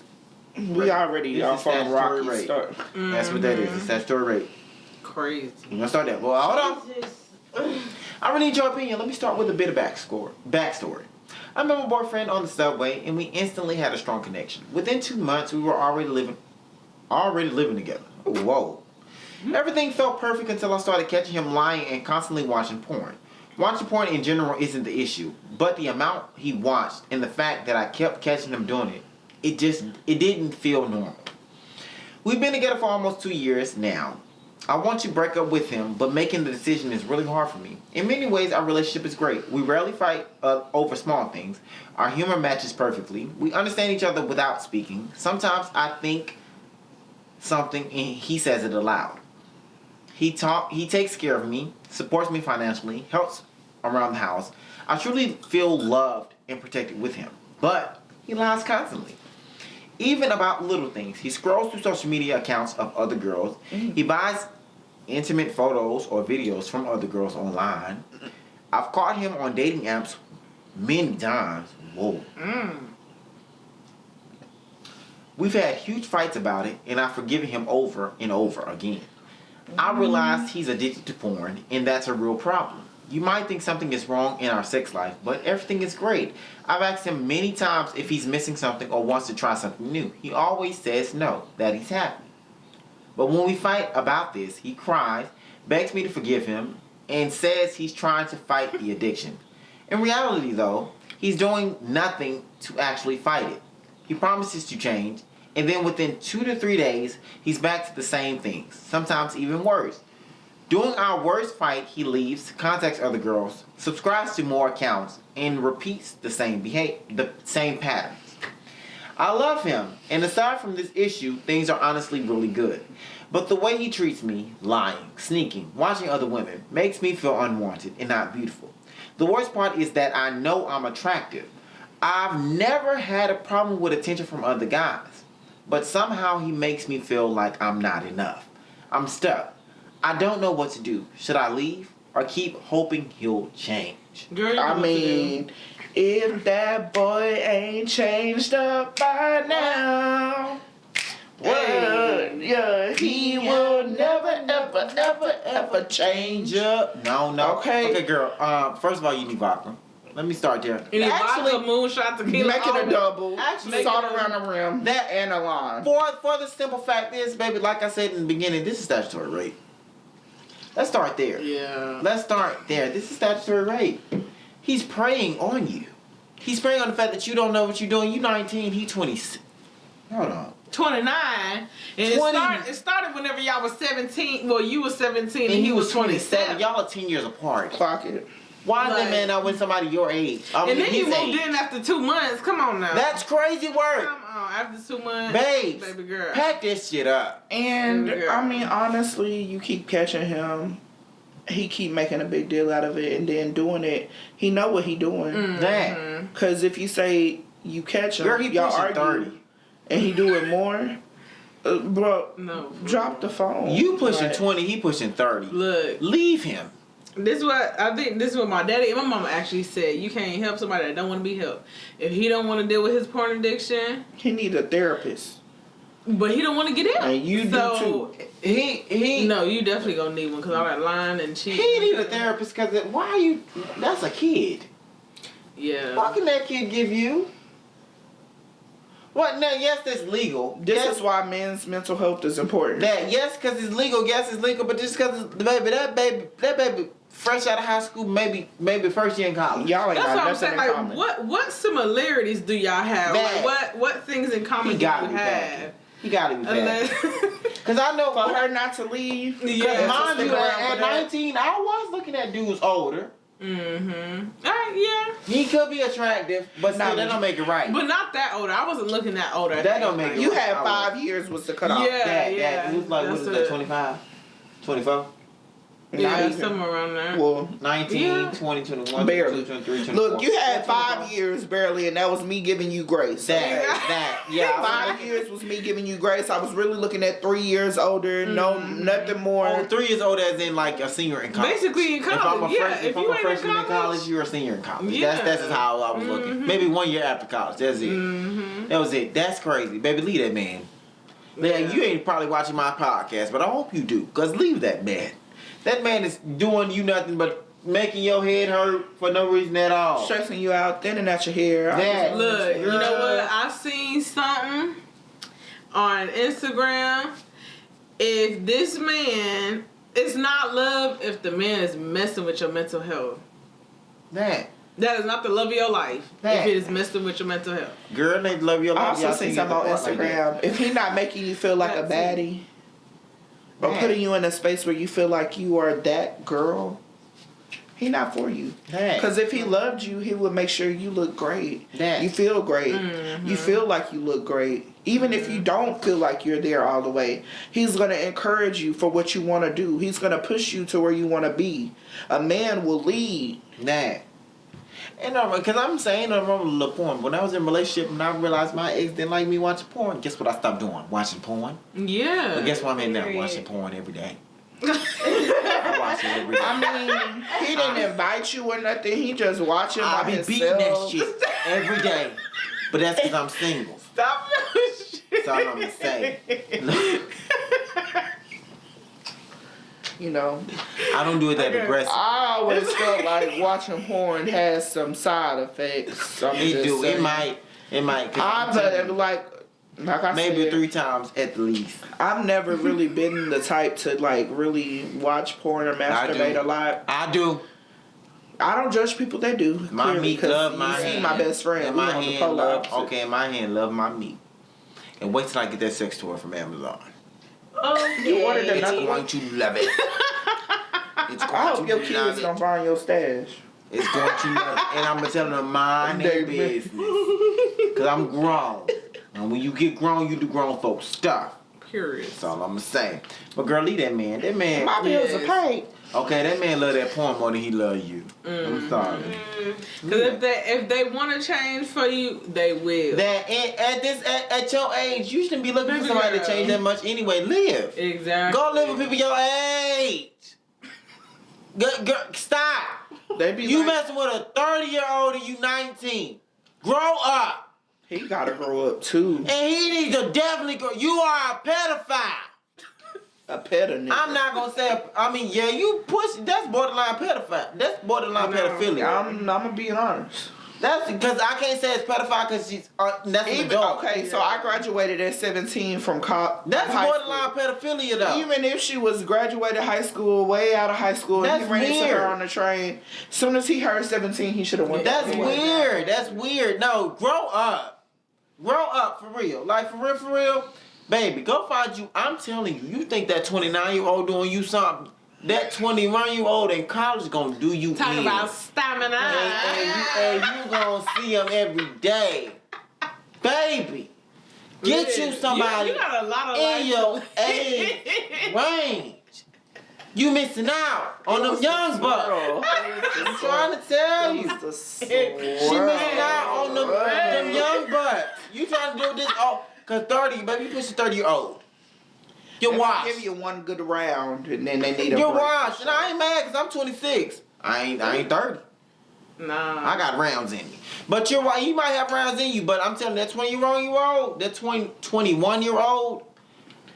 Speaker 2: We already
Speaker 1: This
Speaker 2: are
Speaker 1: is
Speaker 2: from a
Speaker 1: statutory
Speaker 2: rocky
Speaker 1: rape.
Speaker 2: start.
Speaker 1: That's what that is. It's statutory rape.
Speaker 3: Crazy.
Speaker 1: We gonna start there. Well, hold on. I really need your opinion. Let me start with a bit of backstory. I met my boyfriend on the subway, and we instantly had a strong connection. Within 2 months, we were already living together. Whoa. Everything felt perfect until I started catching him lying and constantly watching porn. Watching porn in general isn't the issue, but the amount he watched and the fact that I kept catching him doing it, it didn't feel normal. We've been together for almost 2 years now. I want to break up with him, but making the decision is really hard for me. In many ways, our relationship is great. We rarely fight over small things. Our humor matches perfectly. We understand each other without speaking. Sometimes I think something and he says it aloud. He takes care of me, supports me financially, helps around the house. I truly feel loved and protected with him. But he lies constantly. Even about little things. He scrolls through social media accounts of other girls. He buys intimate photos or videos from other girls online. I've caught him on dating apps many times. Whoa. We've had huge fights about it, and I've forgiven him over and over again. I realized he's addicted to porn, and that's a real problem. You might think something is wrong in our sex life, but everything is great. I've asked him many times if he's missing something or wants to try something new. He always says no, that he's happy. But when we fight about this, he cries, begs me to forgive him, and says he's trying to fight the addiction. In reality, though, he's doing nothing to actually fight it. He promises to change, and then within 2 to 3 days, he's back to the same things, sometimes even worse. During our worst fight, he leaves, contacts other girls, subscribes to more accounts, and repeats the same patterns. I love him, and aside from this issue, things are honestly really good. But the way he treats me, lying, sneaking, watching other women, makes me feel unwanted and not beautiful. The worst part is that I know I'm attractive. I've never had a problem with attention from other guys, but somehow he makes me feel like I'm not enough. I'm stuck. I don't know what to do. Should I leave or keep hoping he'll change?
Speaker 3: Girl,
Speaker 2: I mean, if that boy ain't changed up by now, well, yeah, he will never, ever, ever, ever change up.
Speaker 1: No.
Speaker 2: Okay.
Speaker 1: Okay, girl. First of all, you need vodka. Let me start there.
Speaker 3: You need vodka, moonshot, tequila.
Speaker 2: Make it a double.
Speaker 1: Actually,
Speaker 2: Salt around the rim.
Speaker 1: That-
Speaker 2: and a lime.
Speaker 1: For the simple fact is, baby, like I said in the beginning, this is statutory rape. Let's start there.
Speaker 3: Yeah.
Speaker 1: Let's start there. This is statutory rape. He's preying on you. He's preying on the fact that you don't know what you're doing. You 19, he 26. Hold on.
Speaker 3: 29. And
Speaker 1: 20.
Speaker 3: it started whenever y'all was 17. Well, you was 17 and
Speaker 1: And
Speaker 3: he was 27.
Speaker 1: Y'all are 10 years apart.
Speaker 2: Clock it.
Speaker 1: Why is that
Speaker 3: Like-
Speaker 1: man not with somebody your age? I mean,
Speaker 3: And then you
Speaker 1: his
Speaker 3: moved
Speaker 1: age.
Speaker 3: in after 2 months. Come on now.
Speaker 1: That's crazy work.
Speaker 3: Come on. After 2 months.
Speaker 1: Babes,
Speaker 3: Baby girl.
Speaker 1: pack this shit up.
Speaker 2: And
Speaker 3: Girl.
Speaker 2: I mean, honestly, you keep catching him. He keep making a big deal out of it, and then doing it. He know what he doing.
Speaker 1: That.
Speaker 2: Cause if you say you catch him,
Speaker 1: Girl, he
Speaker 2: y'all
Speaker 1: pushing
Speaker 2: argue,
Speaker 1: 30.
Speaker 2: and he do it more. Bro,
Speaker 3: No. for
Speaker 2: drop
Speaker 3: real.
Speaker 2: the phone.
Speaker 1: You pushing
Speaker 2: Like,
Speaker 1: 20, he pushing 30.
Speaker 3: Look.
Speaker 1: Leave him.
Speaker 3: This is what my daddy and my mama actually said. You can't help somebody that don't want to be helped. If he don't want to deal with his porn addiction,
Speaker 2: He need a therapist,
Speaker 3: but he don't want to get help.
Speaker 2: and you do too.
Speaker 1: He
Speaker 3: No, you definitely gonna need one because all that lying and cheating.
Speaker 1: He need a therapist because why are you? That's a kid.
Speaker 3: Yeah.
Speaker 1: What can that kid give you? What? No, yes, that's legal.
Speaker 2: This
Speaker 1: yes,
Speaker 2: is why men's mental health is important.
Speaker 1: that. Yes, because it's legal. Yes, it's legal. But just because that baby fresh out of high school, maybe first year in college.
Speaker 2: Y'all ain't
Speaker 3: That's
Speaker 2: got
Speaker 3: what I'm
Speaker 2: nothing
Speaker 3: saying.
Speaker 2: in
Speaker 3: Like,
Speaker 2: common.
Speaker 3: what similarities do y'all have?
Speaker 1: Bad.
Speaker 3: Like, what things in common
Speaker 1: He
Speaker 3: do you
Speaker 1: gotta be bad.
Speaker 3: have?
Speaker 1: He gotta be bad.
Speaker 3: Unless,
Speaker 1: Cause I know
Speaker 2: For her not to leave.
Speaker 3: Yeah.
Speaker 1: mind
Speaker 2: stick
Speaker 1: you,
Speaker 2: around
Speaker 1: at
Speaker 2: for that.
Speaker 1: 19, I was looking at dudes older.
Speaker 3: yeah,
Speaker 1: He could be attractive, but still,
Speaker 2: Nah,
Speaker 1: that don't make it right.
Speaker 3: but not that older. I wasn't looking that older.
Speaker 1: That don't make it
Speaker 2: You
Speaker 1: right.
Speaker 2: had
Speaker 1: I
Speaker 2: 5 years was the cutoff.
Speaker 3: Yeah.
Speaker 1: that, it was like, what
Speaker 3: that's
Speaker 1: is that,
Speaker 3: it.
Speaker 1: 25? 24?
Speaker 2: Not
Speaker 3: Yeah,
Speaker 2: even.
Speaker 3: somewhere around there.
Speaker 2: Well,
Speaker 1: 19,
Speaker 3: Yeah.
Speaker 1: 20, 21,
Speaker 2: Barely.
Speaker 1: 22, 23, 24.
Speaker 2: look, you had 5 years barely, and that was me giving you grace.
Speaker 1: Yeah.
Speaker 2: 5 years was me giving you grace. I was really looking at 3 years older. No, nothing more.
Speaker 1: Oh, 3 years old as in like a senior in college.
Speaker 3: Basically in college.
Speaker 1: If I'm a,
Speaker 3: Yeah,
Speaker 1: if
Speaker 3: if
Speaker 1: I'm
Speaker 3: you
Speaker 1: a
Speaker 3: ain't
Speaker 1: freshman
Speaker 3: in
Speaker 1: in
Speaker 3: college,
Speaker 1: college, you're a senior in college.
Speaker 3: Yeah.
Speaker 1: That's just how I was looking. Maybe 1 year after college. That's it. That was it. That's crazy. Baby, leave that man. Man,
Speaker 3: Yeah.
Speaker 1: you ain't probably watching my podcast, but I hope you do. Because leave that man. That man is doing you nothing but making your head hurt for no reason at all.
Speaker 2: Stressing you out, thinning at your hair.
Speaker 1: That-
Speaker 3: Look, you know
Speaker 1: Girl.
Speaker 3: what? I seen something on Instagram. If this man, it's not love if the man is messing with your mental health.
Speaker 1: That.
Speaker 3: That is not the love of your life.
Speaker 1: That.
Speaker 3: If it is messing with your mental health.
Speaker 1: Girl, they love your
Speaker 2: I
Speaker 1: life.
Speaker 2: also
Speaker 1: Y'all
Speaker 2: seen
Speaker 1: see
Speaker 2: something on
Speaker 1: the part like that.
Speaker 2: Instagram. If he not making you feel like a
Speaker 3: That's
Speaker 2: baddie, or
Speaker 1: Man.
Speaker 2: putting you in a space where you feel like you are that girl, he not for you.
Speaker 1: That.
Speaker 2: Because if he loved you, he would make sure you look great.
Speaker 1: That.
Speaker 2: You feel great. You feel like you look great. Even if you don't feel like you're there all the way, he's going to encourage you for what you want to do. He's going to push you to where you want to be. A man will lead.
Speaker 1: That. And because I'm saying I remember little porn. When I was in a relationship and I realized my ex didn't like me watching porn, guess what I stopped doing? Watching porn.
Speaker 3: Yeah.
Speaker 1: But guess what I'm in now?
Speaker 3: Period.
Speaker 1: Watching porn every day. I watch it every day.
Speaker 2: I mean, he didn't invite you or nothing. He just watching
Speaker 1: I
Speaker 2: by
Speaker 1: be
Speaker 2: himself.
Speaker 1: beating that shit every day. But that's because I'm single.
Speaker 3: Stop that shit.
Speaker 1: That's all I'm going to say.
Speaker 2: You know,
Speaker 1: I don't do it that
Speaker 3: Okay.
Speaker 1: aggressive.
Speaker 2: I always felt like watching porn has some side effects. I'm
Speaker 1: It
Speaker 2: just
Speaker 1: do.
Speaker 2: saying.
Speaker 1: It might. 'Cause I'm
Speaker 2: I've
Speaker 1: telling you,
Speaker 2: like I
Speaker 1: maybe
Speaker 2: said,
Speaker 1: 3 times at the least.
Speaker 2: I've never really been the type to like really watch porn or masturbate
Speaker 1: do.
Speaker 2: a lot.
Speaker 1: I do.
Speaker 2: I don't judge people that do.
Speaker 1: My
Speaker 2: clearly,
Speaker 1: meat
Speaker 2: 'cause
Speaker 1: love
Speaker 2: you
Speaker 1: my
Speaker 2: see
Speaker 1: hand.
Speaker 2: my best friend.
Speaker 1: And
Speaker 2: We
Speaker 1: my
Speaker 2: on the
Speaker 1: hand
Speaker 2: polar
Speaker 1: love.
Speaker 2: opposite.
Speaker 1: Okay, and my hand love my meat. And wait till I get that sex toy from Amazon.
Speaker 2: You ordered
Speaker 1: It's
Speaker 2: another one?
Speaker 1: going to love it. It's going
Speaker 2: I hope
Speaker 1: to
Speaker 2: your
Speaker 1: love
Speaker 2: kids
Speaker 1: it.
Speaker 2: don't find your stash.
Speaker 1: It's going to love it. And I'm going to tell them mind their
Speaker 2: They-
Speaker 1: business. Because I'm grown. And when you get grown, you do grown folks stuff.
Speaker 3: Period.
Speaker 1: That's all I'm going to say. But girl, leave that man. That man.
Speaker 2: My bills
Speaker 3: Yes.
Speaker 2: are paid.
Speaker 1: Okay, that man love that porn more than he love you. I'm sorry.
Speaker 3: Because if they want to change for you, they will.
Speaker 1: That at your age, you shouldn't be looking for somebody to change that much anyway. Live.
Speaker 3: Exactly.
Speaker 1: Go live with people your age. Stop.
Speaker 2: They be
Speaker 1: You
Speaker 2: like,
Speaker 1: messing with a 30-year-old and you 19. Grow up.
Speaker 2: he gotta grow up too.
Speaker 1: And he needs to definitely grow. You are a pedophile.
Speaker 2: A pet a nigga.
Speaker 1: I'm not going to say, yeah, you push. That's borderline pedophile. That's borderline pedophilia.
Speaker 2: I'm gonna be honest.
Speaker 1: That's because I can't say it's pedophile because she's that's an
Speaker 2: Even,
Speaker 1: adult.
Speaker 2: okay, so I graduated at 17 from
Speaker 1: That's
Speaker 2: high
Speaker 1: borderline pedophilia though.
Speaker 2: Even if she was graduated high school, way out of high school, and
Speaker 1: That's
Speaker 2: he ran into
Speaker 1: weird.
Speaker 2: her on the train, as soon as he heard 17, he should have went.
Speaker 1: That's
Speaker 2: back.
Speaker 1: weird. That's weird. No, grow up. Grow up for real. Like for real. Baby, go find you. I'm telling you, you think that 29-year-old doing you something, that 21-year-old in college gonna do you
Speaker 3: Talking
Speaker 1: in.
Speaker 3: about stamina.
Speaker 1: And you gonna see him every day. Baby, get you somebody
Speaker 3: You got a lot of
Speaker 1: in
Speaker 3: life.
Speaker 1: your age range. You missing out on them young bucks. I'm trying to tell you. She missing out on them young bucks. You trying to do this cause 30, baby, you pushing 30-year-old. You're washed.
Speaker 2: Give you one good round, and then they need a
Speaker 1: You're
Speaker 2: break.
Speaker 1: washed. And I ain't mad cause I'm 26. I ain't 30.
Speaker 3: Nah.
Speaker 1: I got rounds in me. But you're right, you might have rounds in you, but I'm telling you, that 21-year-old, that 21-year-old,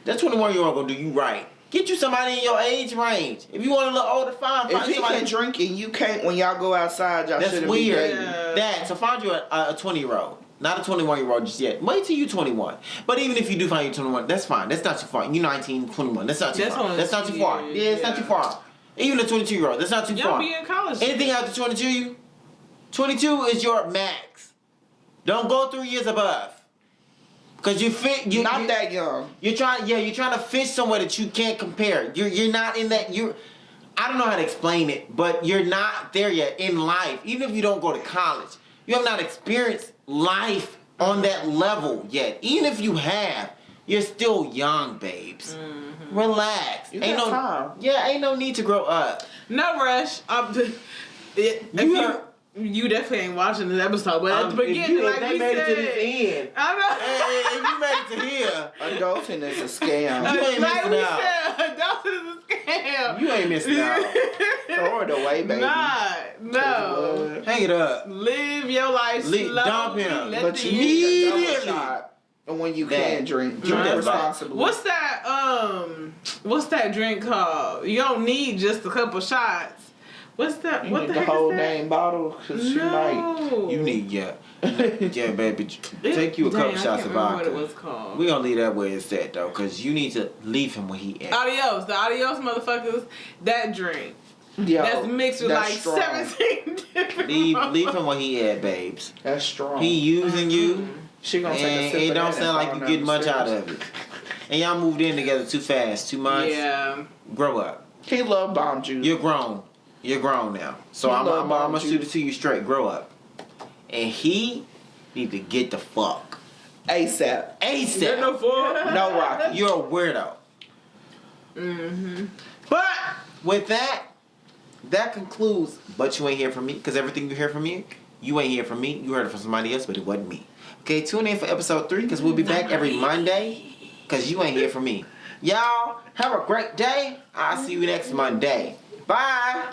Speaker 1: that 21-year-old gonna do you right. Get you somebody in your age range. If you want a little older, find
Speaker 2: If he
Speaker 1: somebody.
Speaker 2: can drink and you can't when y'all go outside, y'all
Speaker 1: That's
Speaker 2: shouldn't
Speaker 1: weird.
Speaker 2: be dating.
Speaker 1: That, so find you a 20-year-old. Not a 21-year-old just yet. Wait till you're 21. But even if you do find you 21, that's fine. That's not too far. You're 19, 21. That's not too far. That's not too far. Yeah, it's not too far. Even a 22-year-old. That's not too
Speaker 3: Y'all
Speaker 1: far.
Speaker 3: be in college.
Speaker 1: Anything after 22 is your max. Don't go 3 years above. Cause you fit.
Speaker 2: Not that young.
Speaker 1: You're trying to fish somewhere that you can't compare. You're not in that. I don't know how to explain it, but you're not there yet in life. Even if you don't go to college, you have not experienced life on that level yet. Even if you have, you're still young, babes. Mm-hmm. Relax.
Speaker 2: You got time.
Speaker 1: Yeah, ain't no need to grow up.
Speaker 3: No rush. You definitely ain't watching this episode, but at the beginning, like we
Speaker 1: made
Speaker 3: said,
Speaker 1: it to this end.
Speaker 3: I know.
Speaker 1: Hey, if you made it to here,
Speaker 2: Adulting is a scam.
Speaker 1: You ain't
Speaker 3: like
Speaker 1: missing
Speaker 3: we
Speaker 1: out.
Speaker 3: said, adulting is a scam.
Speaker 1: You ain't missing out.
Speaker 2: Throw it away, baby.
Speaker 3: No.
Speaker 1: Hang it up.
Speaker 3: Live your life slowly.
Speaker 1: Dump him.
Speaker 3: Let
Speaker 2: But
Speaker 3: the
Speaker 2: you
Speaker 3: years
Speaker 2: need a
Speaker 1: Immediately.
Speaker 2: double shot. And when you
Speaker 1: That.
Speaker 2: can drink
Speaker 1: that
Speaker 2: responsibly.
Speaker 3: What's that drink called? You don't need just a couple shots. What's that?
Speaker 2: You
Speaker 3: What
Speaker 2: need
Speaker 3: the
Speaker 2: the
Speaker 3: heck
Speaker 2: whole
Speaker 3: is that?
Speaker 2: dang bottle because you might.
Speaker 1: You need, yeah, baby. Take you a couple shots of vodka.
Speaker 3: What it was called.
Speaker 1: We gonna leave that where it's at though, cause you need to leave him where he at.
Speaker 3: Adios, the adios motherfuckers. That drink.
Speaker 2: Yo,
Speaker 3: That's mixed with
Speaker 2: that's
Speaker 3: like
Speaker 2: strong.
Speaker 3: 17 different.
Speaker 1: Leave him where he at, babes.
Speaker 2: That's strong.
Speaker 1: He using you,
Speaker 2: She gonna take a
Speaker 1: and
Speaker 2: sip
Speaker 1: it
Speaker 2: of
Speaker 1: don't
Speaker 2: that
Speaker 1: sound
Speaker 2: and
Speaker 1: like
Speaker 2: fall
Speaker 1: you
Speaker 2: down
Speaker 1: getting
Speaker 2: the
Speaker 1: much out
Speaker 2: stairs.
Speaker 1: of it. And y'all moved in together too fast, 2 months.
Speaker 3: Yeah.
Speaker 1: Grow up.
Speaker 2: He love bombed you.
Speaker 1: You're grown. You're grown now. So
Speaker 2: He
Speaker 1: I'm
Speaker 2: love
Speaker 1: gonna
Speaker 2: bombed
Speaker 1: shoot
Speaker 2: you.
Speaker 1: it to you straight. Grow up. And he need to get the fuck
Speaker 2: ASAP.
Speaker 1: ASAP.
Speaker 2: No Rocky.
Speaker 1: You're a weirdo.
Speaker 3: Mm-hmm.
Speaker 1: But with that concludes. But you ain't hear from me, because everything you hear from me, you ain't hear from me. You heard it from somebody else, but it wasn't me. Okay, tune in for episode 3, because we'll be back every Monday, because you ain't hear from me. Y'all have a great day. I'll see you next Monday. Bye.